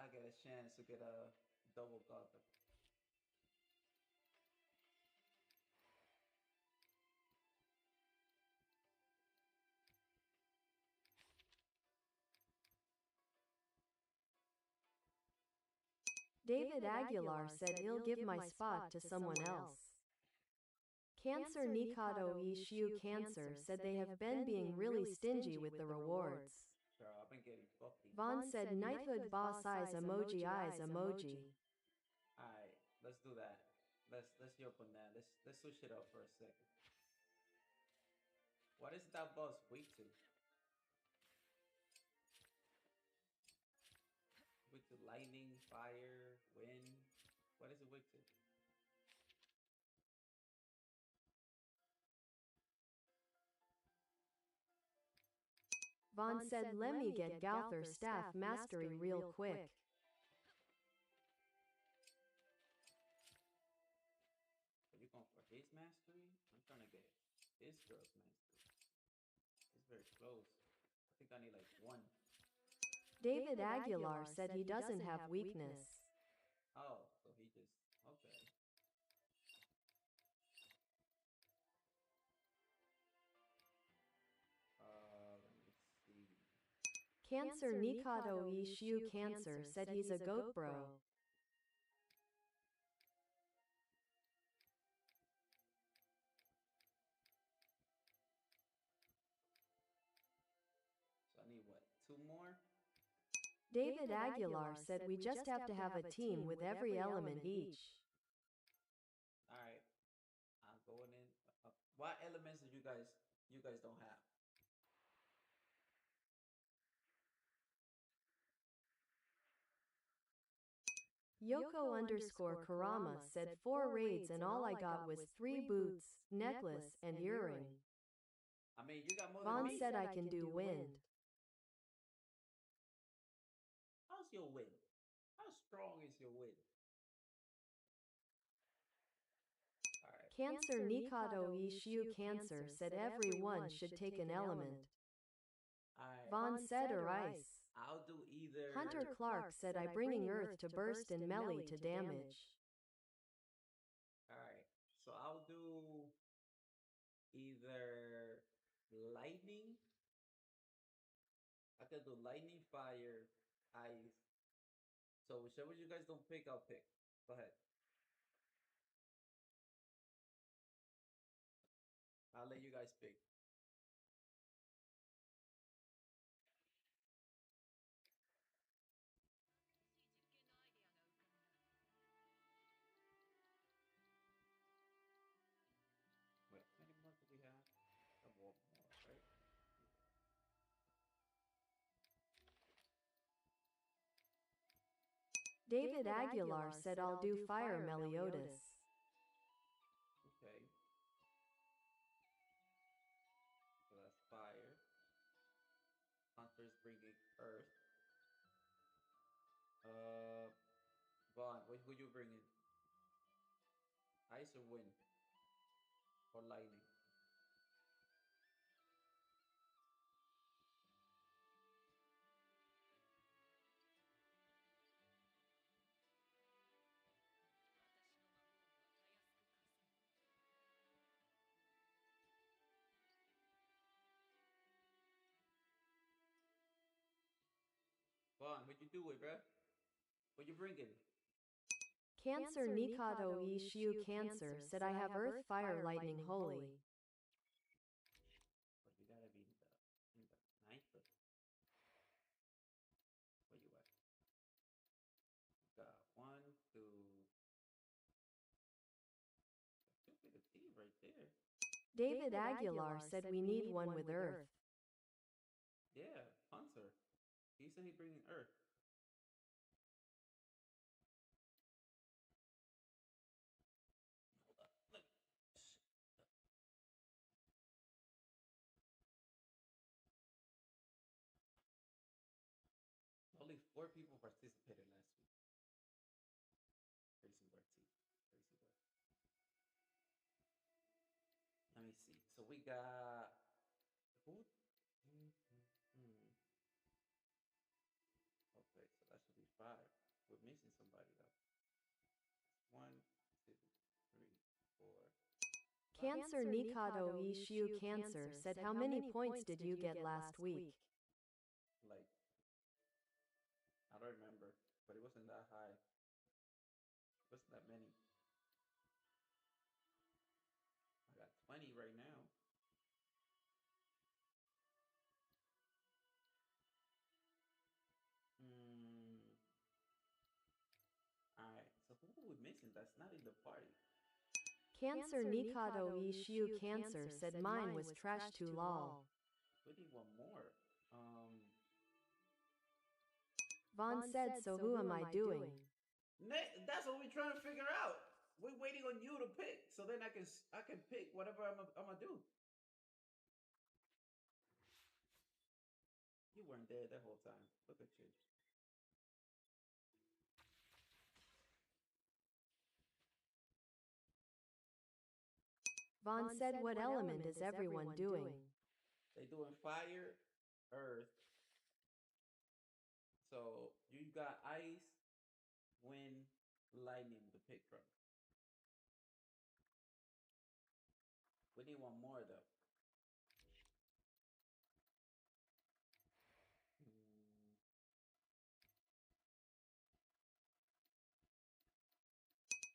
get a chance to get a double Gotham. David Aguilar said he'll give my spot to someone else. Cancer Nikado Ishiu Cancer said they have been being really stingy with the rewards. Bro, I've been getting fucking. Vaughn said knighthood boss eyes emoji eyes emoji. Alright, let's do that. Let's jump on that. Let's switch it up for a second. What is that boss weak to? Weak to lightning, fire, wind. What is it weak to? Vaughn said let me get Gauther staff mastery real quick. Are you going for his mastery? I'm trying to get his girl's mastery. It's very close. I think I need like one. David Aguilar said he doesn't have weakness. Oh, so he just okay. Let me see. Cancer Nikado Ishiu Cancer said he's a goat bro. So I need what? Two more? David Aguilar said we just have to have a team with every element each. Alright. I'm going in. What elements do you guys don't have? Yoko underscore Karama said 4 raids and all I got was 3 boots, necklace, and earring. I mean, you got more Vaughn than me. said I can do wind. How's your wind? How strong is your wind? Alright. Cancer Nikado Ishiu Cancer said everyone should take an element. Alright. Vaughn said or ice. I'll do either. Hunter Clark said I bringing earth to burst and melee to damage. Alright. So I'll do either lightning. I could do lightning, fire, ice. So whichever you guys don't pick, I'll pick. Go ahead. I'll let you guys pick. Wait, how many more do we have? A one more, right? David Aguilar said I'll do Fire Meliodas. Okay. So that's fire. Hunter's bringing earth. Vaughn, who you bringing? Ice or wind? Or lightning? Vaughn, what you do it, bruh? What you bringing? Cancer Nikado Ishiu Cancer said I have Earth, Fire, Lightning, Holy. But you gotta be in the ninth. Where you at? Got one, two. That should be the T right there. David Aguilar said we need one with Earth. Yeah, Hunter. He said he bringing Earth. Only 4 people participated last week. Crazy work, team. Crazy work. Let me see. So we got who? Okay, so that should be 5. We're missing somebody though. 1, 2, 3, 4. Cancer Nikado Ishiu Cancer said how many points did you get last week? Like, I don't remember, but it wasn't that high. It wasn't that many. I got 20 right now. Alright, so who are we missing that's not in the party? Cancer Nikado Ishiu Cancer said mine was trash to lol. We need one more. Vaughn said so who am I doing? That's what we're trying to figure out. We're waiting on you to pick, so then I can pick whatever I'm gonna do. You weren't there that whole time. Look at you. Vaughn said what element is everyone doing? They doing fire, earth. So you got ice, wind, lightning to pick from. We need one more though.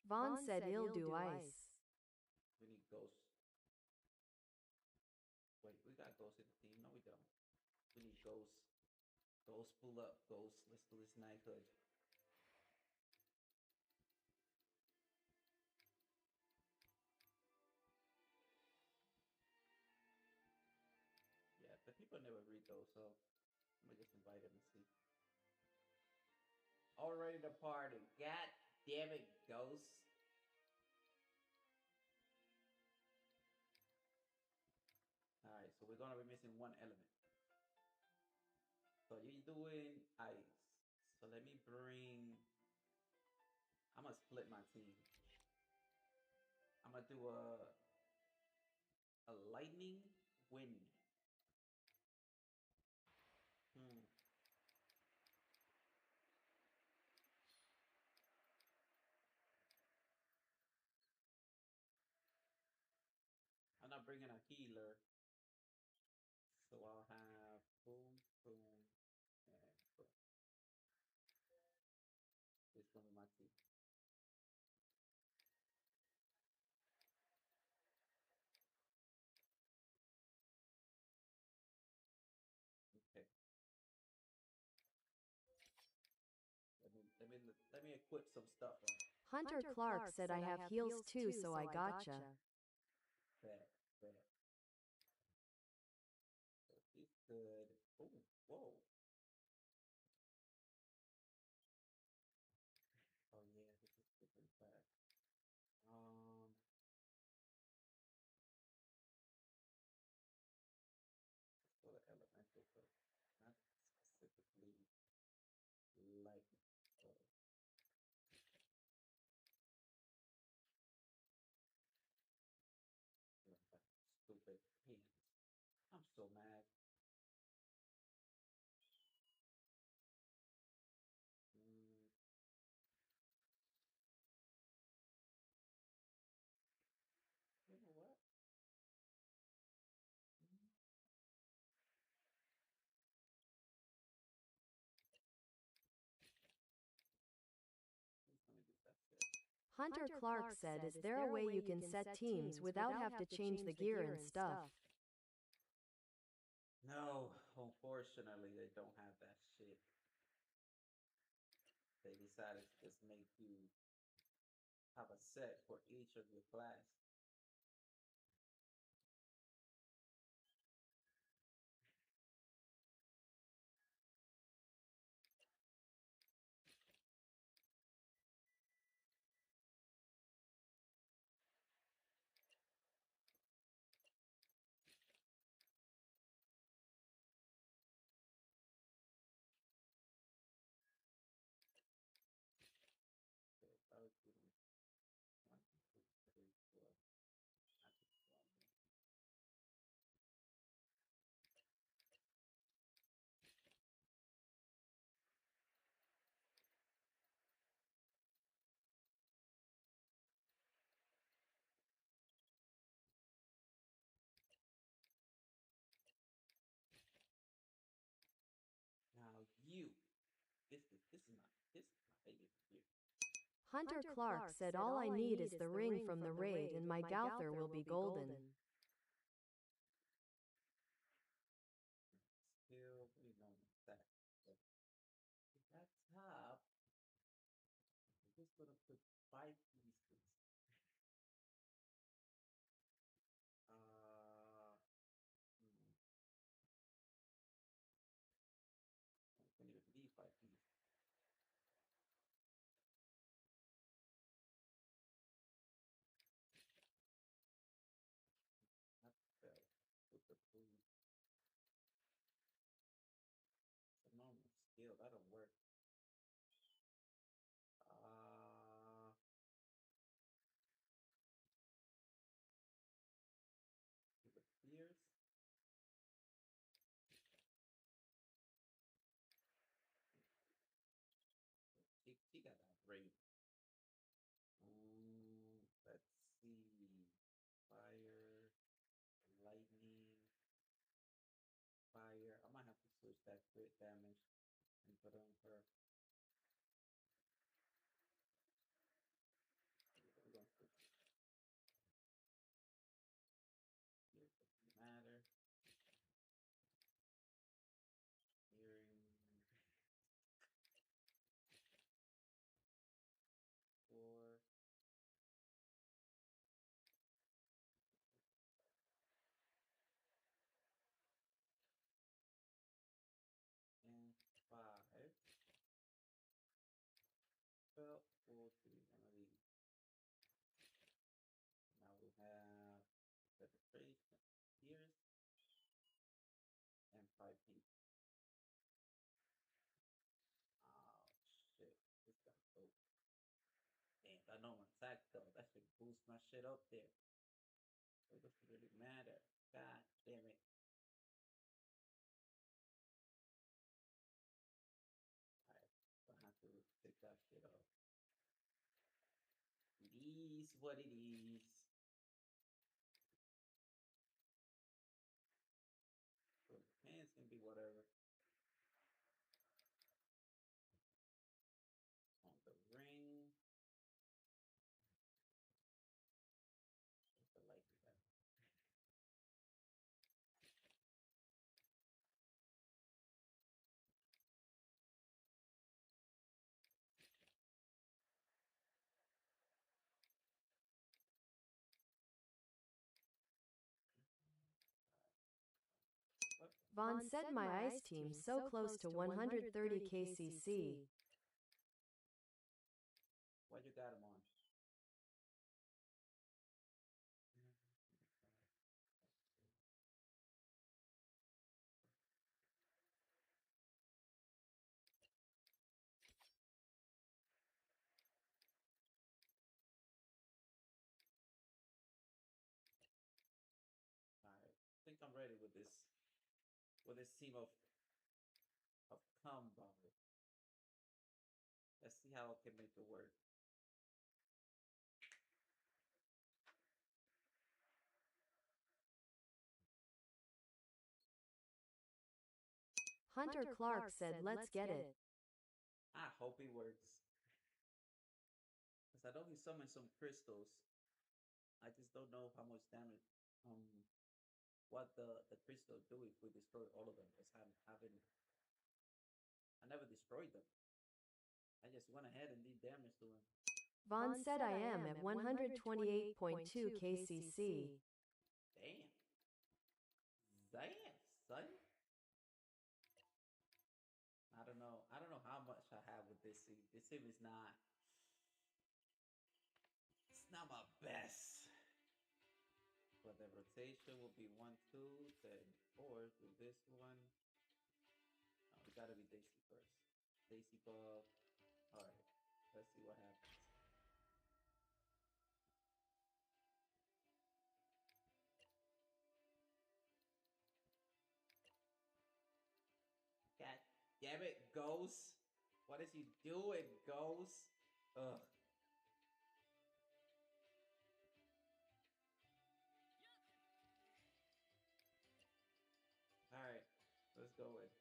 Vaughn said he'll do ice. We need ghosts. Wait, we got ghosts in the team. No, we don't. We need ghosts. Ghosts, pull up. Ghosts. Let's do this knighthood. Yeah, the people never read those, so I'm gonna just invite them and see. Already the party. God damn it, ghosts. Alright, so we're gonna be missing one element. So you're doing ice. So let me bring. I'm gonna split my team. I'm gonna do a lightning wind. I'm not bringing a healer, so I'll have boom, boom, and boom. Let me equip some stuff on it. Hunter Clark said I have heals too, so I gotcha. Bet, bet. So she's good. Oh, whoa. Oh yeah, this is different class. Let's go to elemental first. Not specifically like stupid hands. I'm so mad. Mm, you know what? Mm, let me do that shit. Hunter Clark said, is there a way you can set teams without have to change the gear and stuff? No, unfortunately, they don't have that shit. They decided to just make you have a set for each of your class. So I was doing 1, 2, 3, 4. I just one. Now you, this is my favorite gear. Hunter Clark said all I need is the ring from the raid and my Gowther will be golden. Still, what are you going with that? But that top, I'm just gonna put 5 pieces. Hmm. It's gonna even be 5 pieces. Not spell. With the food. It's a normal skill. That'll work. With the fears. She got that great. Let's see. Fire, lightning, fire. I might have to switch that crit damage and put on her. We're gonna switch. It doesn't matter. Hearing 4. And 5. Well, we'll do one of these. Now we have penetration, ears, and 5 pieces. Oh shit, this got dope. Damn, I know my attack though. That should boost my shit up there. It doesn't really matter. God damn it. Alright, so I have to pick that shit up. It is what it is. So the hands can be whatever. On the ring. What's the light that? Vaughn said my ice team so close to 130 KCC. What you got him on? All right, I think I'm ready with this team of combo. Let's see how I can make it work. Hunter Clark said let's get it. I hope it works. Because I know he summoned some crystals. I just don't know how much damage, what the crystal do if we destroy all of them. Because I never destroyed them. I just went ahead and did damage to him. Vaughn said I am at 128.2 KCC. Damn. Damn, son. I don't know. I don't know how much I have with this sim. This sim is not. It's not my best. But the rotation will be 1, 2, then 4 with this one. Oh, we gotta be Daisy first. Daisy buff. Alright. Let's see what happens. God damn it, Ghost. What is he doing, Ghost? Ugh. Alright, let's go with.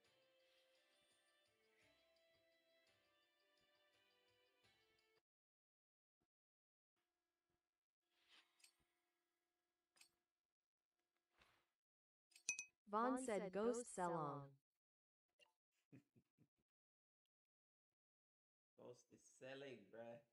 Vaughn said Ghost Selong. Ghost is selling, bruh.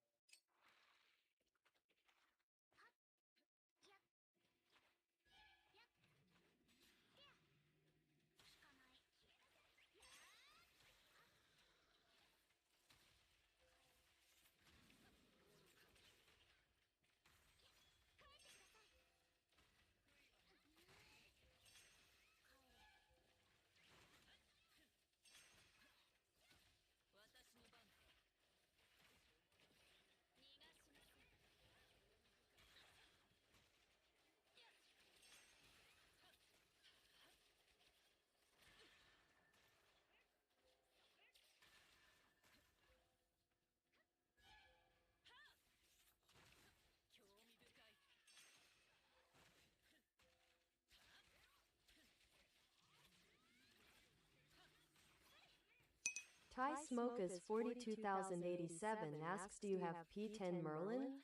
Ty Smokas 42087 asks do you have P10 Merlin?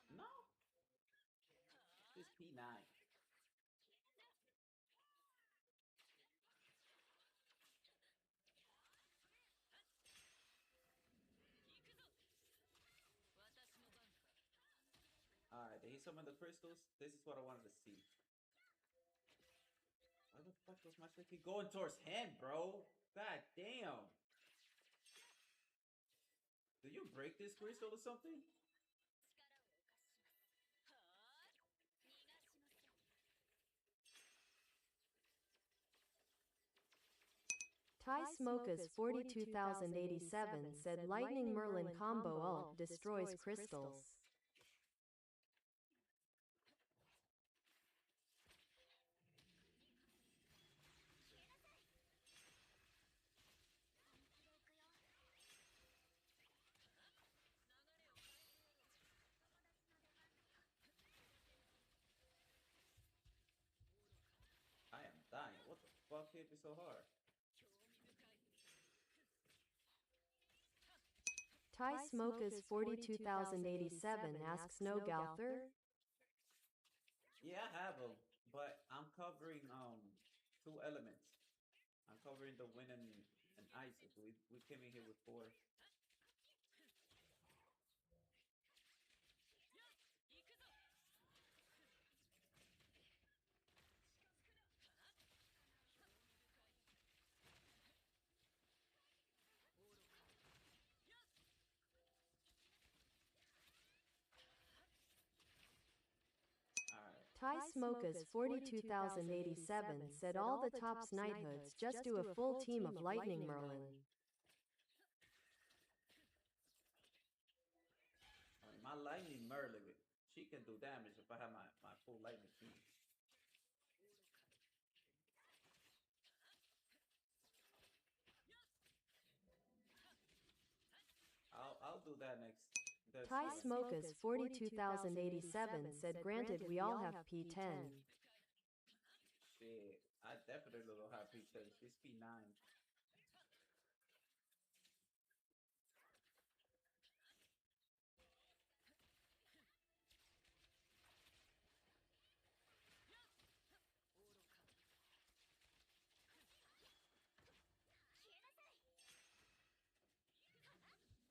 No. This P9. Alright, did he summon the crystals? This is what I wanted to see. Why the fuck was my shit keep going towards him, bro? God damn. Did you break this crystal or something? Ty Smokas 42087 said Lightning Merlin combo ult destroys crystals. I am dying. What the fuck hit me so hard? Ty Smokas 42087 asks no Galther? Yeah, I have them, but I'm covering 2 elements. I'm covering the wind and ice. We came in here with 4. Ty Smokas 42087 said all the tops knighthoods just do a full team of Lightning Merlin. I mean, my Lightning Merlin, she can do damage if I have my full Lightning team. I'll do that next. Ty Smokas 42087 said granted we all have P10. Shit, I definitely don't have P10. She's P9.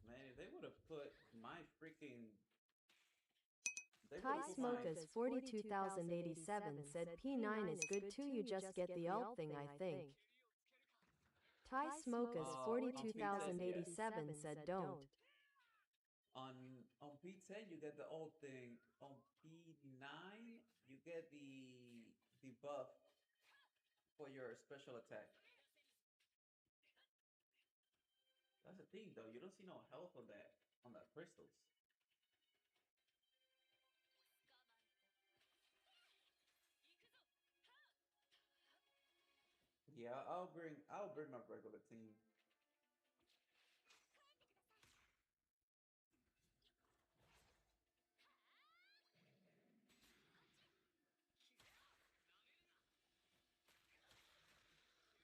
Man, if they would have put my freaking... Ty Smokas 42087 said P9 is good too, you just get the ult thing I think. Ty Smokas 42087 said don't. On P10 you get the old thing. On P9 you get the buff for your special attack. That's the thing though, you don't see no health on that crystals. Yeah, I'll bring my regular team.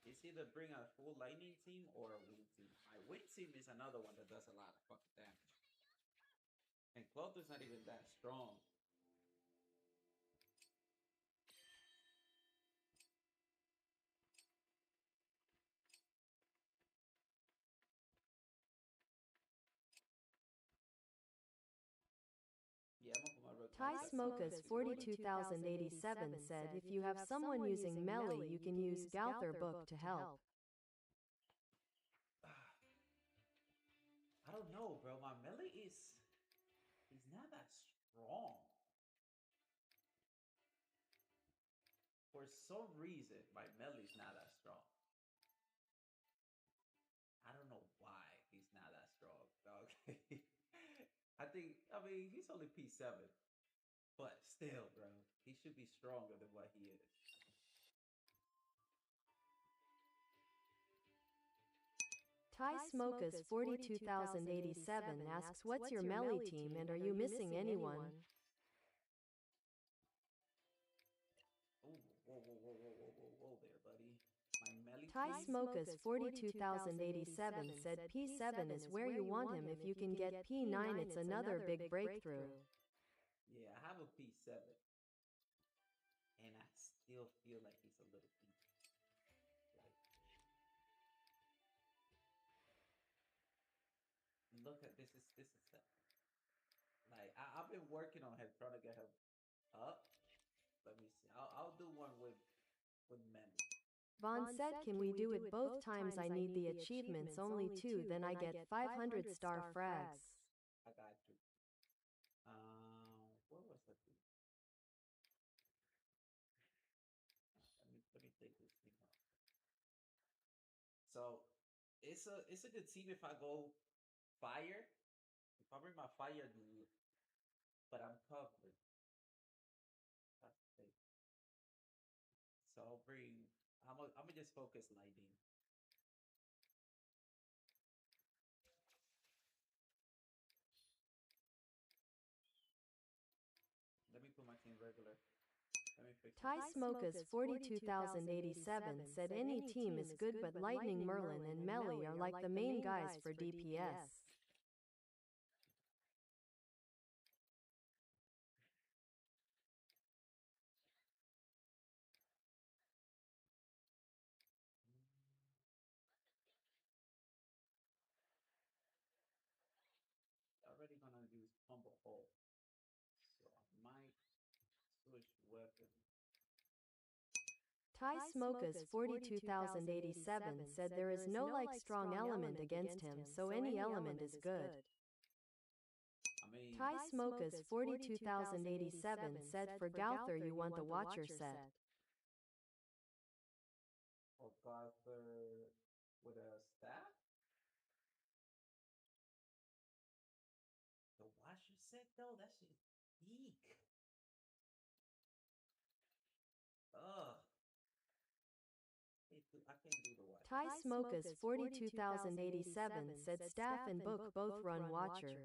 It's either bring a full lightning team or a wind team. My wind team is another one that does a lot of fucking damage. And Cloth's not even that strong. Yeah, I'm gonna put my rook. Ty Smokas 42087 said if you have someone using melee you can use Gauther Book to help. I don't know, bro. My melee is not that strong. For some reason, my melee is not that strong. I don't know why he's not that strong, dog. I mean, he's only P7. But still, bro, he should be stronger than what he is. Ty Smokas 42087 asks what's your melee team and are you missing anyone? Oh, whoa there, buddy. My melee Ty team? Smokas 42087 said P7 is where you want him, if you can get P9 it's another big breakthrough. Yeah, I have a P7. And I still feel like he's a little weak. Look at this is the, like I've been working on him, trying to get him up. Let me see. I'll do one with men. Vaughn said can we do it both times, I need the achievements only 2 then I get 500 star frags. I got you. What was that thing? Let me take this thing off. So it's a good team if I go fire. If I bring my fire, but I'm covered. So I'll bring. I'm gonna just focus lightning. Let me put my team regular. Ty Smokas 42087 said any team is good but Lightning Merlin and Melee are like the main guys for DPS. Already gonna use Humble Hole, so I might switch weapon. Ty Smokas 42087 said there is no like strong element against him, so any element is good. I mean, Ty Smokas 42087 said for Gauther you want the Watcher set. or Garther with a staff. The washer set though, that shit eek. Ugh. I can't do the watch. Ty Smokas 42087 said staff and book both run Watcher.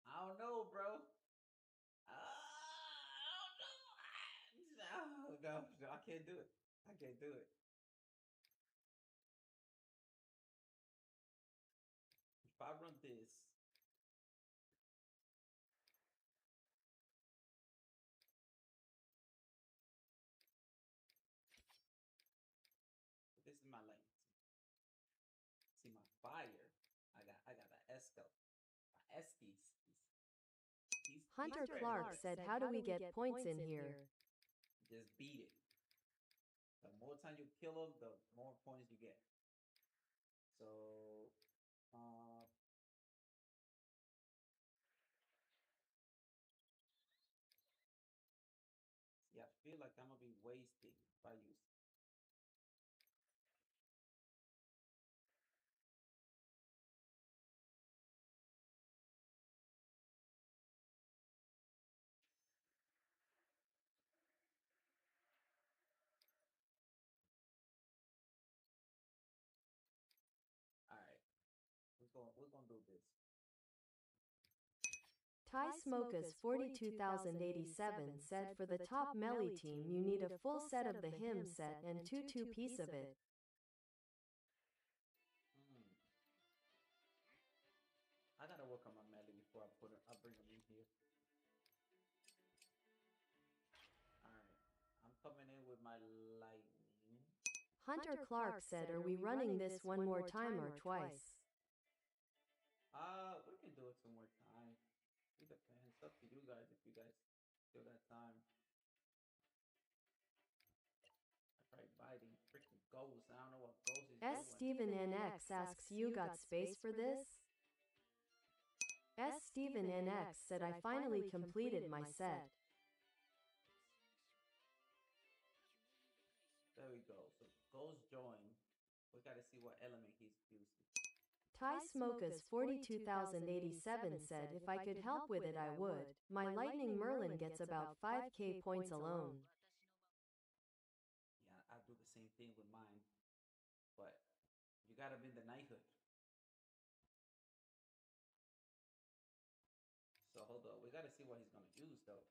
I don't know, bro. I don't know. No, I can't do it. I can't do it. If I run this, this is my lane. See my fire. I got an Esco. My Eskies. Hunter Clark said, how do we get points in here? Just beat it. The more time you kill them, the more points you get. So, see, I feel like I'm gonna be wasting if I use. All right, we're gonna do this. Ty Smokas 42087 said for the top melee team you need a full set of the hymn set and two piece of it. I gotta work on my melee before I bring them in here. Alright, I'm coming in with my lightning. Hunter Clark said, are we running this one more time or twice? We can do it two more times. It depends. It's up to you guys if you guys still got time. I tried biting freaking ghosts. I don't know what ghost is S. Steven NX asks, you got space for this? S. Steven NX said, I finally completed my set. There we go. So ghost join. We gotta see what element he's using. Ty Smokas 42087 said, if I could help with it I would. My Lightning Merlin gets about 5k points alone. Yeah, I do the same thing with mine. But you gotta be in the knighthood. So hold on, we gotta see what he's gonna use though.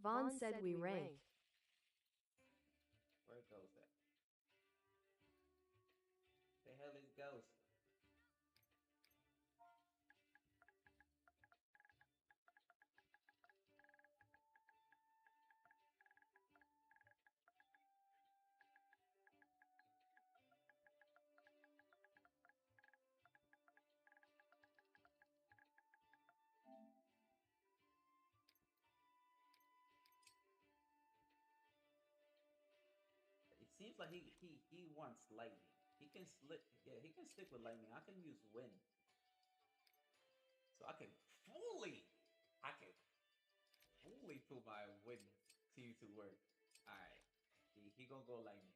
Vaughn said we rank. Where goes that? The hell is Ghost? It seems like he wants lightning. He can he can stick with lightning. I can use wind. So I can fully put my wind team to work. Alright. He gonna go lightning.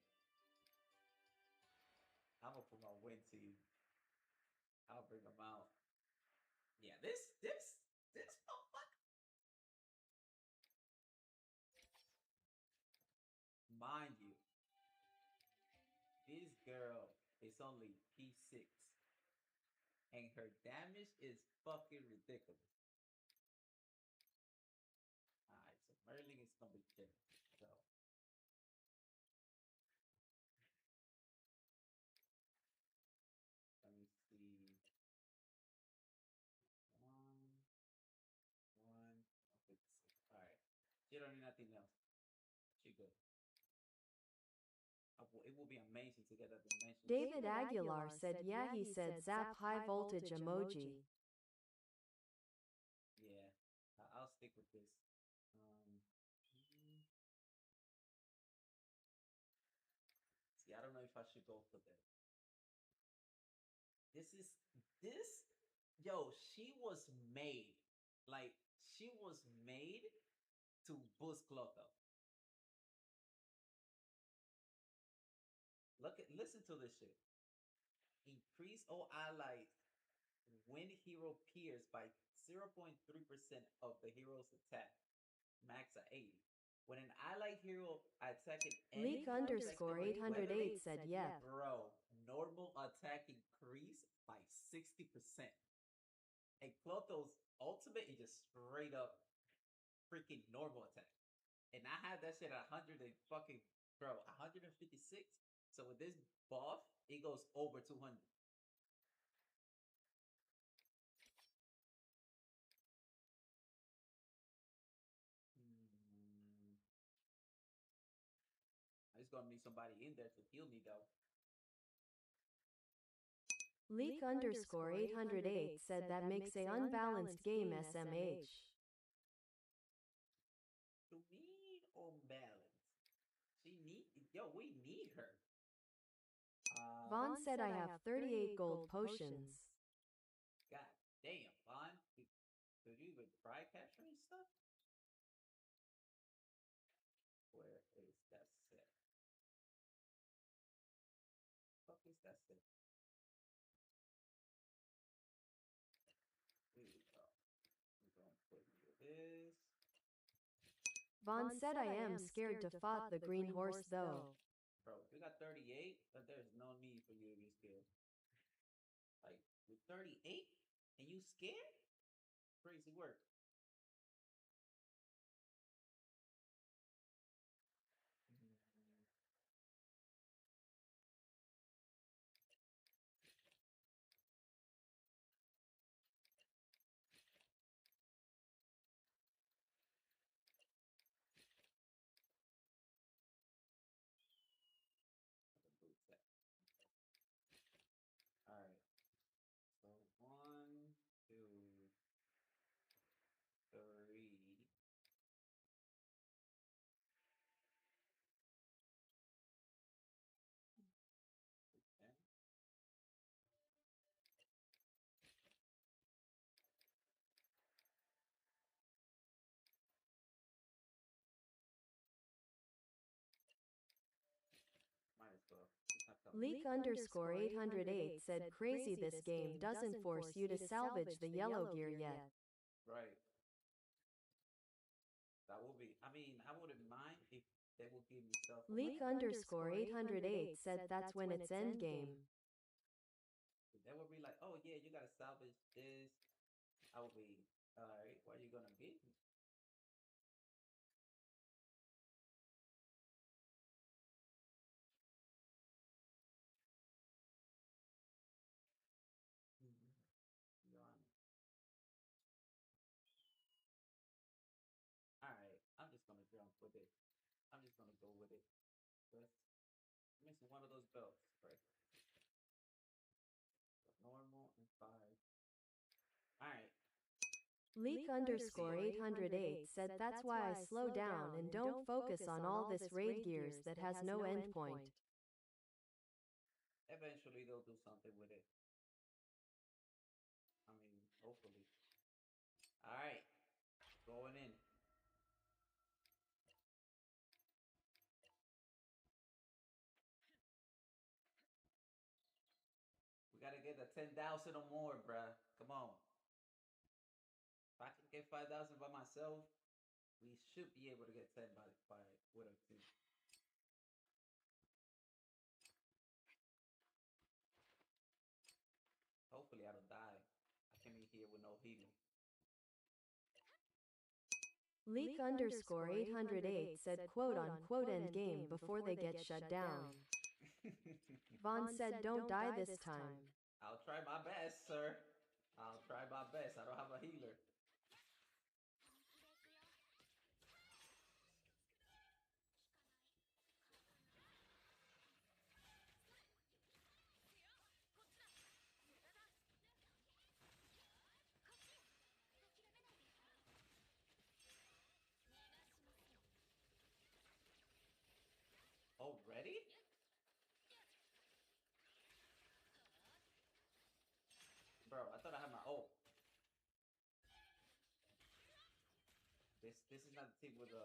I'm gonna put my wind team. I'll bring him out. Yeah, this motherfucker. Mind you, this girl is only P6. And her damage is fucking ridiculous. Alright, so Merlin is gonna be chilling. So let me see. One. Okay, alright. She don't need nothing else. She good. It will be amazing to get that dimension. David Aguilar said, yeah, he said zap high voltage emoji. stick with this. Mm, See, I don't know if I should go for that. This is this. Yo, she was made like she was made to boost Clotho. Listen to this shit. Increase all allies when hero peers by 0.3% of the hero's attack. Max at 80. When an allied hero attacking any Leak underscore unexpected 808 weapon, said yeah. bro, normal attack increase by 60%. And Clotho's ultimate is just straight up freaking normal attack. And I had that shit at 100 and fucking, bro, 156. So with this buff, it goes over 200. Mm, I just gonna need somebody in there to heal me though. Leak underscore 808 said that makes a unbalanced game SMH. To me, unbalanced. We need her. Vaughn said I have 38 gold potions. God damn, Vaughn. Could you even try capturing stuff? Where is that set? Fuck is that set? Here we go. We're gonna put this. Vaughn said I am scared to fight the green horse though. Bro, if you got 38, then there's no need for you to be scared. Like, with 38 and you scared? Crazy work. Alright. So 1, 2, 3. Okay. Might as well. Leak underscore 808 said crazy this game doesn't force you to salvage the yellow gear yet. Right. That will be. I mean, I wouldn't mind if they will give me stuff. Leak underscore 808 said that's when it's endgame. They will be like, oh yeah, you gotta salvage this. I will be, alright, what are you gonna give me? Alright, I'm just gonna jump with it. I'm just gonna go with it. First, I'm missing one of those belts, right? Normal and 5. Alright. Leak underscore 808 said that's why I slow down and don't focus on all this raid gears that has no endpoint. Eventually they'll do something with it. I mean, hopefully. Alright. Going in. We gotta get the 10,000 or more, bruh. Come on. If I can get 5,000 by myself, we should be able to get 10 by with a team. Hopefully I don't die. I came in here with no healing. Leak underscore 808 said quote unquote end game before they get shut down. Vaughn said don't die this time. I'll try my best, sir. I'll try my best. I don't have a healer. this is not the team with the.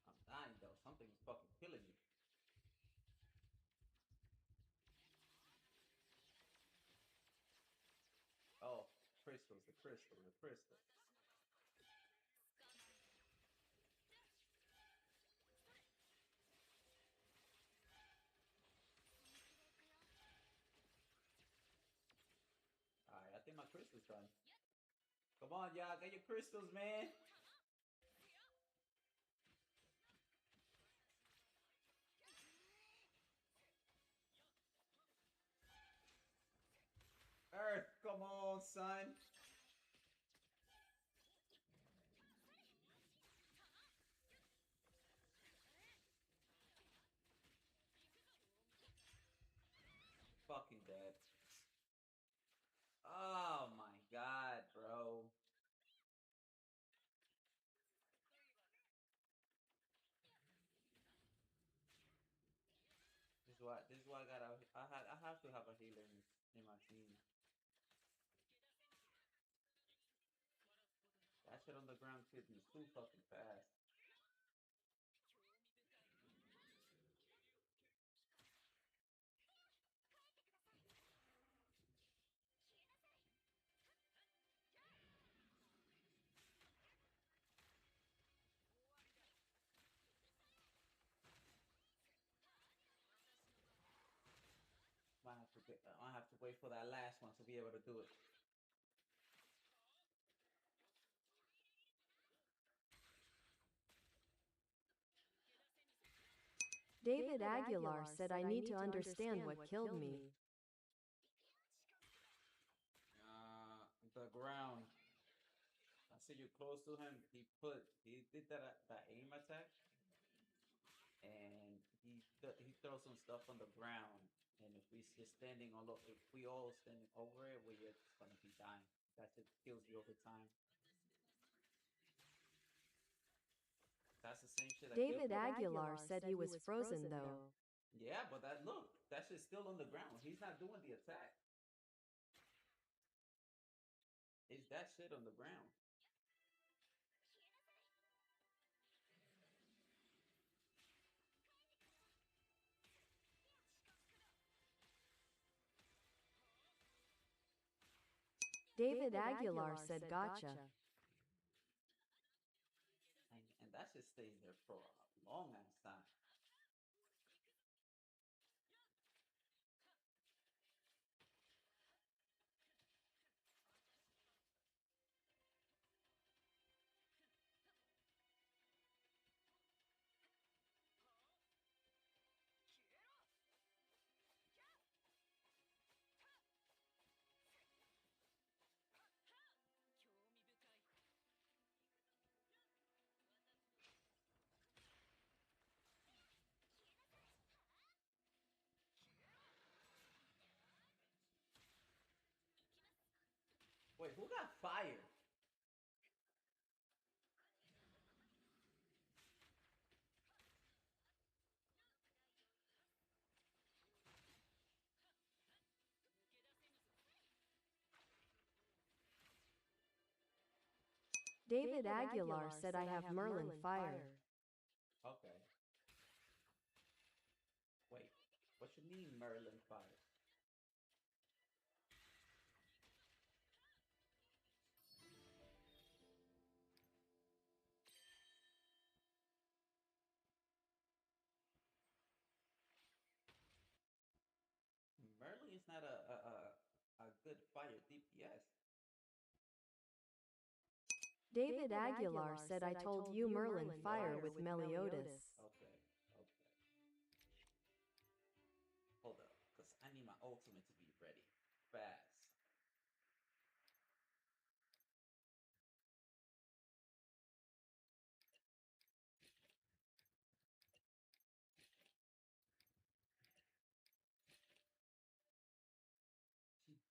I'm dying though. Something is fucking killing me. Oh, crystals, the crystal, the crystal. Alright, I think my crystal's done. Come on, y'all, get your crystals, man. Earth, come on, son. Fucking dead. Oh my god, bro. This is why I have to have a healer in my team. That shit on the ground killed me too fucking fast. I have to wait for that last one to be able to do it. David Aguilar said I need to understand what killed me. The ground. I see you close to him. He did that aim attack, and he throws some stuff on the ground. And if we just if we all standing over it, we're just gonna be dying. That shit kills you over time. That's the same shit. David Aguilar said he was frozen though. Yeah, but that shit's still on the ground. He's not doing the attack. It's that shit on the ground. David Aguilar said gotcha. And that shit stays there for a long ass time. Wait, who got fired? David Aguilar said I have Merlin fire. Okay. Wait, what you mean Merlin fire? Merlin is not a good fire DPS. David Aguilar said I told you Merlin fire with Meliodas. Okay, okay. Hold up, because I need my ultimate to be ready. Fast.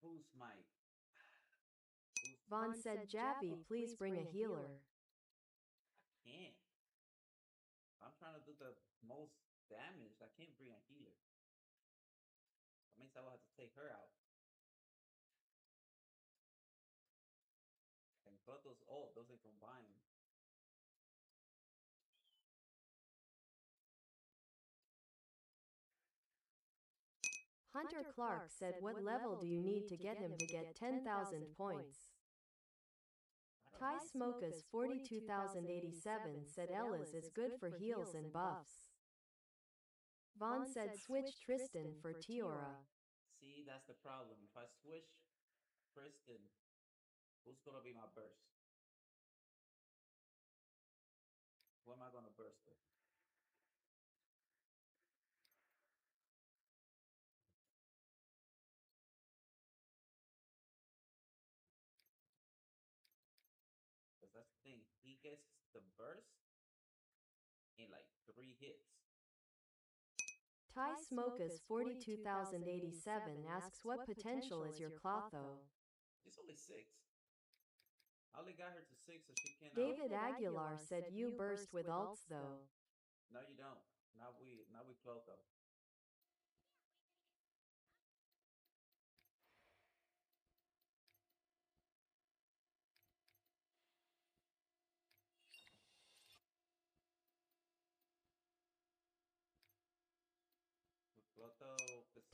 boost my boost. Vaughn said, Javi, please bring a healer. I can't. I'm trying to do the most damage. I can't bring a healer. That means I will have to take her out. And Cloto's ult doesn't combine. Hunter Clark said, what level do you need to get him to get 10,000 points? Ty Smokas 42,087 said Ellis is good for heals and buffs. Vaughn said switch Tristan for Tiora. See, that's the problem. If I switch Tristan, who's gonna be my burst? Who am I gonna burst with? Because that's the thing. He gets the burst in like 3 hits. Ty Smokas 42,087 asks, what potential is your Clotho? She's only 6. I only got her to 6 so she can. David Aguilar said you burst with ults though. No, you don't. Not we Clotho.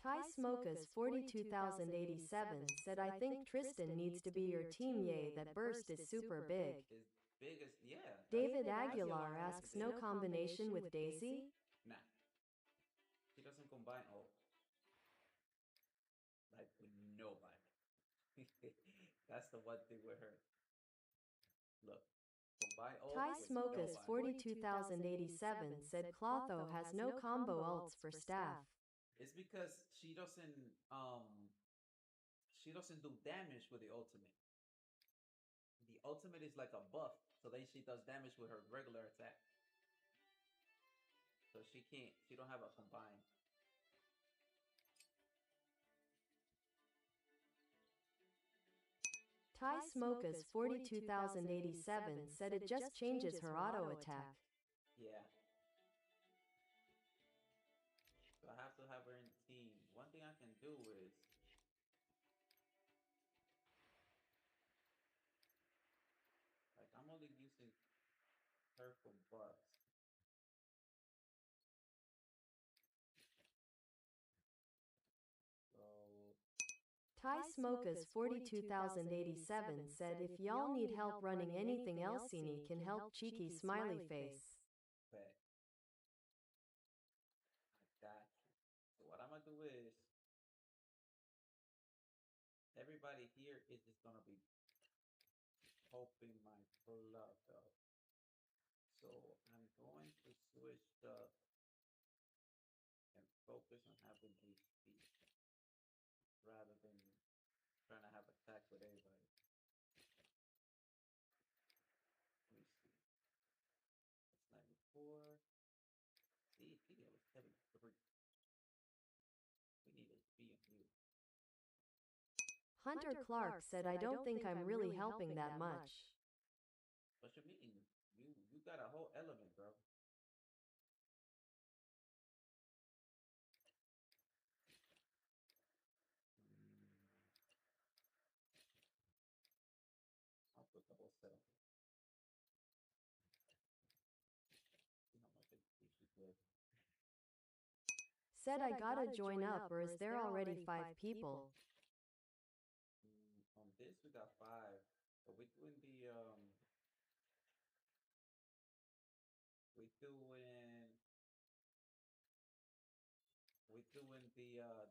Ty Smokas 42,087 said, I think Tristan needs to be your team. Yay, that burst is super big. As big as, yeah. David Aguilar asks, no combination with Daisy? Nah. She doesn't combine ult. Like with nobody. That's the one thing with her. Look. Combine ult Ty with Smokas nobody. 42,087 said Clotho has no combo ults for staff. It's because she doesn't do damage with the ultimate. The ultimate is like a buff, so then she does damage with her regular attack. So she don't have a combine. Ty Smokas 42,087 said it just changes her auto attack. Yeah. So I have to have her in the team. One thing I can do is like I'm only using her for buffs. So Ty Smokas 42,087 said if y'all need help running anything Elsini can help. Cheeky smiley face. bet. I got you. So what I'm gonna do is everybody here is just gonna be hoping my Clotho. So I'm going to switch up and focus on having HP rather than trying to have attack with everybody. Let me see. It's 94. See, video is 73. We need HP on you. Hunter Clark said, I don't think I'm really helping that much. What you mean? You got a whole element, bro. I'll put the whole setup. See how much HP she's with. Said I gotta join up, or is there already 5 people? On this we got 5, but we're doing the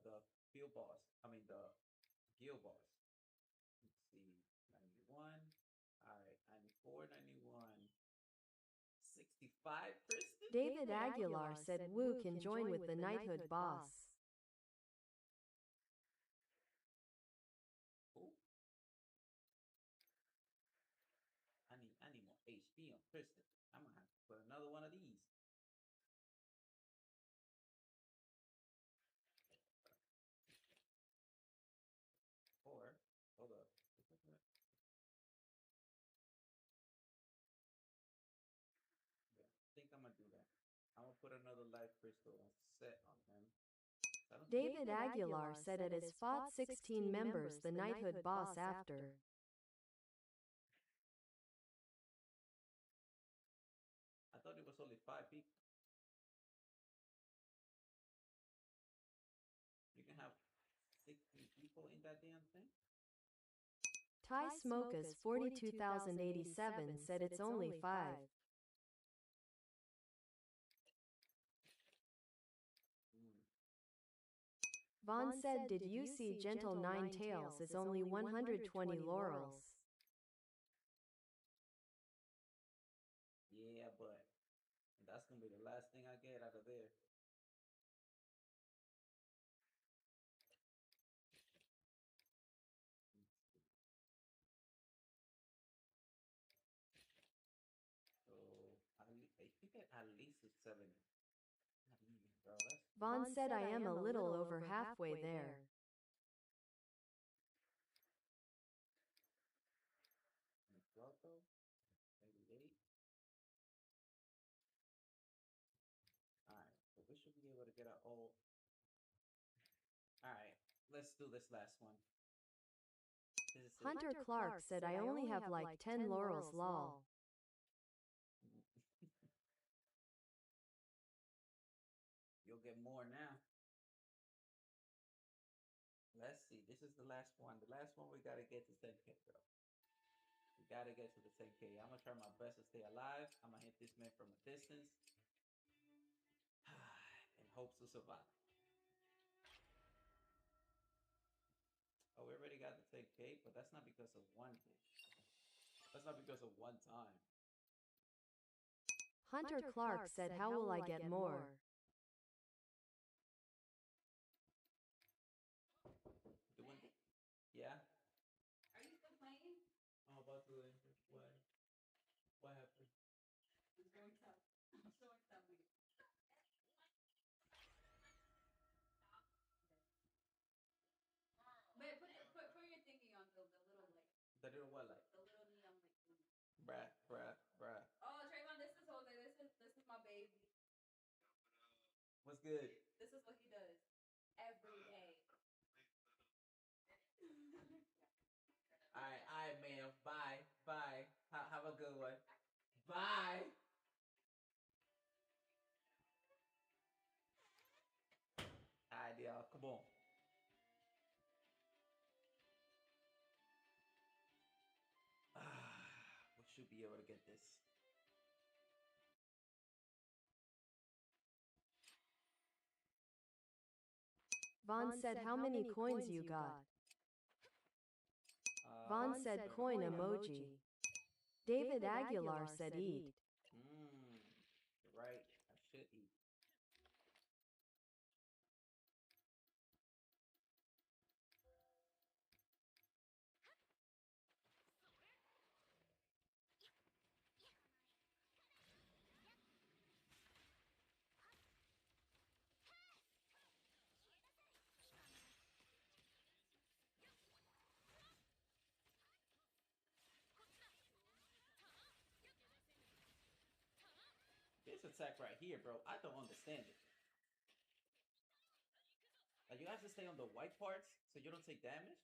the field boss. I mean the guild boss. Let's see, 91. All right, 94, 91. 65, Kristen? David Aguilar said Wu can join with the knighthood boss. Who? I need more HP on Kristen. I'm gonna have to put another one of these. put another life crystal set on him. David Aguilar said it is fought 16 members the knighthood boss after. I thought it was only 5 people. You can have 16 people in that damn thing? Ty Smokas 42,087 said it's only 5. Vaughn said, did you see Gentle Nine Tails is only 120 laurels? Yeah, but that's gonna be the last thing I get out of there. So you get at least a 70. Bro, Vaughn said I am a little over halfway there. Grotto, maybe 8. Alright, so we should be able to get our old. Alright, let's do this last one. Hunter Clark said I only have like 10 laurels lol. You'll get more now. Let's see. This is the last one. The last one we gotta get to 10K, bro. We gotta get to the 10K. I'm gonna try my best to stay alive. I'm gonna hit this man from a distance. In hopes to survive. Oh, we already got the 10K, but that's not because of one hit. That's not because of one time. Hunter Clark said, how will I get more? Yeah? Are you still playing? I'm about to enter. What? What happened? I'm so excited. I'm so excited. But put your thingy on the little like. The little what like? The little neon like. Bruh. Oh, Trayvon, this is Jose. This is my baby. What's good? This is what he does every day. Alright, man. Bye. Have a good one. Bye. Alright, y'all. Come on. We should be able to get this. Vaughn said, how many coins you got? Vaughn said, coin emoji. David Aguilar said, eat. You're right. I should eat. This attack right here, bro, I don't understand it. Like, you have to stay on the white parts so you don't take damage?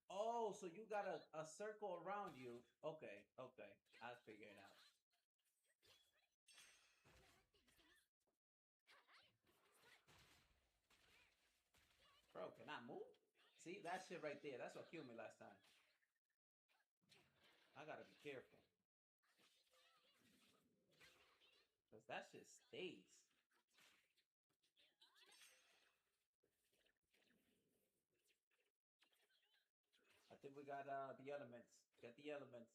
Oh, so you got a circle around you. Okay. I'll figure it out. Bro, can I move? See, that shit right there. That's what killed me last time. I gotta be careful. Because that shit stays. I think we got the elements. Get the elements.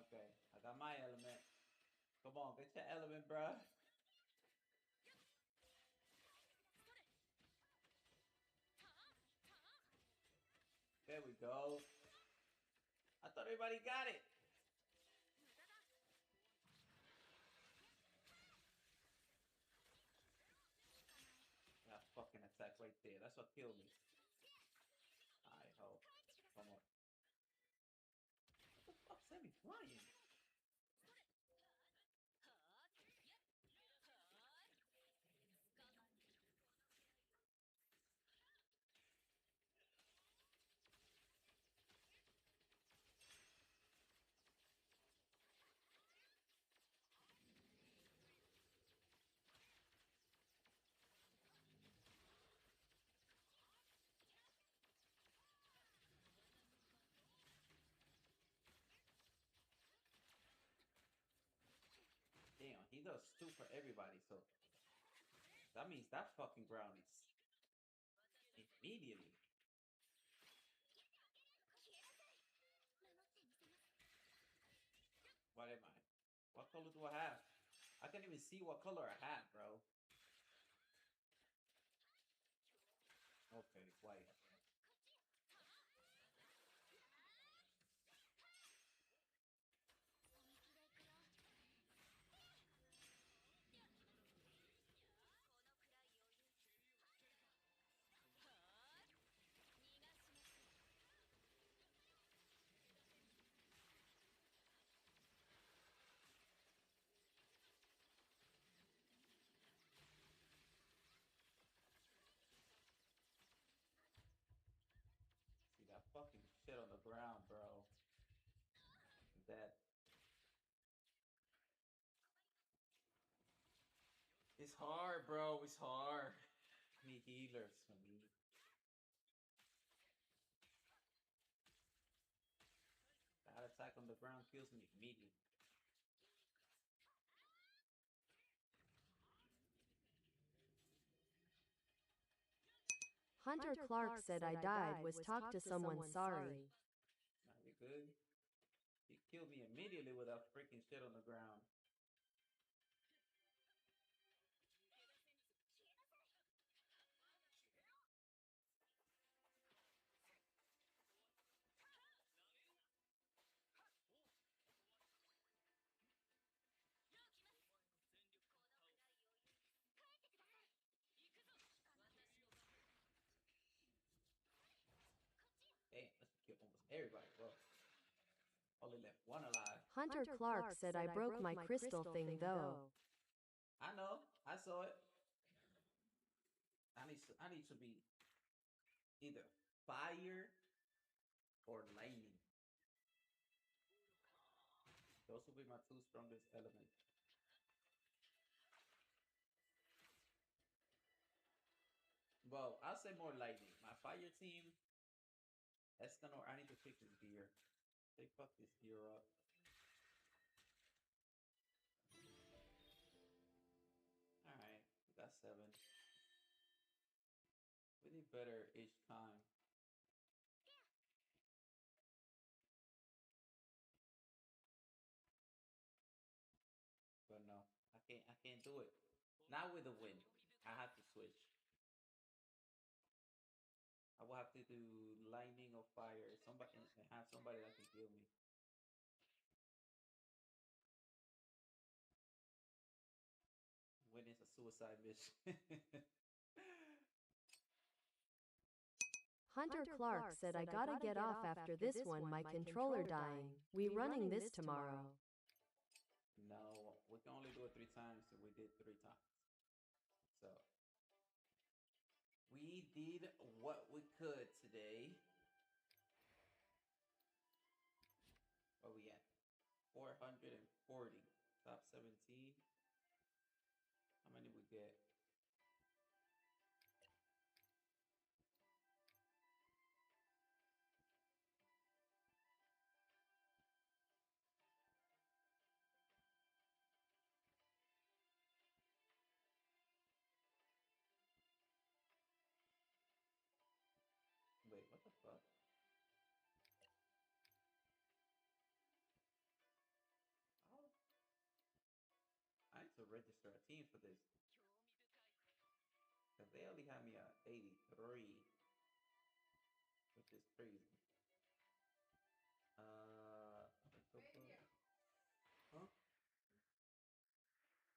Okay, I got my element. Come on, get your element, bruh. There we go. I thought everybody got it. right there. That's what killed me. I hope. Come on. What the fuck sent me flying? Damn, he does two for everybody, so that means that fucking ground is immediately. What am I? What color do I have? I can't even see what color I have, bro. Okay, white. See that fucking shit on the ground, bro. That it's hard, bro. It's hard. I need healers for me. That attack on the ground kills me immediately. Hunter Clark said I died was talk to someone sorry. Now you good? He killed me immediately with that freaking shit on the ground. Damn, let's kill almost everybody, bro. Only left one alive. Hunter Clark said I broke my crystal thing though. I know. I saw it. I need to be either fire or lightning. Those will be my two strongest elements. Well, I'll say more lightning. My fire team, Escanor, I need to fix his gear. They fuck this gear up. Alright, we got 7. We need better each time. But no, I can't do it. Not with the wind. I have to switch. I will have to do lightning or fire. Somebody and have somebody that can kill me. When it's a suicide mission. Hunter Clark said I gotta get off after this one, my controller dying. We running this tomorrow. No, we can only do it 3 times, and we did 3 times. So we did what we could today. Where we at? 440. Top 17. How many we get? Wait, what the fuck? Oh, I need to register a team for this. Because they only have me at 83. Which is crazy. Huh?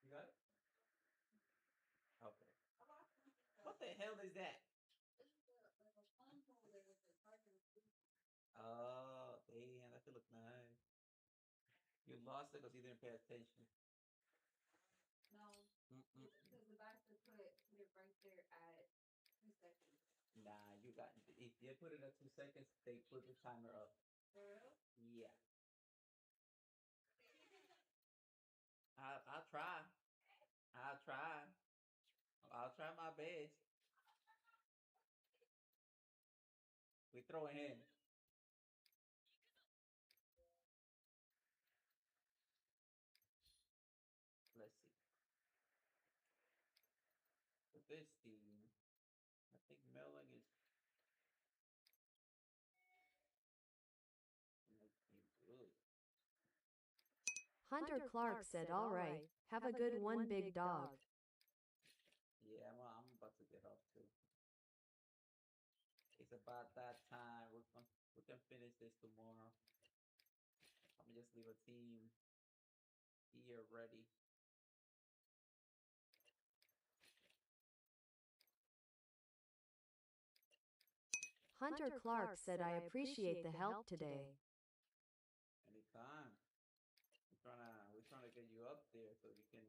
You got it? Okay. What the hell is that? You lost it because you didn't pay attention. No, Mm-mm. it's because the doctor put it right there at 2 seconds. Nah, you got. If they put it at 2 seconds, they put the timer up. For real? Yeah, I'll try. I'll try. I'll try my best. We throwing in. Let's see. For this team, I think Melon is good. Hunter Clark said, alright, have a good one, big dog. Yeah, I'm about to get off too. It's about that time. We can finish this tomorrow. I'm gonna just leave a team here ready. Hunter Clark said, I appreciate the help today. Anytime. We're trying to get you up there so you can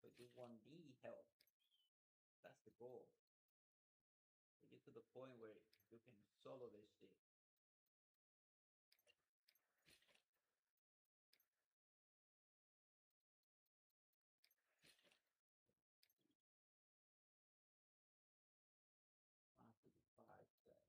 so you want the help. That's the goal. To get to the point where you can solo this shit. After the 5 set.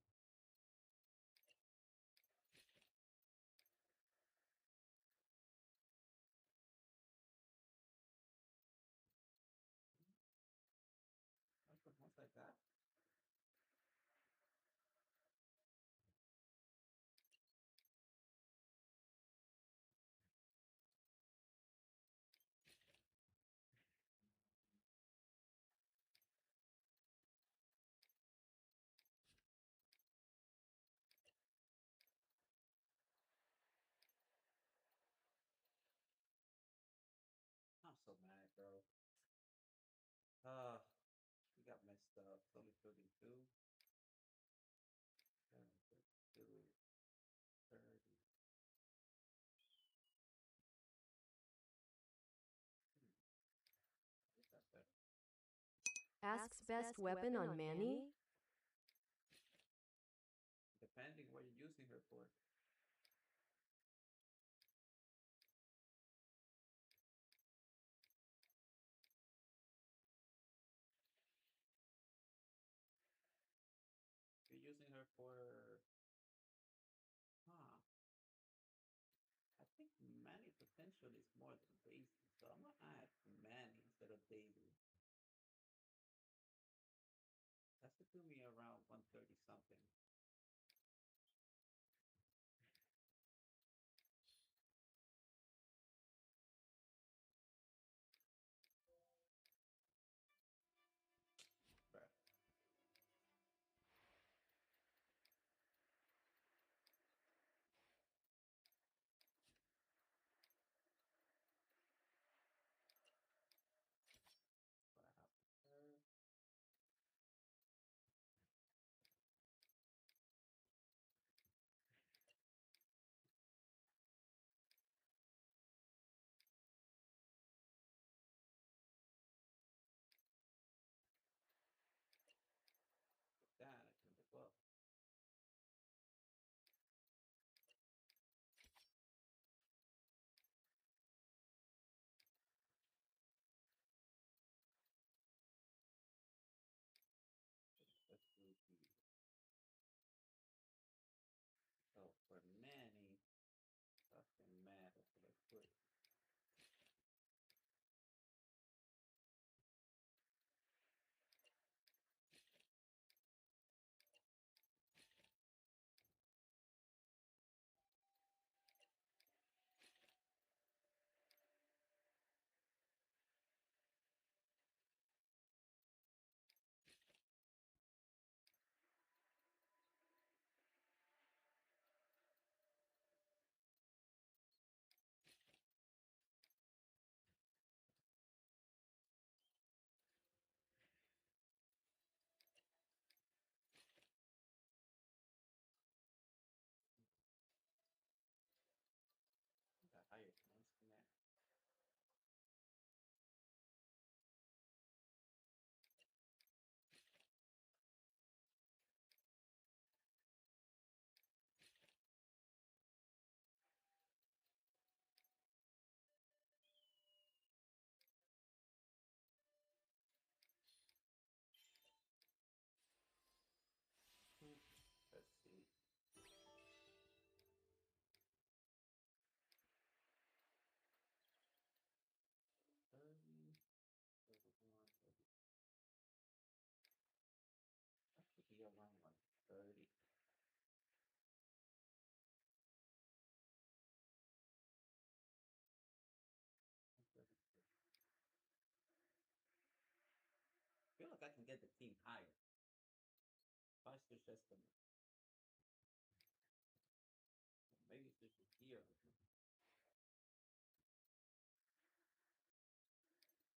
That's the most I got. I'm so mad, bro. Ah, we got messed up. It's only 32. 32. 30. What's that better? Asks best weapon on Manny? Depending what you're using her for. If you're using her for, huh? I think Manny potential is more than Daisy, so I'm gonna add Manny instead of Daisy. That's to do me around 130 something. Bruh. What happened there? 14 higher. Faster system. Maybe it's just here.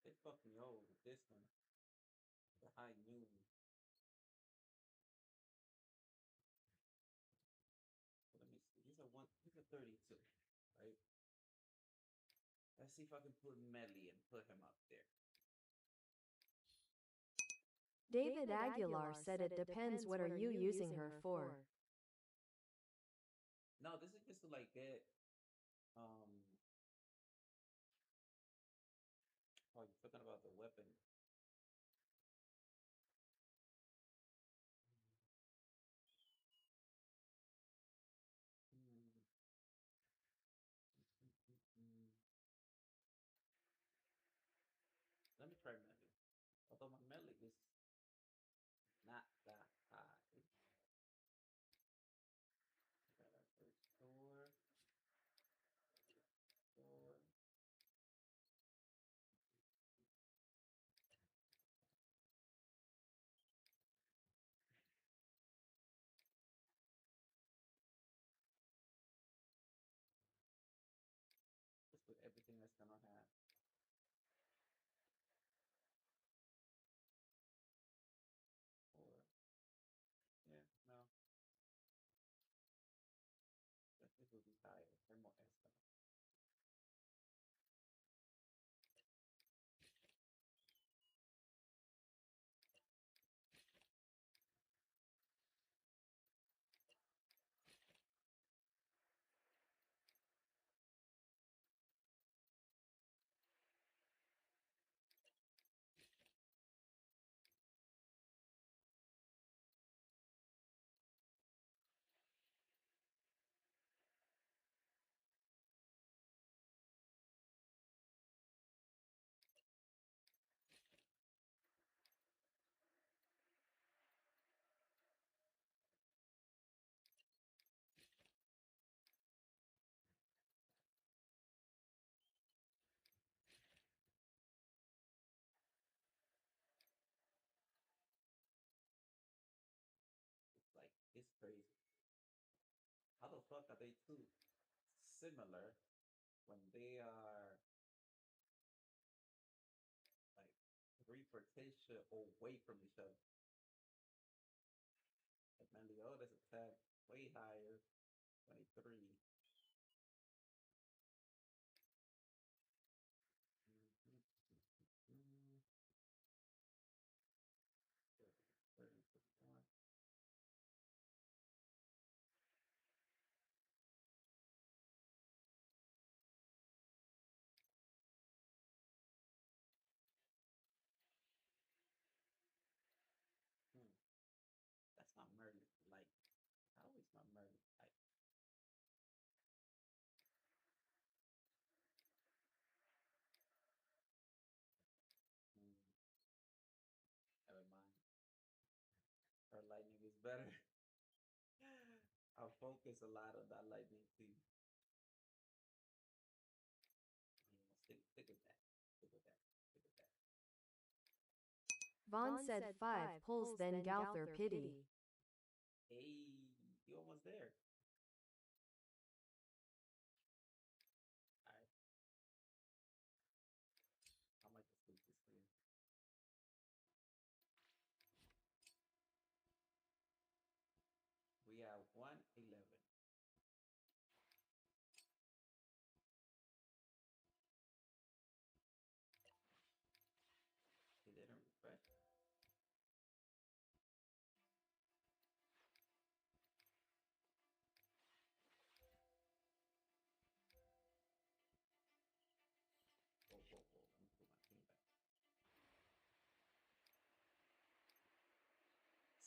They fucked me over with this one. The high noon. Let me see. These are 32, right? Let's see if I can put Melly and put him up there. David Aguilar said it depends what are you using her for. No, this is just to like get um oh, you're talking about the weapon. Hmm. Let me try Melly. Although my Melly is not that high. Got a first store. Store. Just put everything that's gonna have. Or yeah, no. This will be higher. They're more S. Like it's crazy. How the fuck are they two similar when they are like three partition away from each other? Like Meliodas attack way higher, 23. Mm-hmm. Mm-hmm. 30, 31. Hmm. That's not Merlin light. How is my Merlin light? Hmm. Never mind. Her lightning is better. I'll focus a lot on that lightning too. Yeah, stick with that. Stick with that. Stick with that. Vaughn said 5 pulls then Gauther pity. Hey, you almost there. Alright. I might just leave this for you. We have 111. It didn't refresh. Whoa, whoa, whoa. Let me put my team back.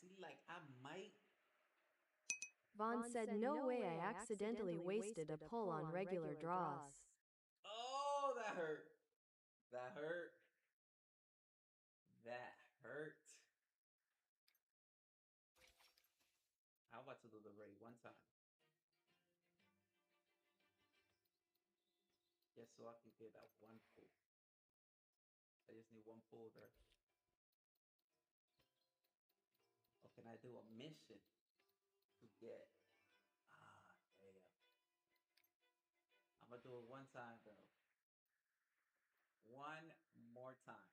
See, like, I might. Vaughn said no way I accidentally wasted a pull on regular draws. Oh, that hurt. That hurt. That hurt. I'm about to do the raid one time. Just so I can get that one pull. I just need one pull there. do a mission to get. Ah, damn. I'm gonna do it one time though. One more time.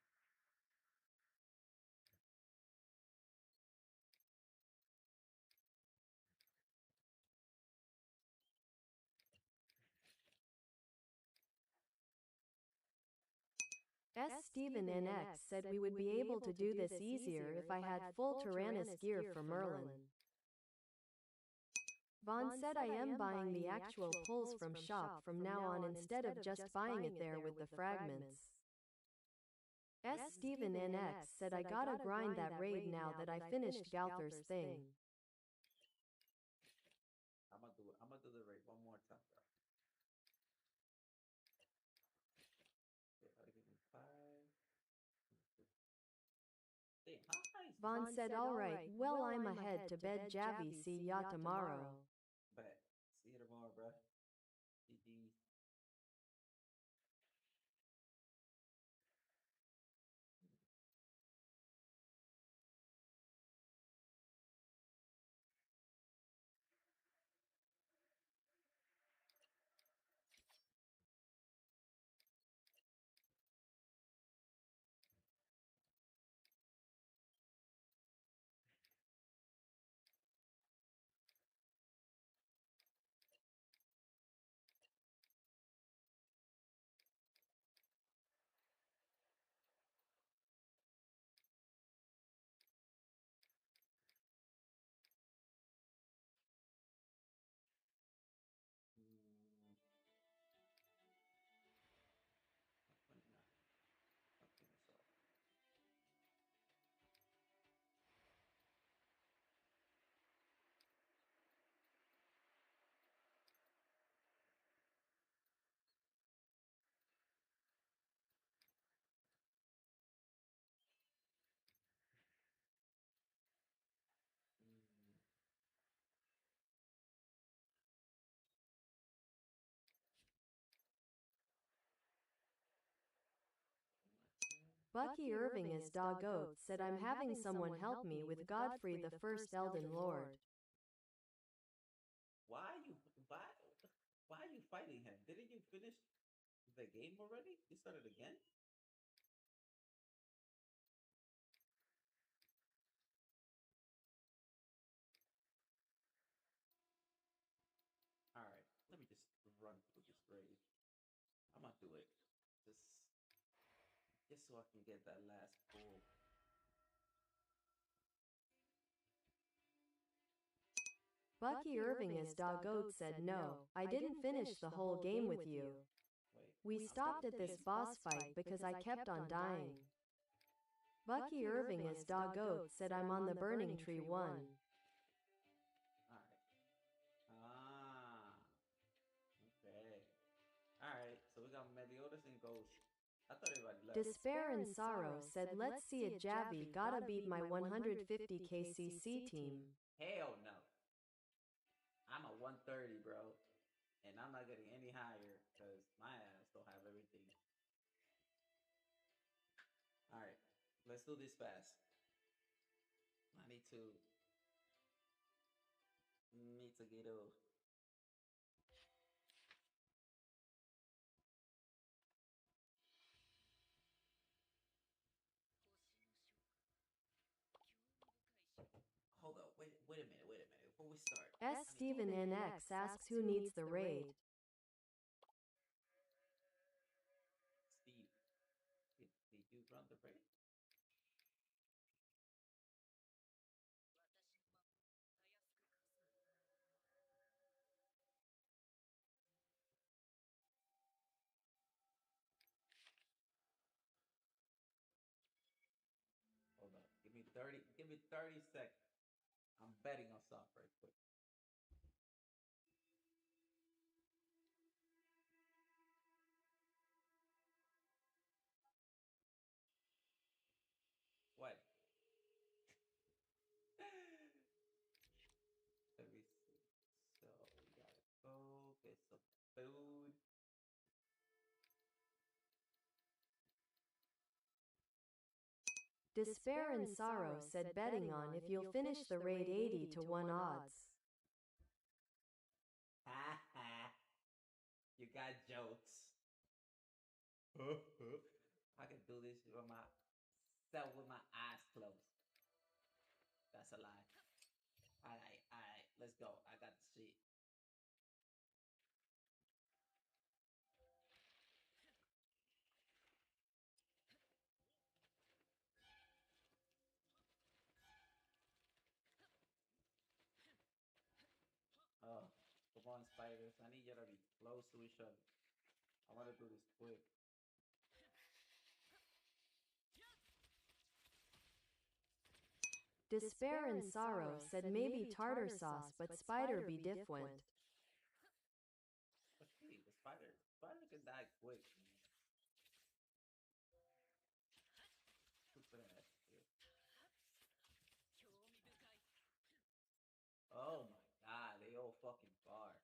S. Steven NX said we would be able to do this easier if I had full Tyrannus gear for Merlin. Vaughn said I am buying the actual pulls from shop from now on instead of just buying it there with the fragments. S. Steven NX said I gotta grind that raid now that I finished Galther's thing. I'm gonna do it. I'm gonna do the raid one more time, bro. Okay, gotta give me 5. Damn, how nice. Vaughn said alright, well I'm ahead to bed Javi, see ya tomorrow. Bet. See you tomorrow, bro. GG. Mm, 29. Okay, so. Mm, Bucky Irving as Doggoat said I'm having someone help me with Godfrey the First Elden Lord. why are you why why are you fighting him? Didn't you finish the game already? You started again? Alright, let me just run through this raid. I'm gonna do it. Just just so I can get that last pull. Bucky Irving as Doggoat said no, I didn't finish the whole game with you. Wait. We stopped at this boss fight because I kept on dying. Bucky Irving as Doggoat said I'm on the Burning Tree 1. Alright. Ah. Okay. Alright, so we got Meliodas and Ghost. I thought everybody left. Despair and Sorrow said let's see it Javi gotta beat my 150 KCC team. Hell no. I'm a 130, bro. And I'm not getting any higher because my ass don't have everything. Alright, let's do this fast. I need to get a. Hold up, wait a minute. Before we start. S. Steven NX asks who needs the raid. Steve, did you run the raid? Hold up. Give me 30 seconds. I'm betting on something very quick. What? Let me see. So we gotta go get some food. Despair and Sorrow said betting on if you'll finish the raid 80 to 1 odds. Ha ha. You got jokes. I can do this with myself with my eyes closed. That's a lie. Alright, let's go. I got the shit. Oh, come on, spiders. I need you to be close to each other. I want to do this quick. Despair and Sorrow said maybe tartar sauce, but spider be different. But hey, the spider can die quick, man. Super ass shit. Oh my god, they all fucking far.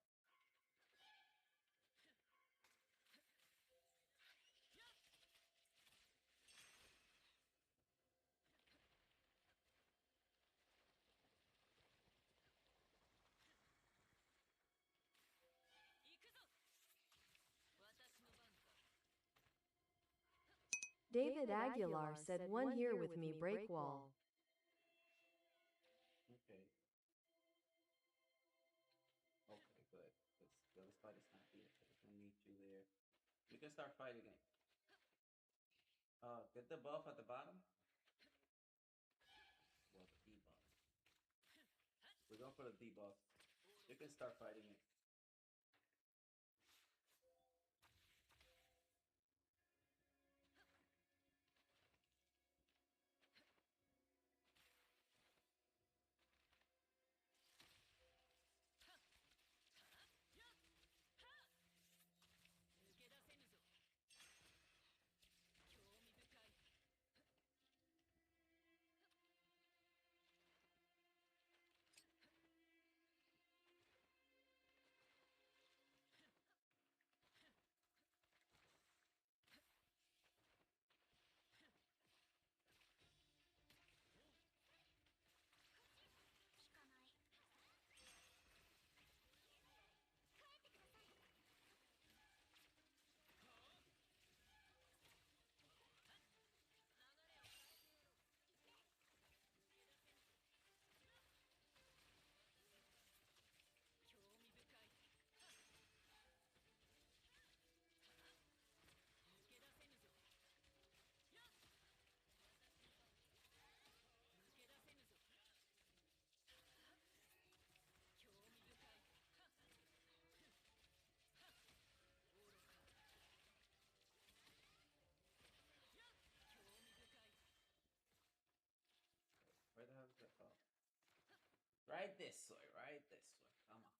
David Aguilar said one here with me break wall. Okay. Okay, good. Because the other spider's not here. So we don't need you there. You can start fighting it. Get the buff at the bottom. Well, the debuff. We're going for the debuff. You can start fighting it. Where the hell is it? Oh. Right this way, right this way. Come on.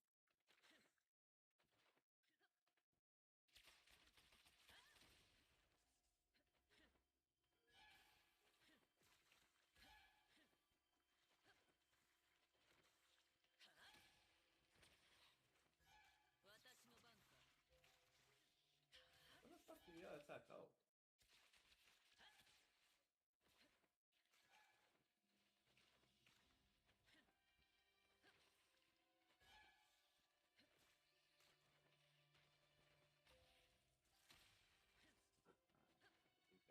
Where the fuck did the other side go?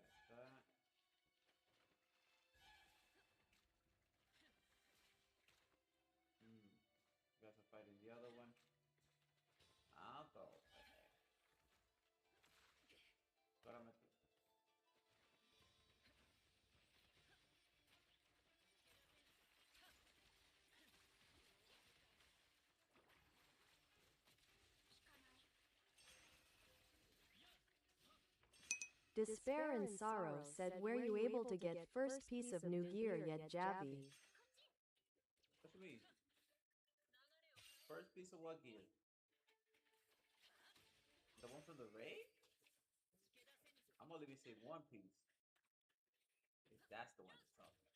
We got that. You guys are fighting the other one. I'll go over there. What am I doing? Despair and Sorrow said were you able to get first piece of new gear yet Javi? What you mean? First piece of what gear? The one from the raid? I'm only gonna say one piece. If that's the one that's talking.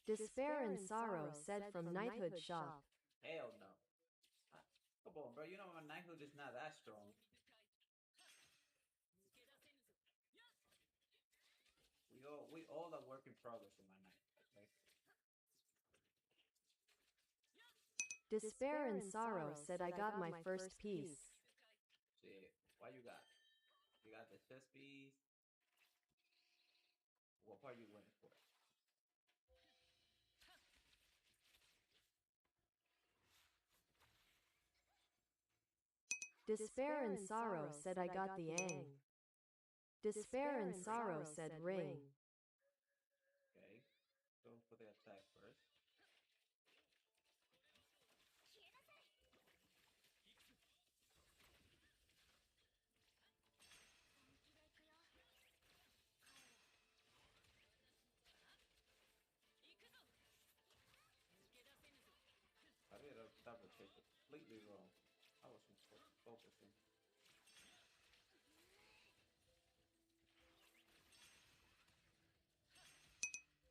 Despair and Sorrow said from Knighthood Shop. Hell no. Come on, bro. You know my knighthood is not that strong. We all a work in progress in my mind. Okay. Despair and Sorrow said I got my first piece. Shit. What you got? You got the chess piece. What part you waiting for? Despair and Sorrow said I got the Ang. Despair and Sorrow said ring. Okay. Go for the attack first. I did a double check completely wrong. I was focusing.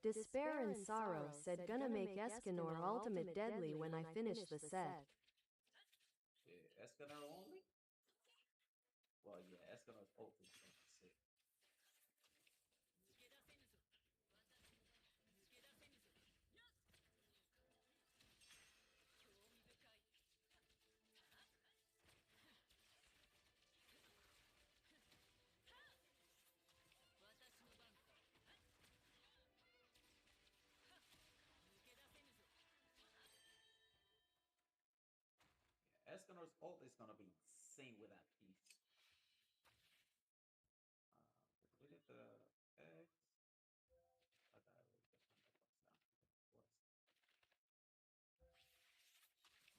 Despair and Sorrow said gonna make Escanor ultimate deadly when I finish the set. Shit, Escanor only? Well, yeah, Escanor's ult is gonna be sick. Yeah, Escanor's ult is gonna be insane with that piece. We did the X. I gotta really get my bucks down. Of course.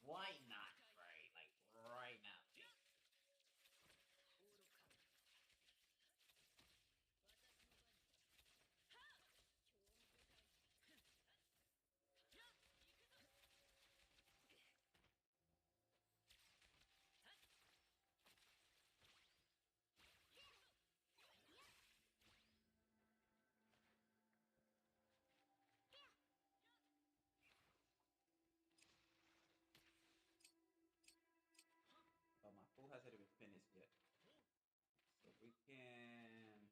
Why not? Right, like right now. But my food hasn't even finished yet. So we can.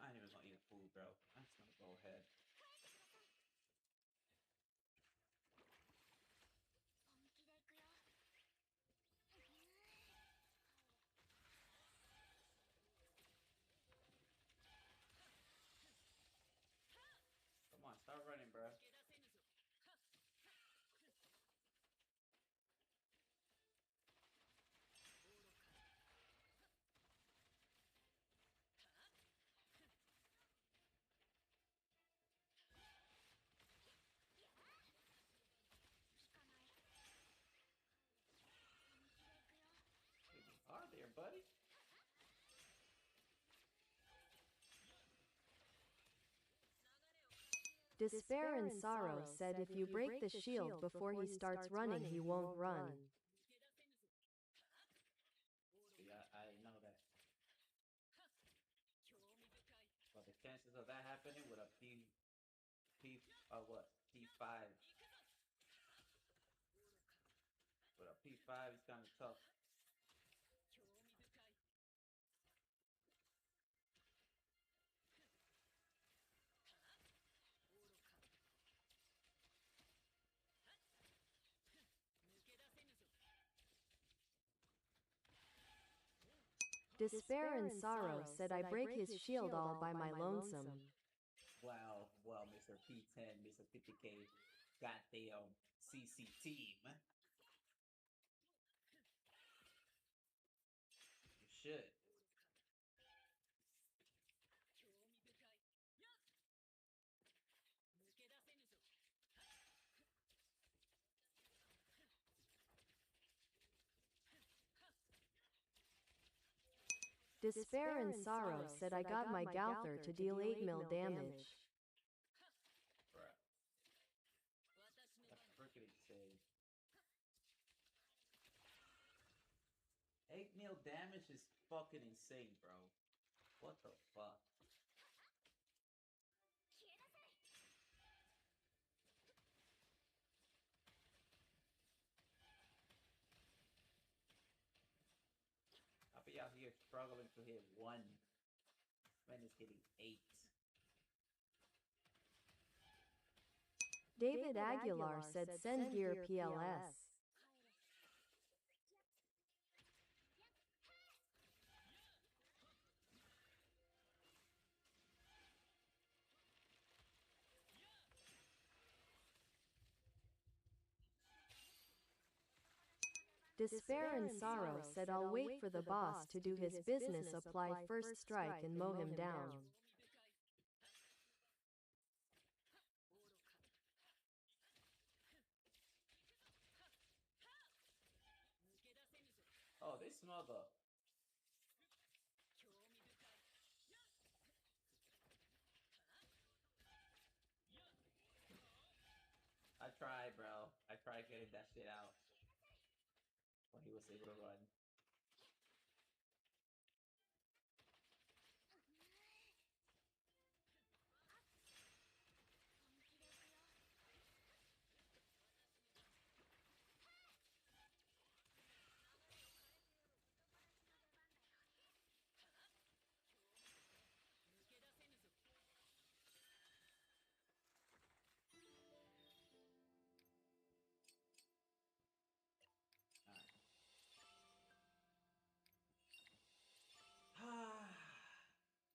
I ain't even gonna eat a food, bro. I'm just gonna go ahead. Come on, start running, bro. Are there, buddy? Despair and Sorrow said if you break the shield before he starts running, he won't run. Yeah, I know that. But the chances of that happening with a P5. With a P5 is kind of tough. Despair and Sorrow said I break his shield all by my lonesome. Well, Mr. P10, Mr. 50K, goddamn CC team. You should. Despair and Sorrow said I got my Galther to deal 8 mil damage. Bruh. That's freaking insane. 8 mil damage is fucking insane, bro. What the fuck? I'll be out here struggling to hit one. Man is hitting 8. David Aguilar said send gear PLS. Despair and Sorrow said I'll wait for the boss to do his business, apply first strike and mow him down. Oh, they smell the. I tried, bro. I tried getting that shit out when he was able to run.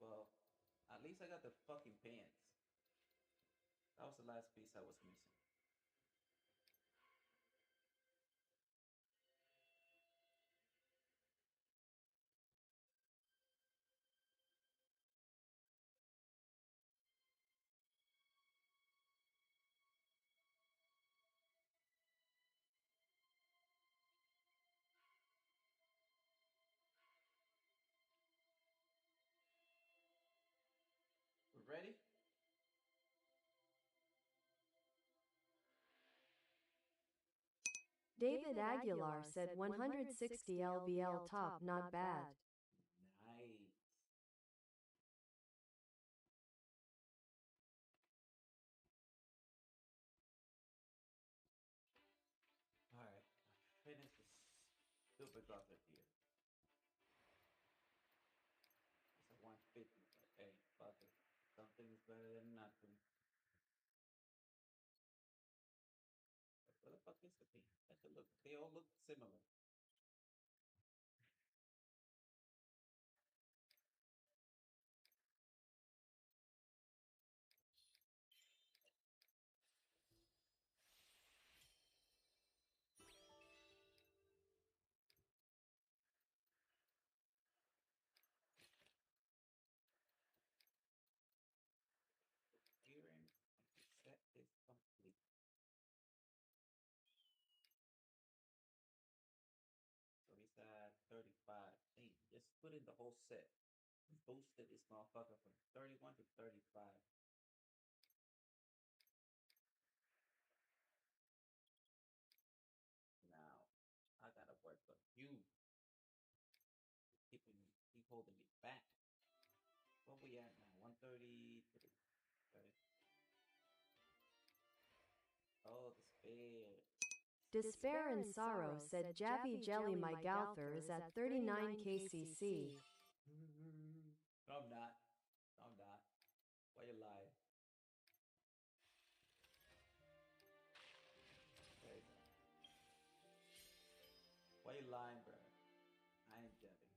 Well, at least I got the fucking pants. That was the last piece I was missing. We ready? David Aguilar said 160 LBL top, not bad. Nice. Alright, finish this stupid gauntlet here. It's a 150, but hey, fuck it. Something is better than nothing. Where the fuck is the pink? That should look, they all look similar. Gearing set is complete. So he's at 35. Hey, just put in the whole set. Boosted this motherfucker from 31 to 35. Now, I gotta work on you. Keep holding me back. What we at now? 133. 30. Oh, despair. Despair and Sorrow said Jabby Jelly my Galther is at 39 KCC. No, I'm not. No, I'm not. Why you lie? There you go. Why you lying, bro? I ain't jelly.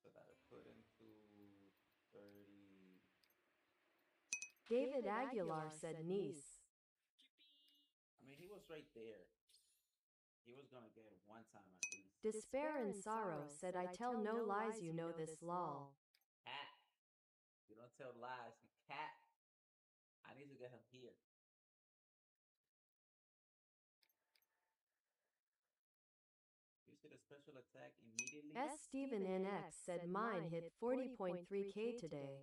So that'll put into 30. David Aguilar said Nice. I mean, he was right there. He was gonna get it one time at least. Despair and Sorrow said I tell no lies, you know this lol. Cat. You don't tell lies. You cat. I need to get him here. You see the special attack immediately? S. Steven NX said mine hit 40.3k today.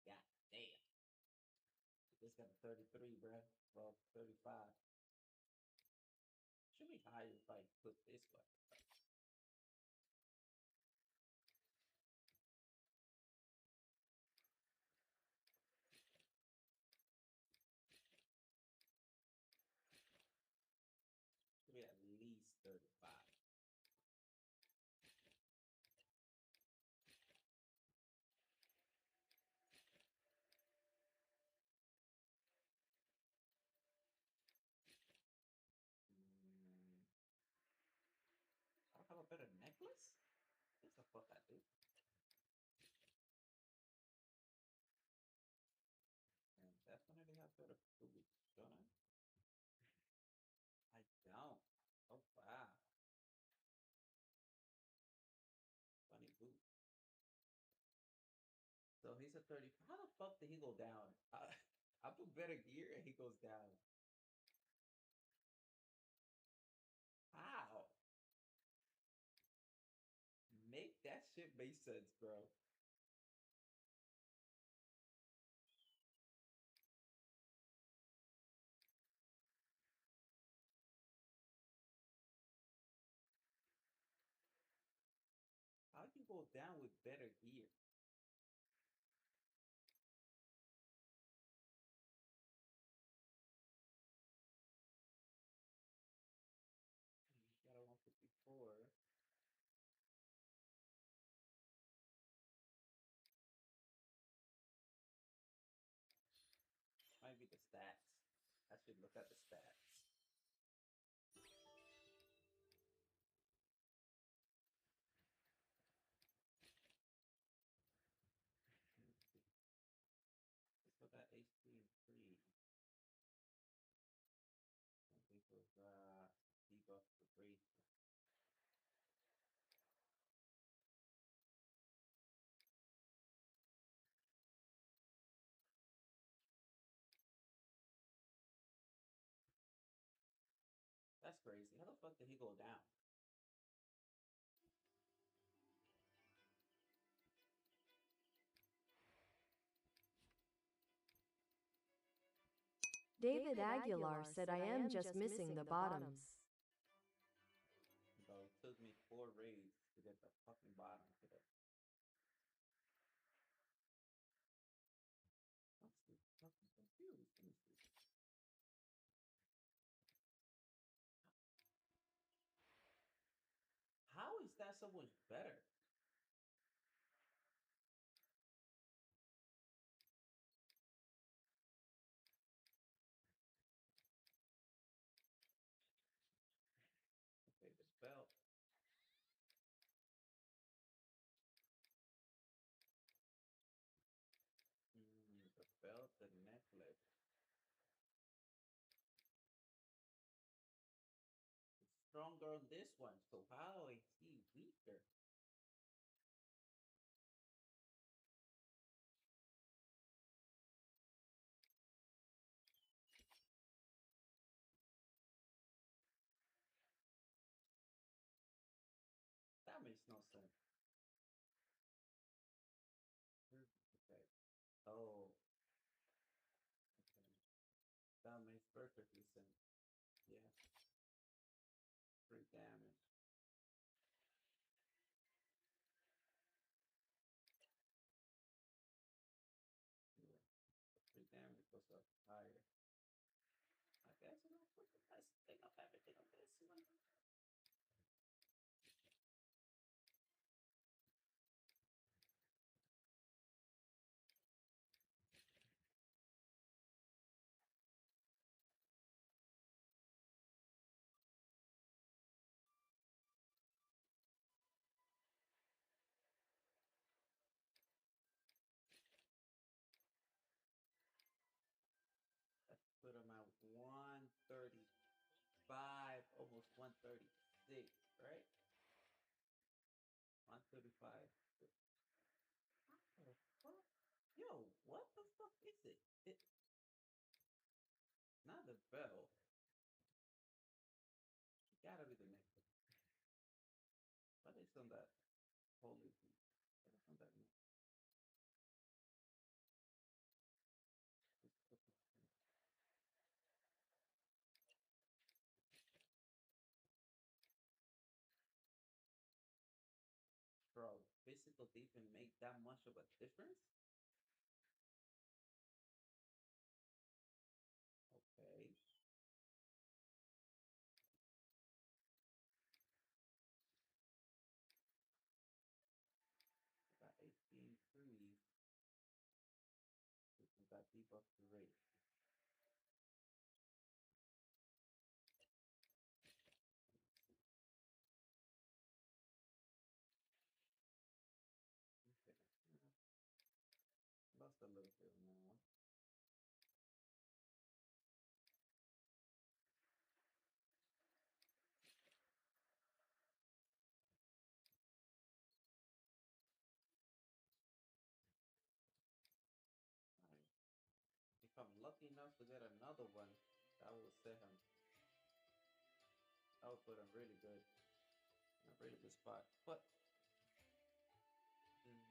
God damn. Just got a 33, bruh. Well, 35. Should be higher if I put this one. Should be at least 35. fuck I do? And definitely have better food, don't I? I don't. Oh wow. Funny boo. So he's a 30. How the fuck did he go down? I put better gear and he goes down. How? Make that shit make sense, bro. How you go down with better gear? You got a 154. Might be the stats. I should look at the stats. Let's see. Let's look at HP and free. Something for debuff for free. That's crazy. How the fuck did he go down? David Aguilar said I am just missing the bottoms. Bro, it took me 4 raids to get the fucking bottom today. I'm still fucking confused. Let me see. How is that so much better? Okay, this belt. The belt, the necklace. It's stronger on this one, so how is he weaker? That makes no sense. Okay. Oh, okay. That makes perfectly sense. Yeah. 3 damage. Yeah. 3 damage goes up higher. I guess I'm gonna put the best thing of everything on this one. Let's put him at 135, almost 136, right? 135. What the fuck? Yo, what the fuck is it? It's not the bell. It gotta be the necklace. What is on that holy thing? What is on that necklace? Bro, physical defense make that much of a difference? Okay. Got 18 freeze. We got debuff to rate. just a little bit more. Alright. If I'm lucky enough to get another one, that will set him. That will put him really good in a really good spot. But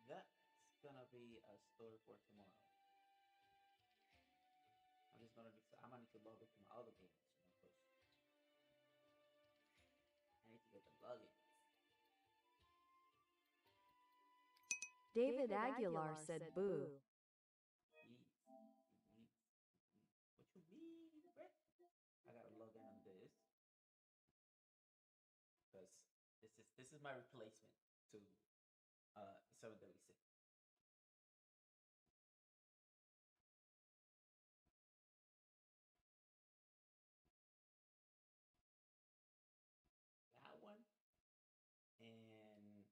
that's gonna be a story for tomorrow. I'm just gonna decide. I'm gonna need to log into my other games, because I need to get the logins. David Aguilar said boo. Yeet, yeet, yeet. What you mean, bruh? I gotta log in on this because this is my replacement to 736. That one and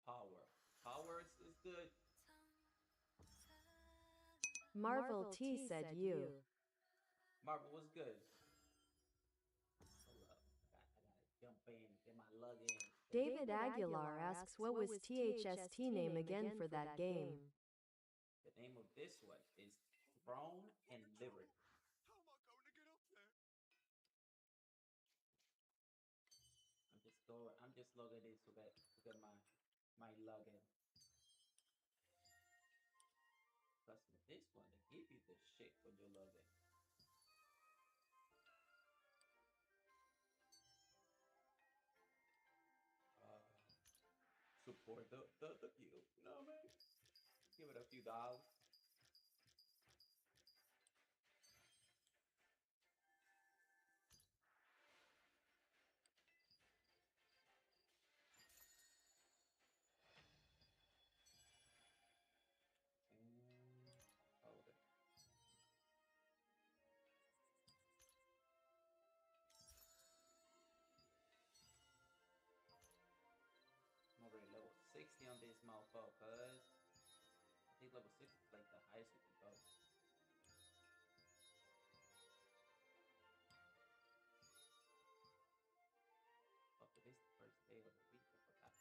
power. Power is good. Marvel T said you. Marvel was good. Hold up. I gotta jump in, get my log in. David Aguilar asks what was THST name again for that game. The name of this one is Throne and Liberty. How am I going to get up there? I'm just logging in to get my login. Plus with this one, they give you the shit when you log in. Support the guild, you know what I mean? Give it a few dollars. Hold it. I'm already level 60 on this motherfucker, cuz I think level 60 is like the highest you can go. Fuck, it is the first day of the week, I forgot.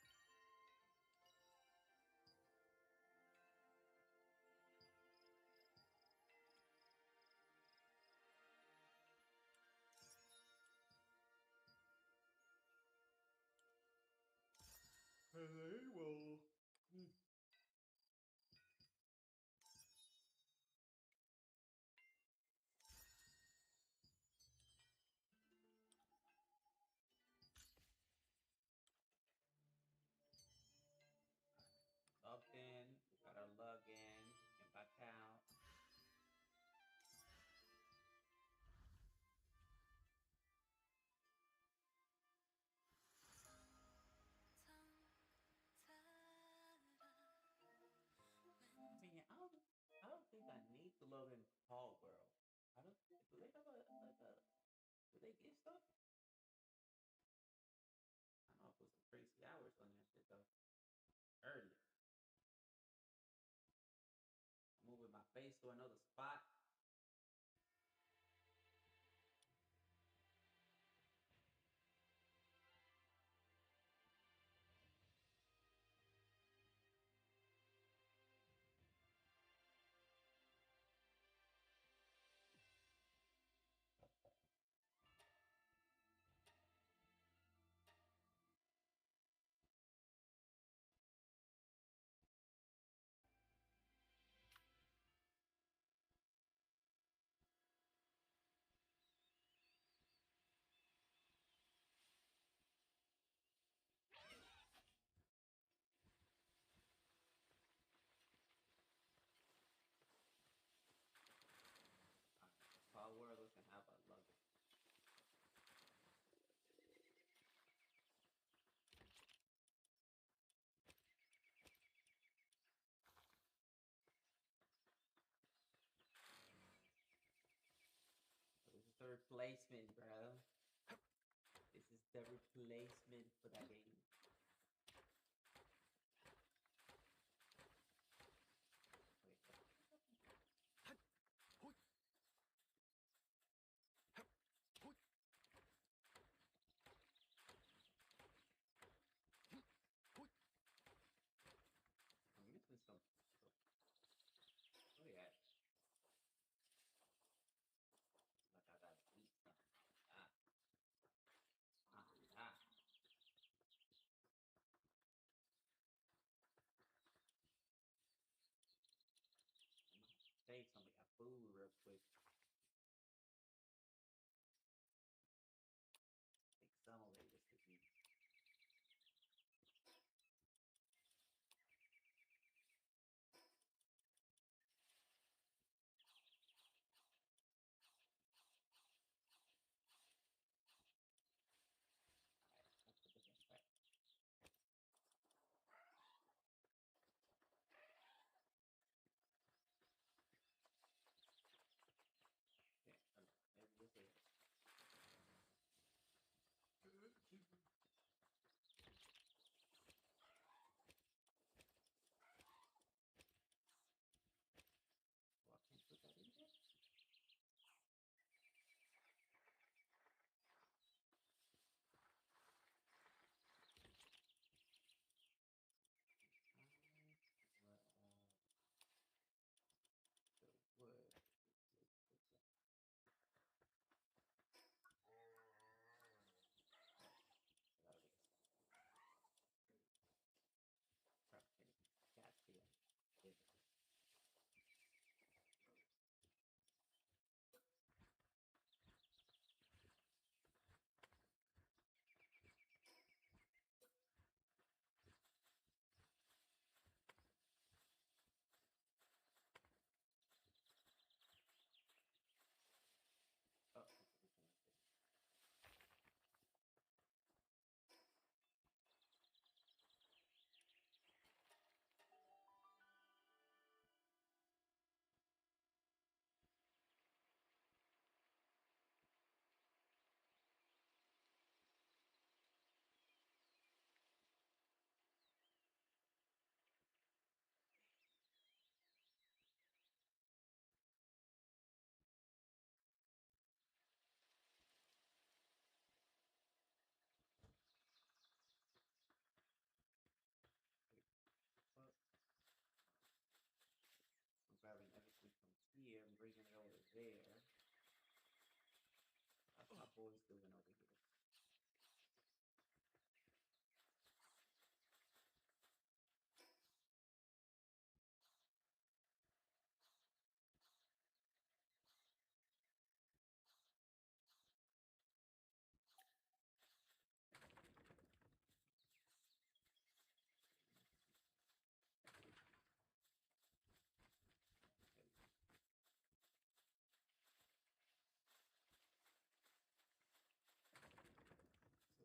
Hey, well. Logged in, we gotta log in, get back out. I mean, I don't think I need to log in Call Girl. I don't. Do they have do they get stuff? I don't know if it was some crazy hours on that shit though. Early. Moving my face to another spot. Power World can have a luggage. This is the replacement, bro. This is the replacement for that game. quick. Exonerate this disease. Alright, let's put this back. Okay, maybe this is. Well, I can't put that in there. The wood. Cat here. Oh, well, I'm grabbing everything from here and bringing it over there. How's my boys doing over here?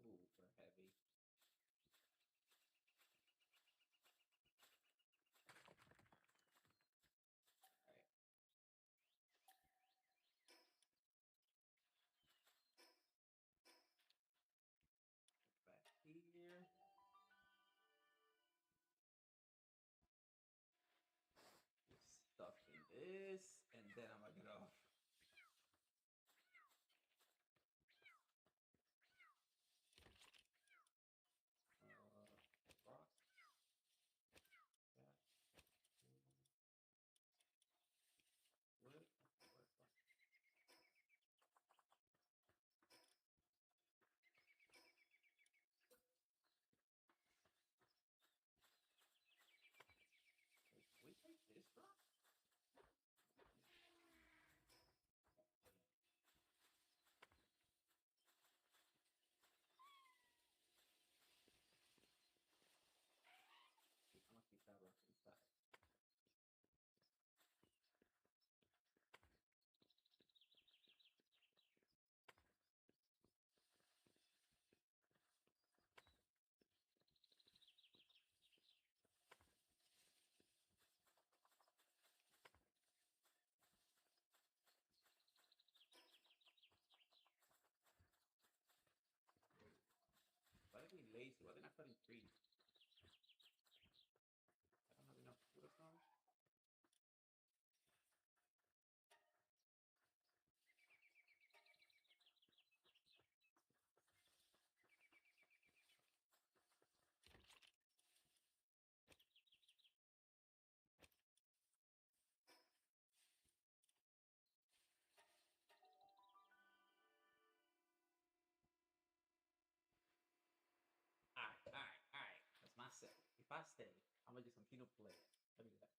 Super heavy. Alright. Back here. Get stuck in this, and then I'm gonna get off. Rock. That. Wood. Wait, can we take this rock? I'm gonna keep that rock inside. Why are they lazy? Why are they not cutting trees? I don't have enough wood from. Alright. That's my set. If I stay, I'm gonna get some Kino play. Let me do that.